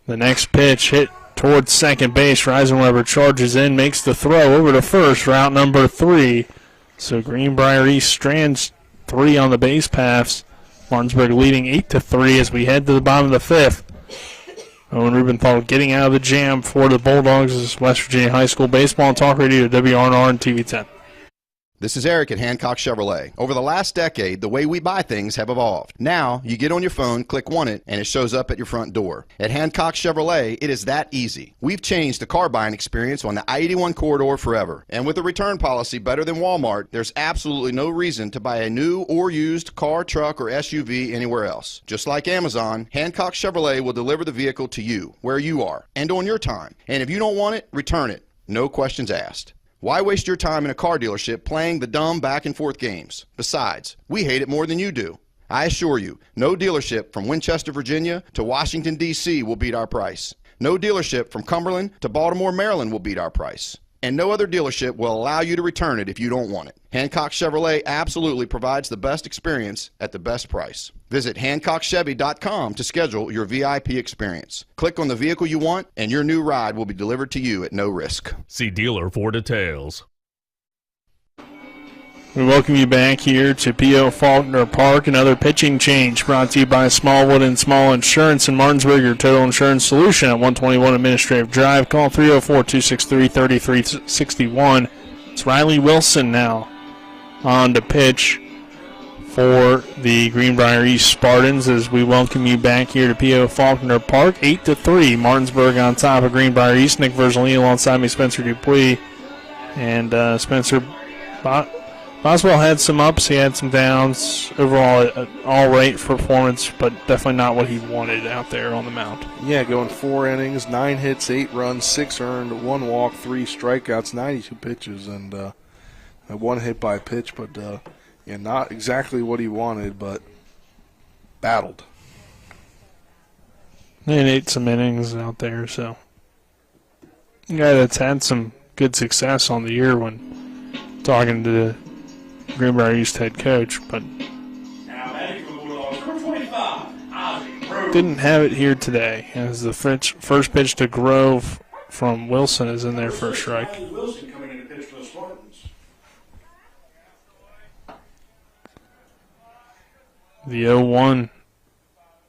Speaker 7: The next pitch hit towards second base. Reisenweber charges in, makes the throw over to first, route number 3. So Greenbrier East strands 3 on the base paths. Martinsburg leading 8-3 as we head to the bottom of the 5th. Owen Rubenthal getting out of the jam for the Bulldogs. This is West Virginia High School Baseball and Talk Radio, WRNR and TV 10.
Speaker 3: This is Eric at Hancock Chevrolet. Over the last decade, the way we buy things have evolved. Now, you get on your phone, click Want It, and it shows up at your front door. At Hancock Chevrolet, it is that easy. We've changed the car buying experience on the I-81 corridor forever. And with a return policy better than Walmart, there's absolutely no reason to buy a new or used car, truck, or SUV anywhere else. Just like Amazon, Hancock Chevrolet will deliver the vehicle to you, where you are, and on your time. And if you don't want it, return it. No questions asked. Why waste your time in a car dealership playing the dumb back and forth games? Besides, we hate it more than you do. I assure you, no dealership from Winchester, Virginia to Washington, D.C. will beat our price. No dealership from Cumberland to Baltimore, Maryland will beat our price. And no other dealership will allow you to return it if you don't want it. Hancock Chevrolet absolutely provides the best experience at the best price. Visit HancockChevy.com to schedule your VIP experience. Click on the vehicle you want, and your new ride will be delivered to you at no risk.
Speaker 17: See dealer for details.
Speaker 7: We welcome you back here to P.O. Faulkner Park. Another pitching change brought to you by Smallwood and Small Insurance in Martinsburg, your total insurance solution at 121 Administrative Drive. Call 304-263-3361. It's Riley Wilson now on to pitch for the Greenbrier East Spartans as we welcome you back here to P.O. Faulkner Park. 8-3, Martinsburg on top of Greenbrier East. Nick Verzolini alongside me, Spencer Dupuis. And Spencer Boswell had some ups, he had some downs. Overall, an all-right performance, but definitely not what he wanted out there on the mound.
Speaker 9: Yeah, going 4 innings, 9 hits, 8 runs, 6 earned, 1 walk, 3 strikeouts, 92 pitches, and 1 hit by pitch. But not exactly what he wanted, but battled.
Speaker 7: And ate some innings out there, so a guy that's had some good success on the year when talking to the Greenbrier East head coach, but didn't have it here today as the first pitch to Grove from Wilson is in there for a strike.
Speaker 5: Wilson coming in to pitch for the Spartans.
Speaker 7: The 0-1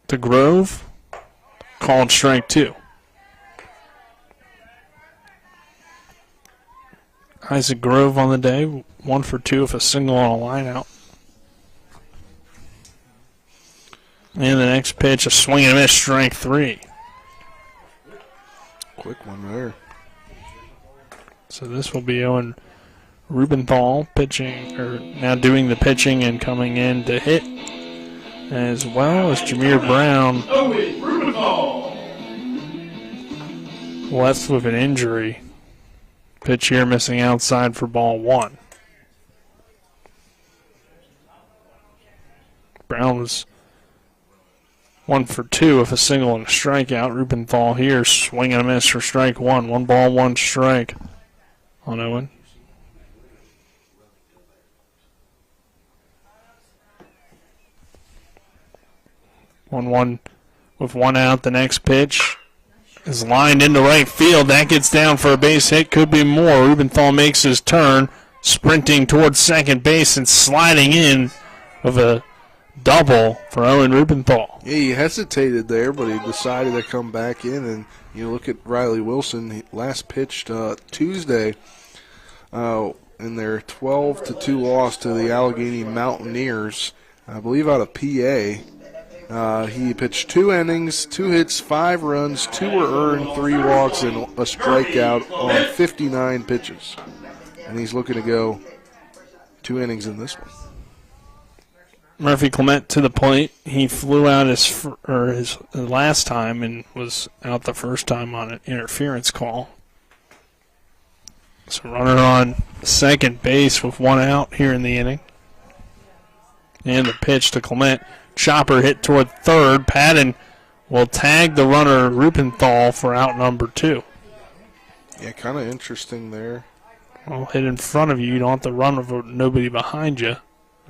Speaker 7: to Grove, called strike 2. Isaac Grove on the day, 1 for 2 with a single on a line out. And the next pitch, a swing and a miss, strike 3.
Speaker 9: Quick one there.
Speaker 7: So this will be Owen Rubenthal pitching, or now doing the pitching and coming in to hit, as well as Jameer Brown.
Speaker 5: Owen Rubenthal.
Speaker 7: Left with an injury. Pitch here missing outside for ball 1. Brown was 1 for 2 with a single and a strikeout. Rubenthal here swinging a miss for strike 1. 1 ball, 1 strike on Owen. One with 1 out. The next pitch is lined into right field. That gets down for a base hit. Could be more. Rubenthal makes his turn, sprinting towards second base and sliding in with a double for Owen Rubenthal.
Speaker 9: Yeah, he hesitated there, but he decided to come back in. And you look at Riley Wilson. He last pitched Tuesday in their 12-2 loss to the Allegheny Mountaineers, I believe out of PA. He pitched 2 innings, 2 hits, 5 runs, 2 were earned, 3 walks, and a strikeout on 59 pitches. And he's looking to go 2 innings in this one.
Speaker 7: Murphy Clement to the plate. He flew out his last time and was out the first time on an interference call. So runner on second base with 1 out here in the inning. And the pitch to Clement. Chopper hit toward third. Patton will tag the runner Rubenthal for out number 2.
Speaker 9: Yeah, kind of interesting there.
Speaker 7: Well, hit in front of you. You don't have to run with nobody behind you.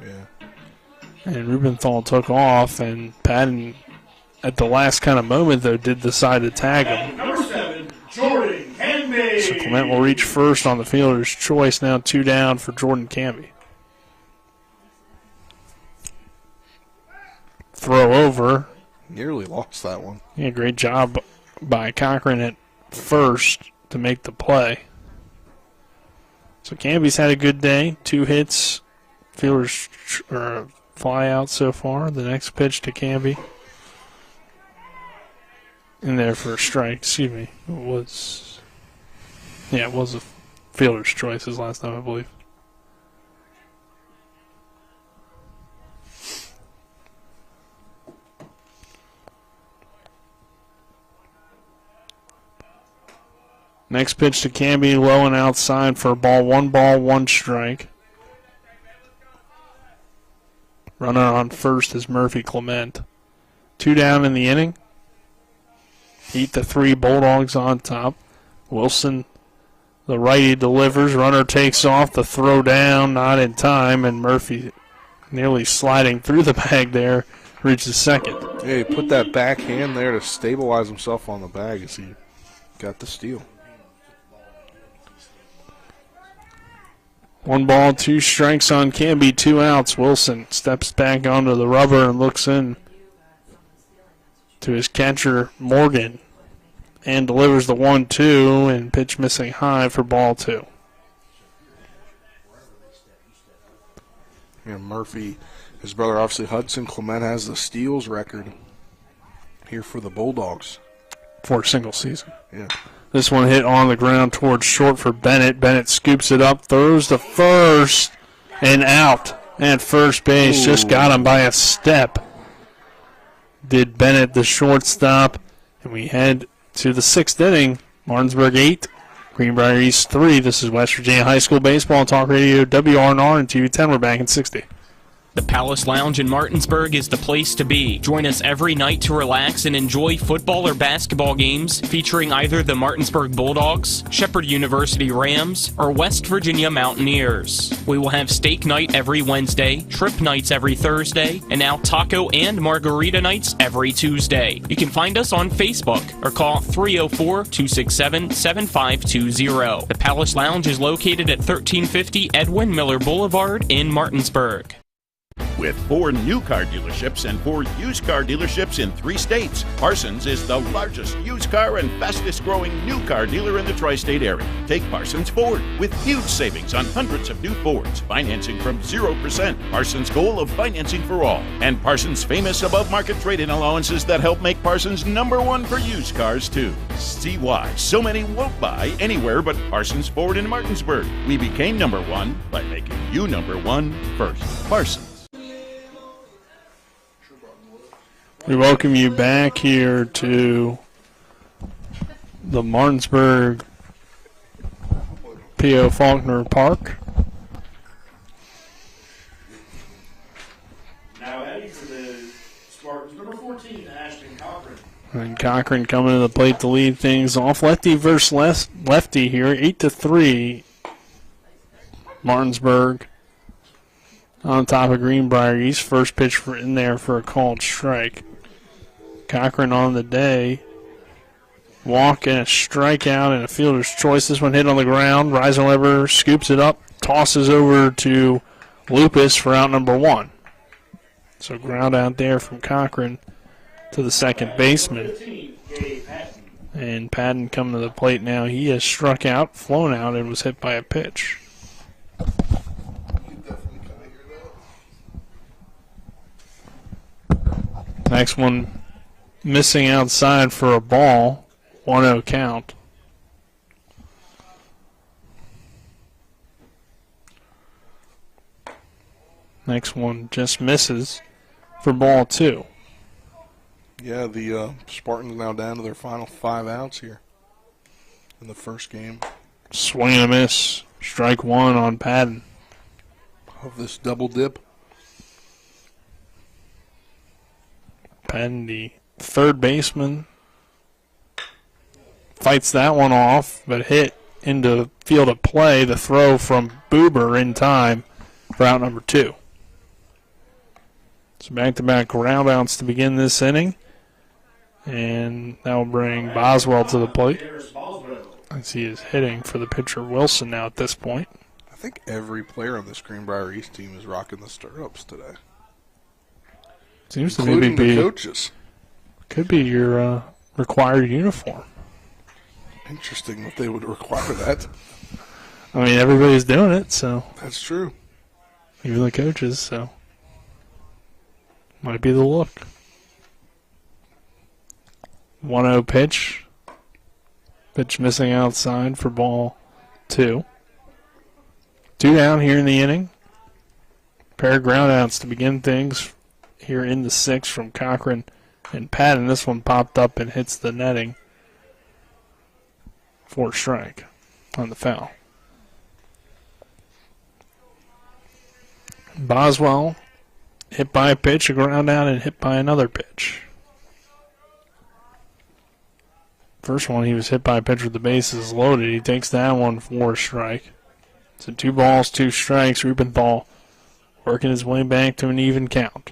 Speaker 9: Yeah.
Speaker 7: And Rubenthal took off, and Patton, at the last kind of moment, though, did decide to tag him.
Speaker 5: Number 7, Jordan Canby.
Speaker 7: So Clement will reach first on the fielder's choice. Now 2 down for Jordan Canby. Throw over.
Speaker 9: Nearly lost that one.
Speaker 7: Yeah, great job by Cochran at first to make the play. So Canby's had a good day. 2 hits, fielders fly out so far. The next pitch to Canby. In there for a strike. Excuse me. It was a fielder's choice his last time, I believe. Next pitch to Canby, low and outside for a ball. 1 ball, 1 strike. Runner on first is Murphy Clement. 2 down in the inning. 8-3, Bulldogs on top. Wilson, the righty, delivers. Runner takes off. The throw down, not in time, and Murphy nearly sliding through the bag there, reaches second.
Speaker 9: Yeah, he put that back hand there to stabilize himself on the bag as he got the steal.
Speaker 7: 1 ball, 2 strikes on Canby, 2 outs. Wilson steps back onto the rubber and looks in to his catcher, Morgan, and delivers the 1-2 and pitch missing high for ball 2.
Speaker 9: Yeah, Murphy, his brother, obviously Hudson Clement, has the steals record here for the Bulldogs.
Speaker 7: For a single season.
Speaker 9: Yeah.
Speaker 7: This one hit on the ground towards short for Bennett. Bennett scoops it up, throws to first, and out at first base.
Speaker 9: Ooh.
Speaker 7: Just got him by a step. Did Bennett, the shortstop. And we head to the 6th inning. Martinsburg 8, Greenbrier East 3. This is West Virginia High School Baseball Talk Radio, WRNR and TV10. We're back in 60.
Speaker 1: The Palace Lounge in Martinsburg is the place to be. Join us every night to relax and enjoy football or basketball games featuring either the Martinsburg Bulldogs, Shepherd University Rams, or West Virginia Mountaineers. We will have steak night every Wednesday, trip nights every Thursday, and now taco and margarita nights every Tuesday. You can find us on Facebook or call 304-267-7520. The Palace Lounge is located at 1350 Edwin Miller Boulevard in Martinsburg.
Speaker 21: With 4 new car dealerships and 4 used car dealerships in 3 states, Parsons is the largest used car and fastest growing new car dealer in the tri-state area. Take Parsons Ford with huge savings on hundreds of new Fords, financing from 0%, Parsons' goal of financing for all, and Parsons' famous above-market trade-in allowances that help make Parsons #1 for used cars too. See why so many won't buy anywhere but Parsons Ford in Martinsburg. We became #1 by making you #1 first. Parsons.
Speaker 7: We welcome you back here to the Martinsburg P.O. Faulkner Park.
Speaker 5: Now heading for the Spartans, number 14, Ashton Cochran.
Speaker 7: And Cochran coming to the plate to lead things off. Lefty versus lefty here, 8-3. Martinsburg on top of Greenbrier East. First pitch in there for a called strike. Cochran on the day. Walk and a strikeout and a fielder's choice. This one hit on the ground. Reisenweber scoops it up, tosses over to Lupus for out number 1. So ground out there from Cochran to the second baseman. And Patton coming to the plate now. He has struck out, flown out, and was hit by a pitch. Next one missing outside for a ball. 1-0 count. Next one just misses for ball 2.
Speaker 9: Yeah, the Spartans now down to their final 5 outs here in the first game.
Speaker 7: Swing and a miss. Strike 1 on Patton.
Speaker 9: Of this double dip.
Speaker 7: Patton, the third baseman, fights that one off, but hit into field of play. The throw from Buber in time for out number 2. So back-to-back ground outs to begin this inning. And that will bring Boswell to the plate. As he is hitting for the pitcher Wilson now at this point.
Speaker 9: I think every player on this Greenbrier East team is rocking the stirrups today.
Speaker 7: Seems to maybe be
Speaker 9: the coaches.
Speaker 7: Could be your required uniform.
Speaker 9: Interesting that they would require that.
Speaker 7: I mean, everybody's doing it, so.
Speaker 9: That's true.
Speaker 7: Even the coaches, so. Might be the look. 1-0 pitch. Pitch missing outside for ball 2. 2 down here in the inning. Pair of groundouts to begin things here in the 6th from Cochran and Patton. This one popped up and hits the netting for a strike on the foul. Boswell hit by a pitch, a ground out, and hit by another pitch. First one, he was hit by a pitch with the bases loaded. He takes that one for a strike. So 2 balls, 2 strikes. Rubenthal working his way back to an even count.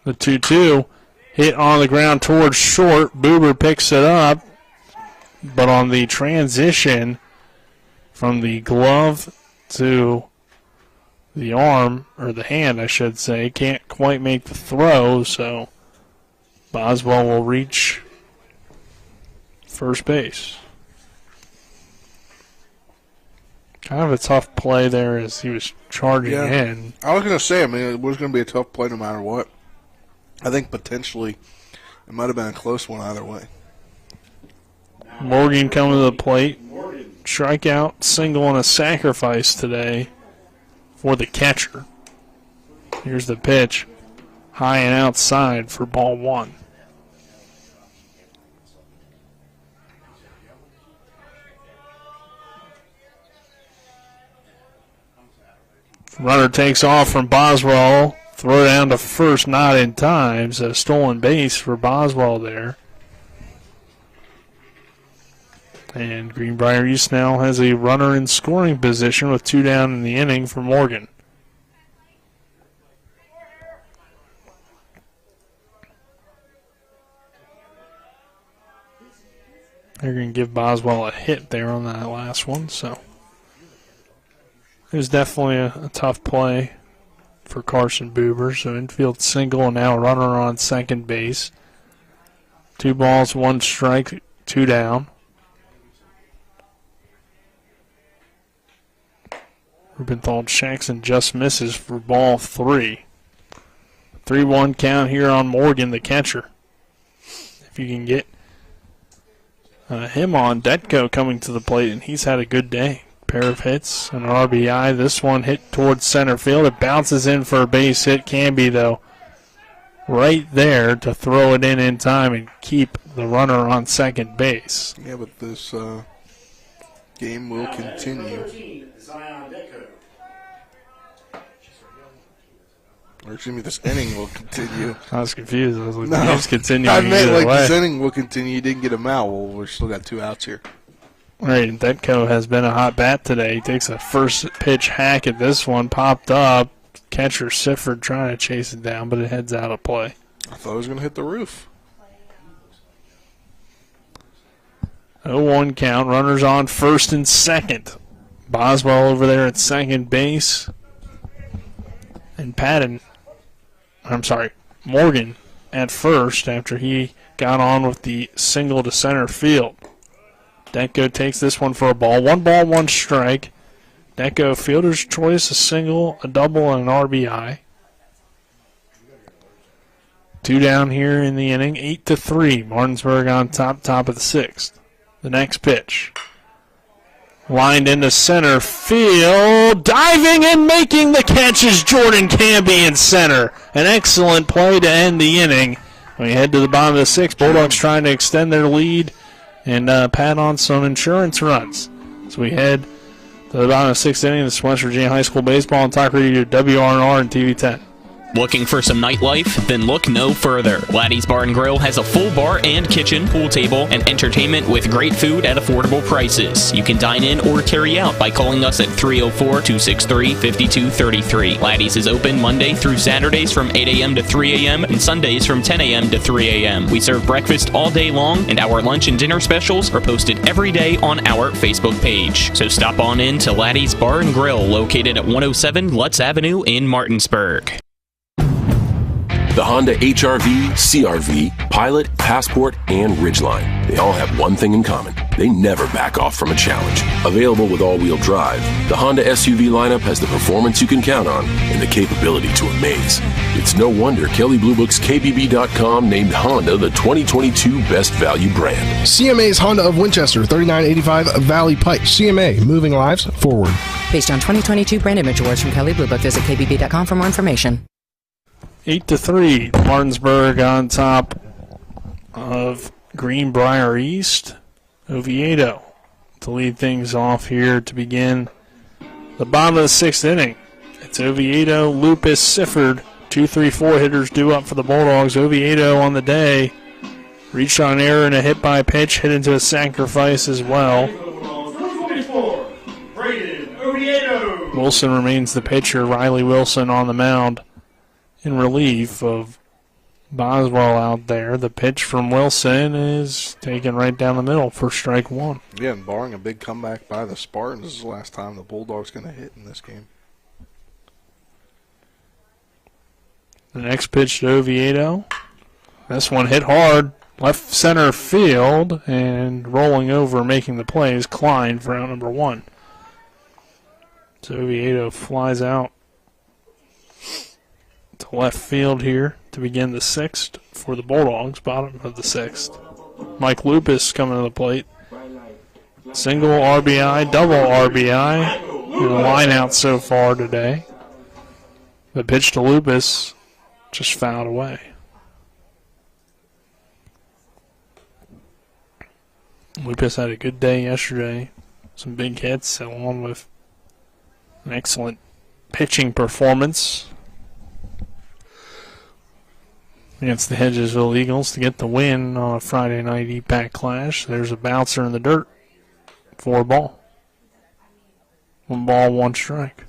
Speaker 7: The 2-2 hit on the ground towards short. Buber picks it up. but on the transition from the glove to the arm, or the hand, I should say, can't quite make the throw, so Boswell will reach first base. Kind of a tough play there as he was charging in.
Speaker 9: I was going to say, it was going to be a tough play no matter what. I think potentially it might have been a close one either way.
Speaker 7: Morgan coming to the plate. Strikeout, single, and a sacrifice today for the catcher. Here's the pitch. High and outside for ball one. Runner takes off from Boswell. Throw down to first, not in time. So stolen base for Boswell there. And Greenbrier East now has a runner in scoring position with 2 down in the inning for Morgan. They're going to give Boswell a hit there on that last one, so it was definitely a tough play for Carson Buber. So infield single and now runner on second base. 2 balls, 1 strike, 2 down. Rubenthal Jackson just misses for ball 3. 3-1 count here on Morgan, the catcher. If you can get him on, Detko coming to the plate, and he's had a good day. Pair of hits and an RBI. This one hit towards center field. It bounces in for a base hit. Canby, though, right there to throw it in time and keep the runner on second base.
Speaker 9: Yeah, but this game will continue. Or excuse me, this inning will continue.
Speaker 7: I was confused. I was like, the game's continuing.
Speaker 9: I meant like this inning will continue. You didn't get him out. Well, we've still got 2 outs here.
Speaker 7: All right, Detko has been a hot bat today. He takes a first pitch hack at this one. Popped up. Catcher Sifford trying to chase it down, but it heads out of play.
Speaker 9: I thought it was going to hit the roof.
Speaker 7: 0-1 count. Runners on first and second. Boswell over there at second base. And Morgan at first after he got on with the single to center field. Detko takes this one for a ball. 1 ball, 1 strike. Detko, fielder's choice, a single, a double, and an RBI. 2 down here in the inning, 8-3. Martinsburg on top of the 6th. The next pitch. Lined into center field. Diving and making the catch is Jordan Canby in center. An excellent play to end the inning. We head to the bottom of the 6th. Bulldogs trying to extend their lead and pad on some insurance runs. So we head to the bottom of the 6th inning. This is West Virginia High School Baseball on Talk Radio WRNR and TV 10.
Speaker 1: Looking for some nightlife? Then look no further. Laddie's Bar & Grill has a full bar and kitchen, pool table, and entertainment with great food at affordable prices. You can dine in or carry out by calling us at 304-263-5233. Laddie's is open Monday through Saturdays from 8 a.m. to 3 a.m. and Sundays from 10 a.m. to 3 a.m. We serve breakfast all day long, and our lunch and dinner specials are posted every day on our Facebook page. So stop on in to Laddie's Bar & Grill, located at 107 Lutz Avenue in Martinsburg.
Speaker 8: The Honda HR-V, CR-V, Pilot, Passport, and Ridgeline. They all have one thing in common. They never back off from a challenge. Available with all-wheel drive, the Honda SUV lineup has the performance you can count on and the capability to amaze. It's no wonder Kelley Blue Book's KBB.com named Honda the 2022 Best Value brand.
Speaker 10: CMA's Honda of Winchester, 3985 Valley Pike. CMA, moving lives forward.
Speaker 11: Based on 2022 brand image awards from Kelley Blue Book, visit KBB.com for more information.
Speaker 7: 8-3, Martinsburg on top of Greenbrier East. Oviedo to lead things off here to begin the bottom of the 6th inning. It's Oviedo, Lupus, Sifford. 2-3-4 hitters due up for the Bulldogs. Oviedo on the day reached on error and a hit by pitch, hit into a sacrifice as well. Wilson remains the pitcher. Riley Wilson on the mound in relief of Boswell out there. The pitch from Wilson is taken right down the middle for strike one.
Speaker 9: Yeah, and barring a big comeback by the Spartans, this is the last time the Bulldogs going to hit in this game.
Speaker 7: The next pitch to Oviedo. This one hit hard. Left center field, and rolling over, making the play is Klein for out number one. So Oviedo flies out to left field here to begin the sixth for the Bulldogs, bottom of the sixth. Mike Lupus coming to the plate. Single RBI, double RBI, and a line out so far today. The pitch to Lupus just fouled away. Lupus had a good day yesterday. Some big hits along with an excellent pitching performance against the Hedgesville Eagles to get the win on a Friday night EPAC clash. There's a bouncer in the dirt for a ball. 1 ball, 1 strike.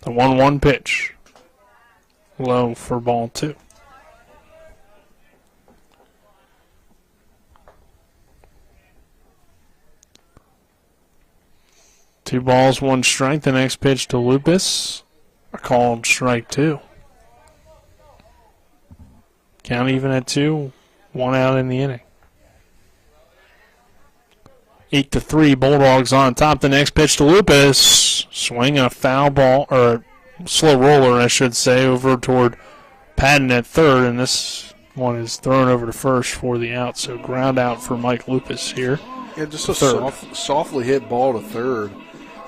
Speaker 7: The 1-1 pitch. Low for ball 2. Two balls, 1 strike. The next pitch to Lupus. A called strike 2. Count even at 2. 1 out in the inning. 8-3. Bulldogs on top. The next pitch to Lupus. Swing and a foul ball, or slow roller, I should say, over toward Patton at third, and this one is thrown over to first for the out. So ground out for Mike Lupus here.
Speaker 9: Yeah, just a softly hit ball to third,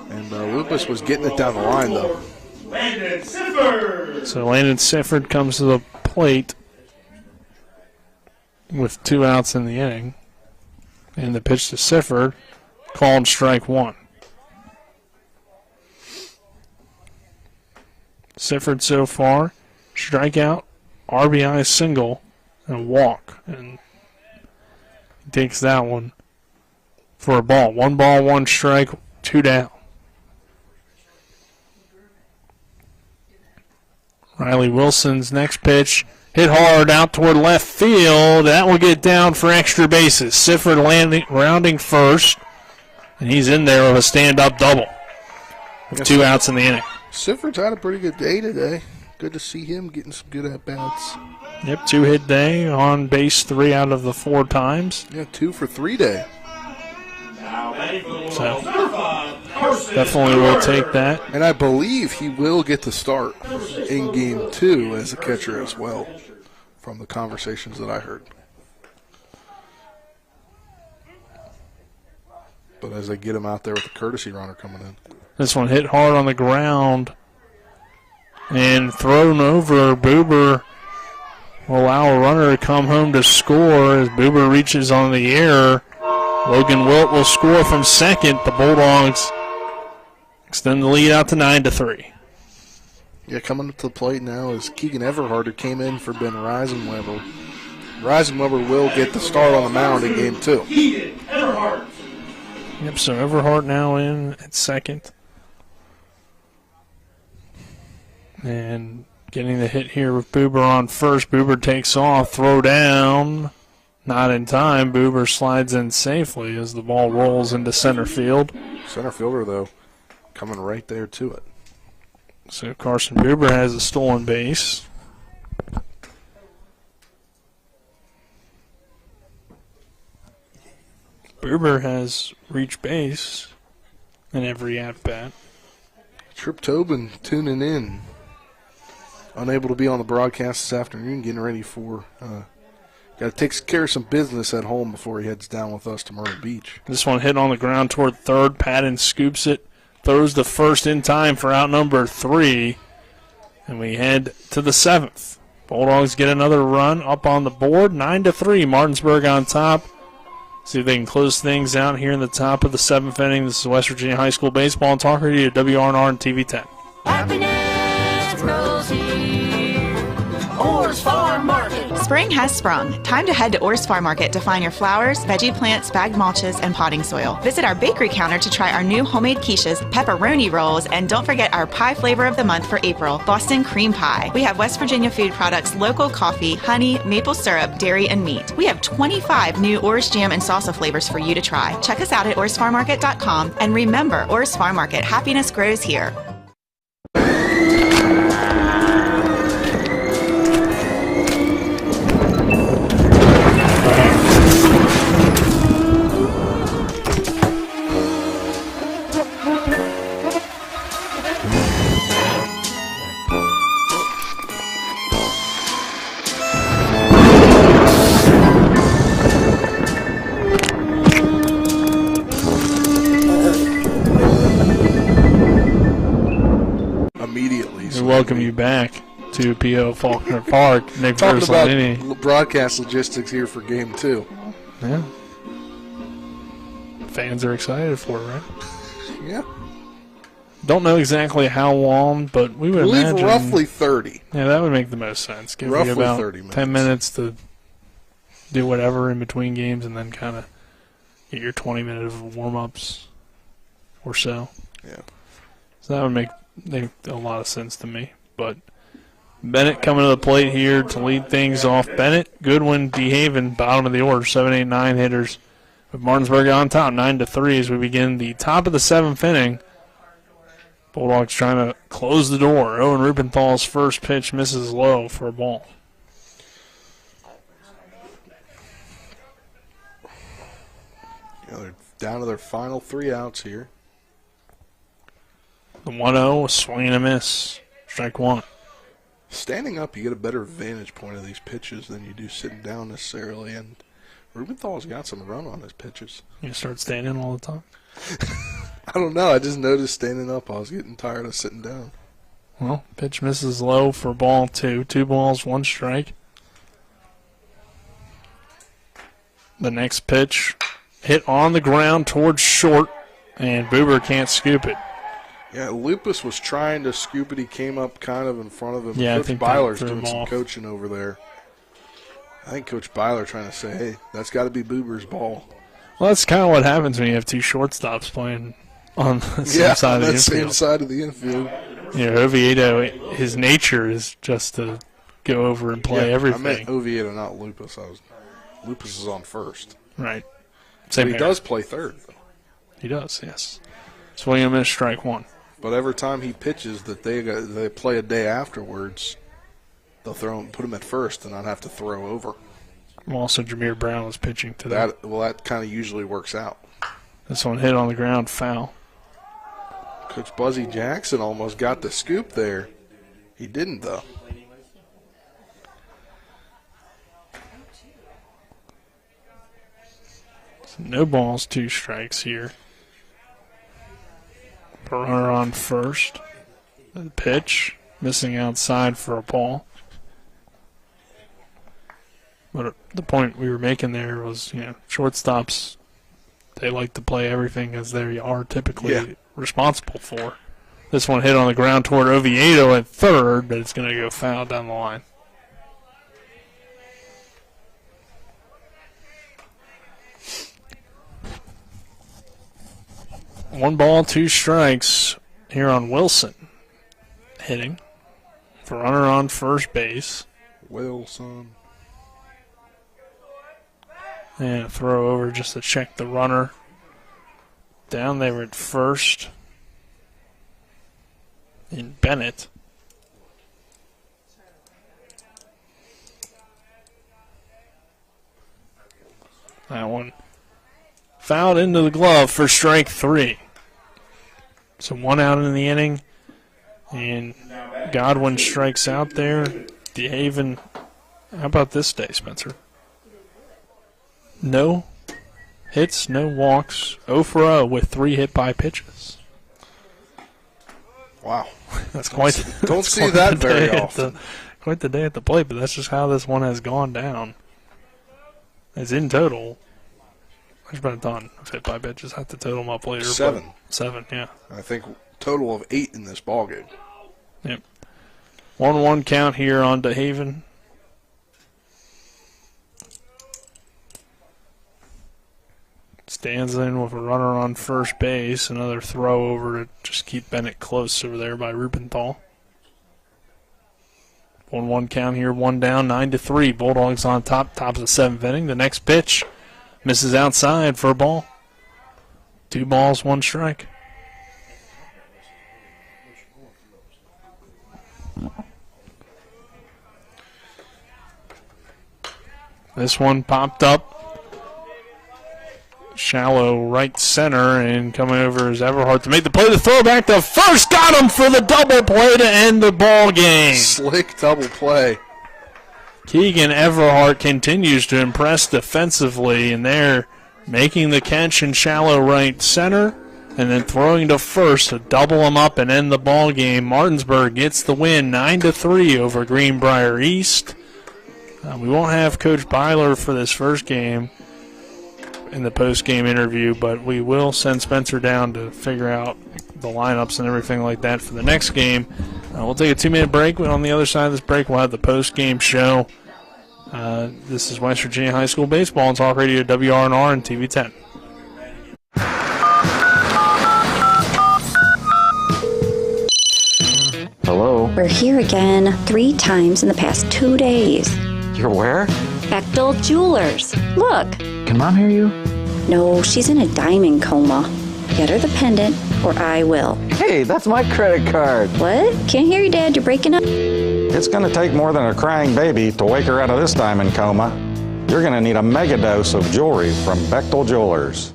Speaker 9: and Lupus was getting it down the line though.
Speaker 5: Landon Sifford.
Speaker 7: So Landon Sifford comes to the plate with 2 outs in the inning, and the pitch to Sifford called strike 1. Sifford so far, strikeout, RBI single, and a walk. And he takes that one for a ball. 1 ball, 1 strike, 2 down. Riley Wilson's next pitch, hit hard out toward left field. That will get down for extra bases. Sifford rounding first, and he's in there with a stand-up double with 2 outs in the inning.
Speaker 9: Sifford's had a pretty good day today. Good to see him getting some good at-bats.
Speaker 7: Yep, 2-hit day, on base 3 out of the 4 times.
Speaker 9: Yeah, 2 for 3 day.
Speaker 7: So, definitely will take that.
Speaker 9: And I believe he will get the start in game 2 as a catcher as well, from the conversations that I heard. But as they get him out there with the courtesy runner coming in.
Speaker 7: This one hit hard on the ground and thrown over. Boober will allow a runner to come home to score as Boober reaches on the air. Logan Wilt will score from second. The Bulldogs extend the lead out to 9-3.
Speaker 9: Yeah, coming up to the plate now is Keegan Everhart, who came in for Ben Reisenweber. Reisenweber will get the start on the mound in game 2.
Speaker 5: Keegan Everhart.
Speaker 7: Yep, so Everhart now in at second. And getting the hit here with Boober on first. Boober takes off, throw down. Not in time. Boober slides in safely as the ball rolls into center field.
Speaker 9: Center fielder, though, coming right there to it.
Speaker 7: So Carson Boober has a stolen base. Boober has reached base in every at-bat.
Speaker 9: Trip Tobin tuning in. Unable to be on the broadcast this afternoon, getting ready for, got to take care of some business at home before he heads down with us to Myrtle Beach.
Speaker 7: This one hit on the ground toward third. Patton scoops it, throws the first in time for out number 3, and we head to the 7th. Bulldogs get another run up on the board, 9-3. Martinsburg on top. See if they can close things out here in the top of the 7th inning. This is West Virginia High School Baseball and Talk Radio, WRNR and TV 10.
Speaker 2: Happiness grows here. Orr's Farm Market.
Speaker 12: Spring has sprung. Time to head to Orr's Farm Market to find your flowers, veggie plants, bagged mulches, and potting soil. Visit our bakery counter to try our new homemade quiches, pepperoni rolls, and don't forget our pie flavor of the month for April, Boston cream pie. We have West Virginia food products, local coffee, honey, maple syrup, dairy, and meat. We have 25 new Orr's jam and salsa flavors for you to try. Check us out at orrsfarmmarket.com, and remember, Orr's Farm Market, happiness grows here.
Speaker 7: Welcome you back to P.O. Faulkner Park. Nick
Speaker 9: Talking about
Speaker 7: Versalini.
Speaker 9: Broadcast logistics here for Game 2.
Speaker 7: Yeah. Fans are excited for it, right?
Speaker 9: Yeah.
Speaker 7: Don't know exactly how long, but we would imagine
Speaker 9: roughly 30.
Speaker 7: Yeah, that would make the most sense. Give
Speaker 9: Roughly
Speaker 7: you about
Speaker 9: 30 minutes.
Speaker 7: 10 minutes to do whatever in between games and then kind of get your 20 minutes of warm-ups or so.
Speaker 9: Yeah.
Speaker 7: So that would make a lot of sense to me. But Bennett coming to the plate here to lead things off. Bennett, Goodwin, DeHaven, bottom of the order, 7, 8, 9 hitters. With Martinsburg on top, 9-3 as we begin the top of the 7th inning. Bulldogs trying to close the door. Owen Rubenthal's first pitch misses low for a ball.
Speaker 9: Yeah, they're down to their final 3 outs here.
Speaker 7: The 1-0, swing and a miss. Strike one.
Speaker 9: Standing up, you get a better vantage point of these pitches than you do sitting down necessarily. And Rubenthal's got some run on his pitches.
Speaker 7: You start standing all the time?
Speaker 9: I don't know. I just noticed standing up, I was getting tired of sitting down.
Speaker 7: Well, pitch misses low for ball 2. 2 balls, 1 strike. The next pitch hit on the ground towards short, and Boober can't scoop it.
Speaker 9: Yeah, Lupus was trying to scoop it. He came up kind of in front of him.
Speaker 7: Yeah,
Speaker 9: Coach
Speaker 7: I think
Speaker 9: Byler's
Speaker 7: that threw
Speaker 9: doing
Speaker 7: him
Speaker 9: some
Speaker 7: off.
Speaker 9: coaching over there. I think Coach Byler trying to say, hey, that's got to be Boober's ball.
Speaker 7: Well, that's kind of what happens when you have 2 shortstops playing on the same side of the infield.
Speaker 9: same side of the infield.
Speaker 7: You know, Oviedo, his nature is just to go over and play everything.
Speaker 9: I meant Oviedo, not Lupus. Lupus is on first.
Speaker 7: Right.
Speaker 9: But he
Speaker 7: here.
Speaker 9: does play third, though.
Speaker 7: He does, yes. Swing and miss, strike one.
Speaker 9: But every time he pitches that they play a day afterwards, they'll put him at first and not have to throw over.
Speaker 7: Well, also, Jameer Brown was pitching today.
Speaker 9: That kind of usually works out.
Speaker 7: This one hit on the ground, foul.
Speaker 9: Coach Buzzy Jackson almost got the scoop there. He didn't, though.
Speaker 7: So no balls, 2 strikes here. Runner on first. The pitch, missing outside for a ball. But the point we were making there was, shortstops, they like to play everything as they are typically responsible for. This one hit on the ground toward Oviedo at third, but it's going to go foul down the line. One ball, 2 strikes here on Wilson. Hitting. For runner on first base.
Speaker 9: Wilson.
Speaker 7: And a throw over just to check the runner. Down there at first. In Bennett. That one fouled into the glove for strike 3. So 1 out in the inning. And Godwin strikes out there. DeHaven. How about this day, Spencer? No hits, no walks. 0 for 0 with 3 hit by pitches.
Speaker 9: Wow.
Speaker 7: That's quite.
Speaker 9: Don't see that very often.
Speaker 7: Quite the day at the plate, but that's just how this one has gone down. As in total, there's been a ton of hit by pitches. I have to total them up later.
Speaker 9: 7.
Speaker 7: 7, yeah.
Speaker 9: I think total of 8 in this ballgame.
Speaker 7: Yep. 1-1 count here on DeHaven. Stands in with a runner on first base. Another throw over to just keep Bennett close over there by Rubenthal. 1-1 count here, one down, 9-3. Bulldogs on top of the seventh inning. The next pitch misses outside for a ball. 2 balls, 1 strike. This one popped up. Shallow right center, and coming over is Everhart to make the play. The throw back to first. Got him for the double play to end the ball game.
Speaker 9: Slick double play.
Speaker 7: Keegan Everhart continues to impress defensively, and they're making the catch in shallow right center and then throwing to first to double them up and end the ball game. Martinsburg gets the win 9-3 over Greenbrier East. We won't have Coach Byler for this first game in the post-game interview, but we will send Spencer down to figure out the lineups and everything like that for the next game. We'll take a 2-minute break. On the other side of this break, we'll have the post-game show. This is West Virginia High School Baseball on Talk Radio WRNR and TV 10.
Speaker 4: Hello? We're here again 3 times in the past 2 days.
Speaker 13: You're where?
Speaker 4: Bechtel Jewelers. Look.
Speaker 13: Can Mom hear you?
Speaker 4: No, she's in a diamond coma. Get her the pendant, or I will.
Speaker 13: Hey, that's my credit card.
Speaker 4: What? Can't hear you, Dad. You're breaking up.
Speaker 13: It's going to take more than a crying baby to wake her out of this diamond coma. You're going to need a mega dose of jewelry from Bechtel Jewelers.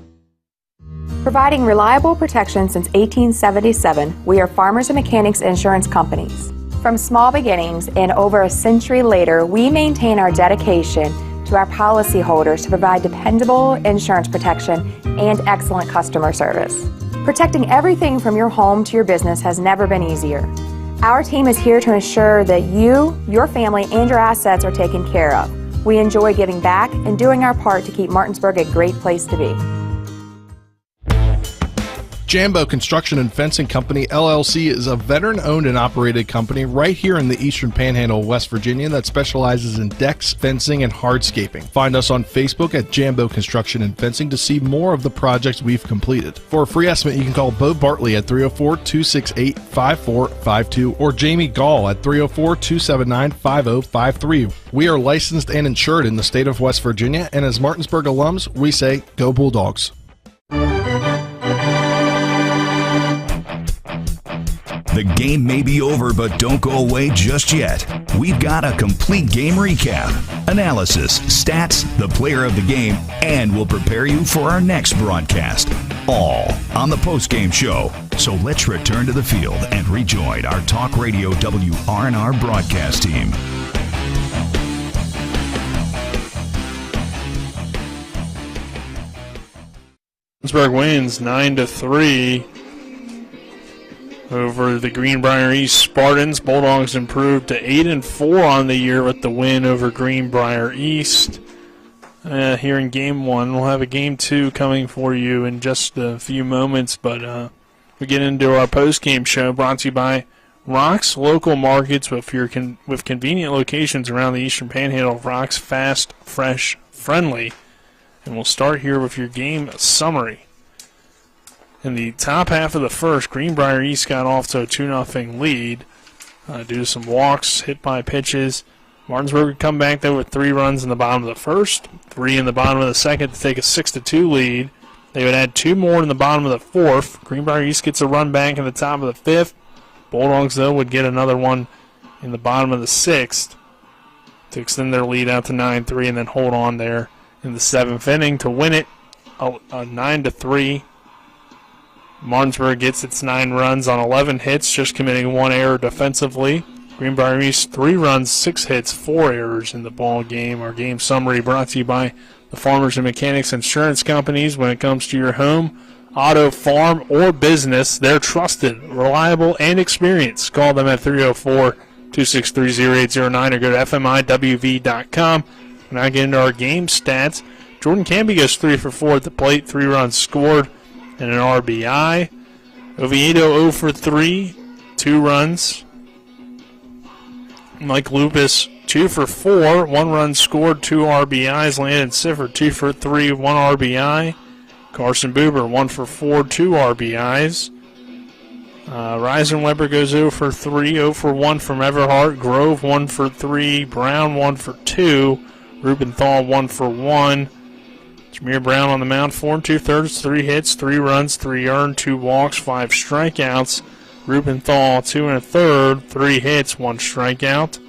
Speaker 14: Providing reliable protection since 1877, we are Farmers and Mechanics Insurance Companies. From small beginnings and over a century later, we maintain our dedication to our policyholders to provide dependable insurance protection and excellent customer service. Protecting everything from your home to your business has never been easier. Our team is here to ensure that you, your family, and your assets are taken care of. We enjoy giving back and doing our part to keep Martinsburg a great place to be.
Speaker 10: Jambo Construction and Fencing Company, LLC is a veteran-owned and operated company right here in the Eastern Panhandle, West Virginia that specializes in decks, fencing, and hardscaping. Find us on Facebook at Jambo Construction and Fencing to see more of the projects we've completed. For a free estimate, you can call Bo Bartley at 304-268-5452 or Jamie Gall at 304-279-5053. We are licensed and insured in the state of West Virginia, and as Martinsburg alums, we say, Go Bulldogs.
Speaker 19: The game may be over, but don't go away just yet. We've got a complete game recap, analysis, stats, the player of the game, and we'll prepare you for our next broadcast. All on the postgame show. So let's return to the field and rejoin our Talk Radio WRNR broadcast team.
Speaker 7: Martinsburg wins 9-3 over the Greenbrier East Spartans. Bulldogs improved to 8-4 on the year with the win over Greenbrier East. Here in Game 1. We'll have a Game 2 coming for you in just a few moments, but we get into our post-game show brought to you by Rock's Local Markets with convenient locations around the Eastern Panhandle. Rock's fast, fresh, friendly. And we'll start here with your game summary. In the top half of the first, Greenbrier East got off to a 2-0 lead due to some walks, hit by pitches. Martinsburg would come back there with 3 runs in the bottom of the first, 3 in the bottom of the second to take a 6-2 lead. They would add 2 more in the bottom of the fourth. Greenbrier East gets a run back in the top of the fifth. Bulldogs, though, would get another one in the bottom of the sixth to extend their lead out to 9-3 and then hold on there in the seventh inning to win it 9-3. Martinsburg gets its 9 runs on 11 hits, just committing 1 error defensively. Greenbrier East 3 runs, 6 hits, 4 errors in the ball game. Our game summary brought to you by the Farmers and Mechanics Insurance Companies. When it comes to your home, auto, farm, or business, they're trusted, reliable, and experienced. Call them at 304-263-0809 or go to fmiwv.com. When I get into our game stats, Jordan Canby goes 3 for 4 at the plate, 3 runs scored, and an RBI. Oviedo 0 for 3, 2 runs. Mike Lupus 2 for 4, 1 run scored, 2 RBIs. Landon Sifford 2 for 3, 1 RBI. Carson Buber, 1 for 4, 2 RBIs. Reisenweber goes 0 for 3, 0 for 1 from Everhart. Grove, 1 for 3. Brown, 1 for 2. Rubenthal, 1 for 1. Jameer Brown on the mound, 4 2/3, 3 hits, 3 runs, 3 earned, 2 walks, 5 strikeouts. Rubenthal, 2 1/3, 3 hits, 1 strikeout.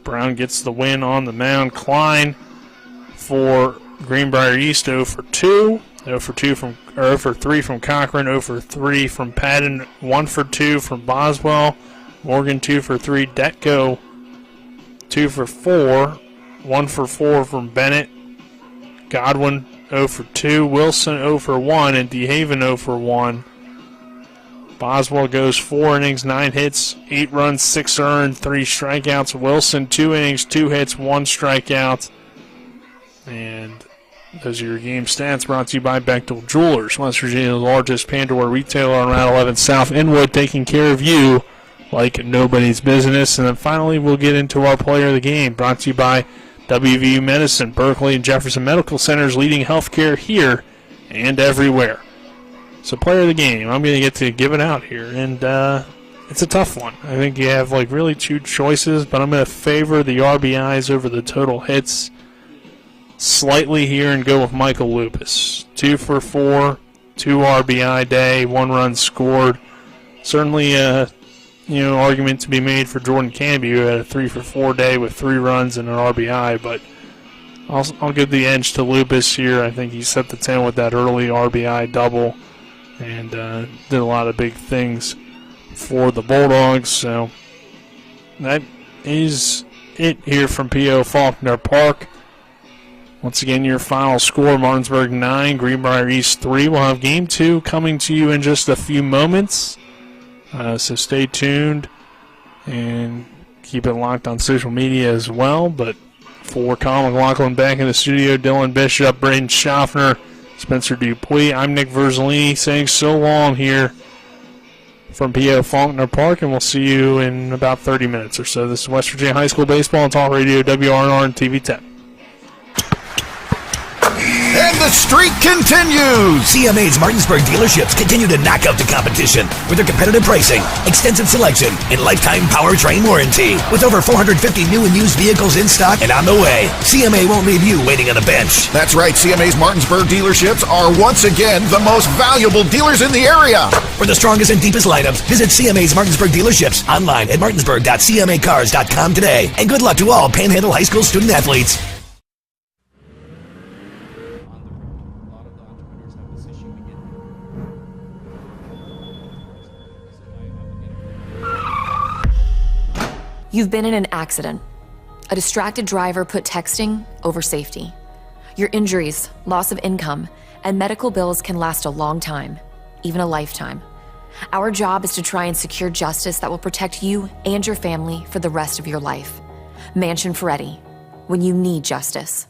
Speaker 7: Brown gets the win on the mound. Klein for Greenbrier East, 0 for 2. 0 for 3 from Cochran, 0 for 3 from Patton, 1 for 2 from Boswell. Morgan, 2 for 3. Detko, 2 for 4. 1 for 4 from Bennett. Godwin, 0 for 2. Wilson, 0 for 1. And DeHaven, 0 for 1. Boswell goes 4 innings, 9 hits, 8 runs, 6 earned, 3 strikeouts. Wilson, 2 innings, 2 hits, 1 strikeout. And those are your game stats, brought to you by Bechtel Jewelers, West Virginia's largest Pandora retailer on Route 11 South Inwood, taking care of you like nobody's business. And then finally, we'll get into our player of the game, brought to you by WVU Medicine, Berkeley and Jefferson Medical Centers, leading healthcare here and everywhere. So player of the game, I'm going to get to give it out here, and it's a tough one. I think you have really 2 choices, but I'm going to favor the RBIs over the total hits slightly here and go with Michael Lupus. 2 for 4, 2 RBI day, 1 run scored. Certainly argument to be made for Jordan Canby, who had a 3 for 4 day with 3 runs and an RBI, but I'll give the edge to Lupus here. I think he set the tone with that early RBI double and did a lot of big things for the Bulldogs. So that is it here from P.O. Faulkner Park. Once again, your final score, Martinsburg 9, Greenbrier East 3. We'll have Game 2 coming to you in just a few moments. So stay tuned and keep it locked on social media as well. But for Colin McLaughlin back in the studio, Dylan Bishop, Braden Schaffner, Spencer Dupuis, I'm Nick Verzolini saying so long here from P.O. Faulkner Park, and we'll see you in about 30 minutes or so. This is West Virginia High School Baseball on Talk Radio, WRNR and TV 10.
Speaker 6: And the streak continues! CMA's Martinsburg dealerships continue to knock out the competition with their competitive pricing, extensive selection, and lifetime powertrain warranty. With over 450 new and used vehicles in stock and on the way, CMA won't leave you waiting on a bench.
Speaker 15: That's right, CMA's Martinsburg dealerships are once again the most valuable dealers in the area.
Speaker 6: For the strongest and deepest lineups, visit CMA's Martinsburg dealerships online at martinsburg.cmacars.com today. And good luck to all Panhandle High School student athletes.
Speaker 22: You've been in an accident. A distracted driver put texting over safety. Your injuries, loss of income, and medical bills can last a long time, even a lifetime. Our job is to try and secure justice that will protect you and your family for the rest of your life. Mansion Ferretti, when you need justice.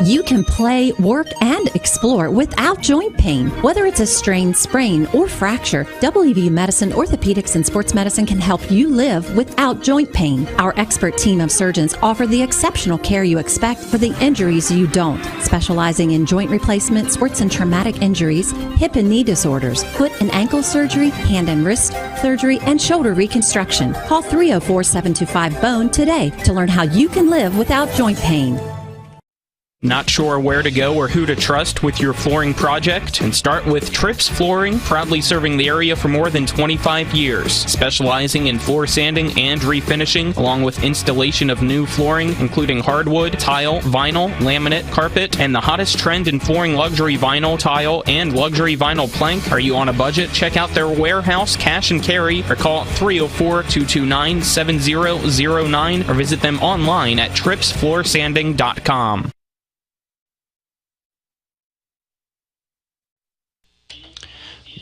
Speaker 24: You can play, work, and explore without joint pain. Whether it's a strain, sprain, or fracture, WVU Medicine, Orthopedics, and Sports Medicine can help you live without joint pain. Our expert team of surgeons offer the exceptional care you expect for the injuries you don't, specializing in joint replacement, sports and traumatic injuries, hip and knee disorders, foot and ankle surgery, hand and wrist surgery, and shoulder reconstruction. Call 304-725-BONE today to learn how you can live without joint pain.
Speaker 1: Not sure where to go or who to trust with your flooring project? And start with Trips Flooring, proudly serving the area for more than 25 years, specializing in floor sanding and refinishing, along with installation of new flooring, including hardwood, tile, vinyl, laminate, carpet, and the hottest trend in flooring, luxury vinyl, tile, and luxury vinyl plank. Are you on a budget? Check out their warehouse, cash and carry, or call 304-229-7009, or visit them online at tripsfloorsanding.com.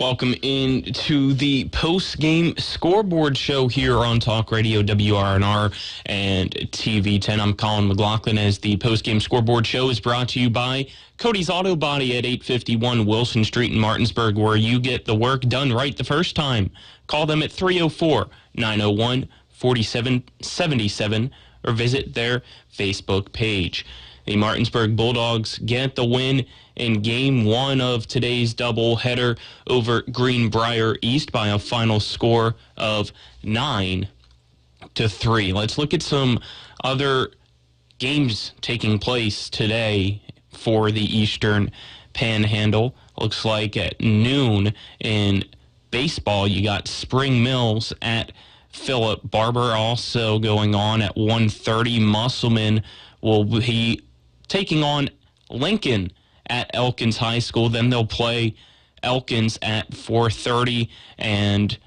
Speaker 1: Welcome into the post-game scoreboard show here on Talk Radio, WRNR and TV 10. I'm Colin McLaughlin, as the post-game scoreboard show is brought to you by Cody's Auto Body at 851 Wilson Street in Martinsburg, where you get the work done right the first time. Call them at 304-901-4777 or visit their Facebook page. The Martinsburg Bulldogs get the win in Game 1 of today's doubleheader over Greenbrier East by a final score of 9-3. Let's look at some other games taking place today for the Eastern Panhandle. Looks like at noon in baseball, you got Spring Mills at Philip Barber. Also going on at 1:30, Musselman will be taking on Lincoln at Elkins High School. Then they'll play Elkins at 4:30, and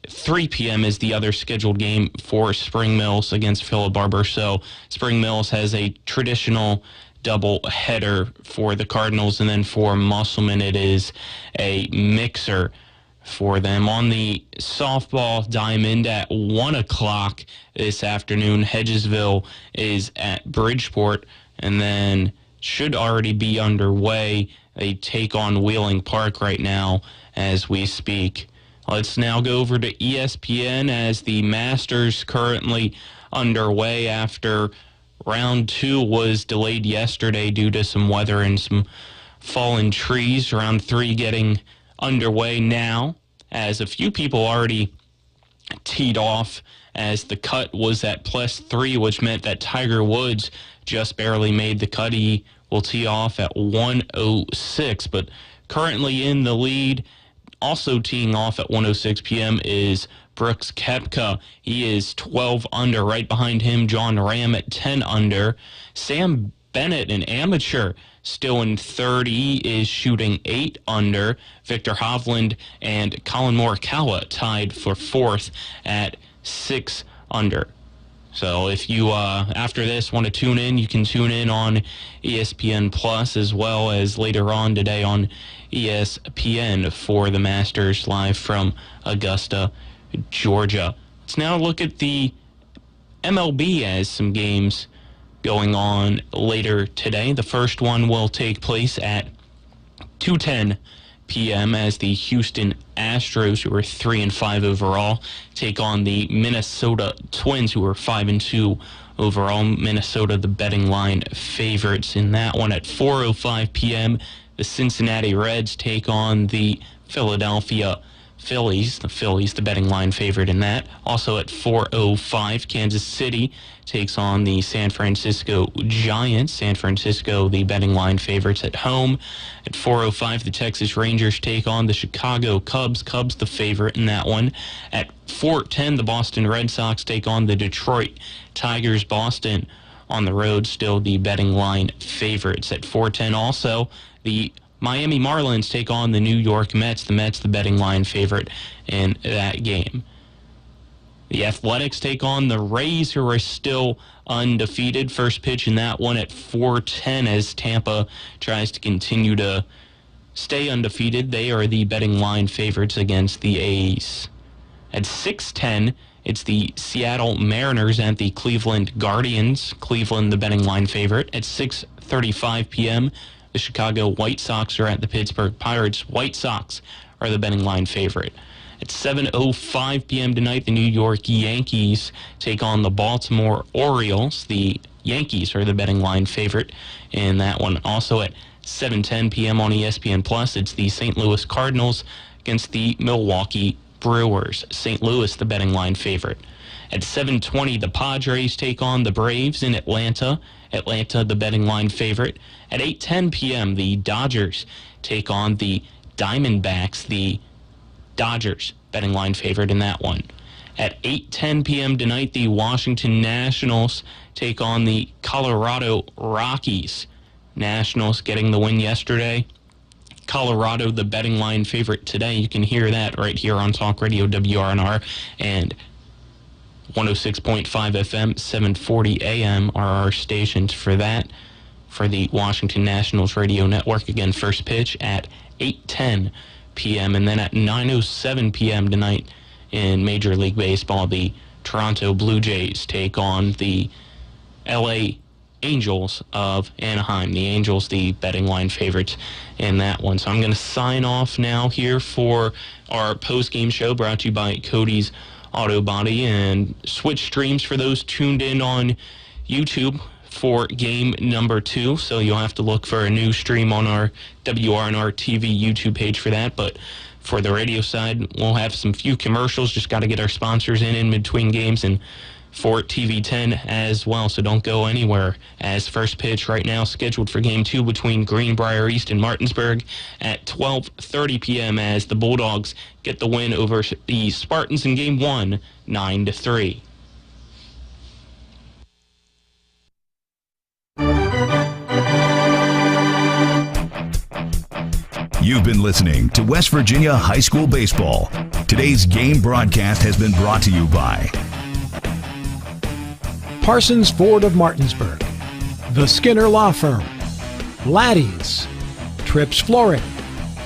Speaker 1: 3 p.m. is the other scheduled game for Spring Mills against Philip Barber. So Spring Mills has a traditional double header for the Cardinals, and then for Musselman it is a mixer for them. On the softball diamond at 1 o'clock this afternoon, Hedgesville is at Bridgeport, and then should already be underway. They take on Wheeling Park right now as we speak. Let's now go over to ESPN as the Masters currently underway after round 2 was delayed yesterday due to some weather and some fallen trees. Round 3 getting underway now, as a few people already teed off, as the cut was at +3, which meant that Tiger Woods just barely made the cut. He will tee off at 1:06, but currently in the lead, also teeing off at 1:06 p.m. is Brooks Koepka. He is 12 under. Right behind him, John Ram at 10 under. Sam Bennett, an amateur, still in third. He is shooting 8 under. Victor Hovland and Colin Morikawa tied for 4th at 6 under. So if you, after this, want to tune in, you can tune in on ESPN Plus, as well as later on today on ESPN for the Masters live from Augusta, Georgia. Let's now look at the MLB as some games going on later today. The first one will take place at 2:10 p.m. as the Houston Astros, who are 3-5 overall, take on the Minnesota Twins, who are 5-2 overall. Minnesota, the betting line favorites in that one. At 4:05 p.m., the Cincinnati Reds take on the Philadelphia Phillies. The Phillies, the betting line favorite in that. Also at 4:05, Kansas City takes on the San Francisco Giants. San Francisco, the betting line favorites at home. At 4:05, the Texas Rangers take on the Chicago Cubs. Cubs, the favorite in that one. At 4:10, the Boston Red Sox take on the Detroit Tigers. Boston on the road, still the betting line favorites. At 4:10, also, the Miami Marlins take on the New York Mets. The Mets, the betting line favorite in that game. The Athletics take on the Rays, who are still undefeated. First pitch in that one at 4:10 as Tampa tries to continue to stay undefeated. They are the betting line favorites against the A's. At 6:10, it's the Seattle Mariners and the Cleveland Guardians. Cleveland, the betting line favorite. At 6:35 p.m., the Chicago White Sox are at the Pittsburgh Pirates. White Sox are the betting line favorite. At 7:05 p.m. tonight, the New York Yankees take on the Baltimore Orioles. The Yankees are the betting line favorite in that one. Also at 7:10 p.m. on ESPN Plus, it's the St. Louis Cardinals against the Milwaukee Brewers. St. Louis, the betting line favorite. At 7:20, the Padres take on the Braves in Atlanta. Atlanta, the betting line favorite. At 8:10 p.m., the Dodgers take on the Diamondbacks. The Dodgers, betting line favorite in that one. At 8:10 p.m. tonight, the Washington Nationals take on the Colorado Rockies. Nationals getting the win yesterday. Colorado, the betting line favorite today. You can hear that right here on Talk Radio WRNR and 106.5 FM, 740 AM are our stations for that, for the Washington Nationals radio network. Again, first pitch at 8:10 p.m. And then at 9:07 p.m. tonight in Major League Baseball, the Toronto Blue Jays take on the L.A. Angels of Anaheim. The Angels, the betting line favorites in that one. So I'm going to sign off now here for our post-game show brought to you by Cody's Auto Body, and switch streams for those tuned in on YouTube. for game number 2, so you'll have to look for a new stream on our WRNR TV YouTube page for that. But for the radio side, we'll have some few commercials. Just got to get our sponsors in between games, and for TV10 as well, so don't go anywhere, as first pitch right now scheduled for Game 2 between Greenbrier East and Martinsburg at 12:30 p.m. as the Bulldogs get the win over the Spartans in Game 1, 9-3.
Speaker 19: You've been listening to West Virginia High School Baseball. Today's game broadcast has been brought to you by
Speaker 16: Parsons Ford of Martinsburg, The Skinner Law Firm, Laddie's, Trips Flooring,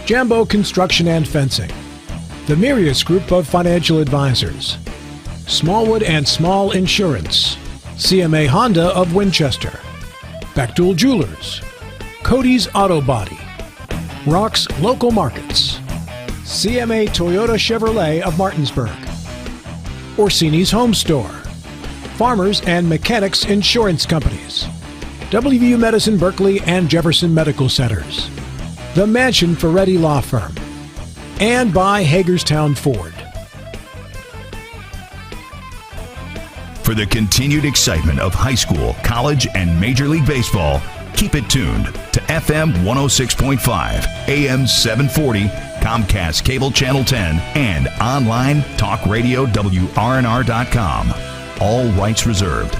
Speaker 16: Jambo Construction and Fencing, the Mirius Group of Financial Advisors, Smallwood and Small Insurance, CMA Honda of Winchester, Bechtel Jewelers, Cody's Auto Body, Rock's Local Markets, CMA Toyota Chevrolet of Martinsburg, Orsini's Home Store, Farmers and Mechanics Insurance Companies, WVU Medicine Berkeley and Jefferson Medical Centers, the Mansion Ferretti Law Firm, and by Hagerstown Ford.
Speaker 19: For the continued excitement of high school, college, and Major League Baseball, keep it tuned to FM 106.5, AM 740, Comcast Cable Channel 10, and online talkradio WRNR.com. All rights reserved.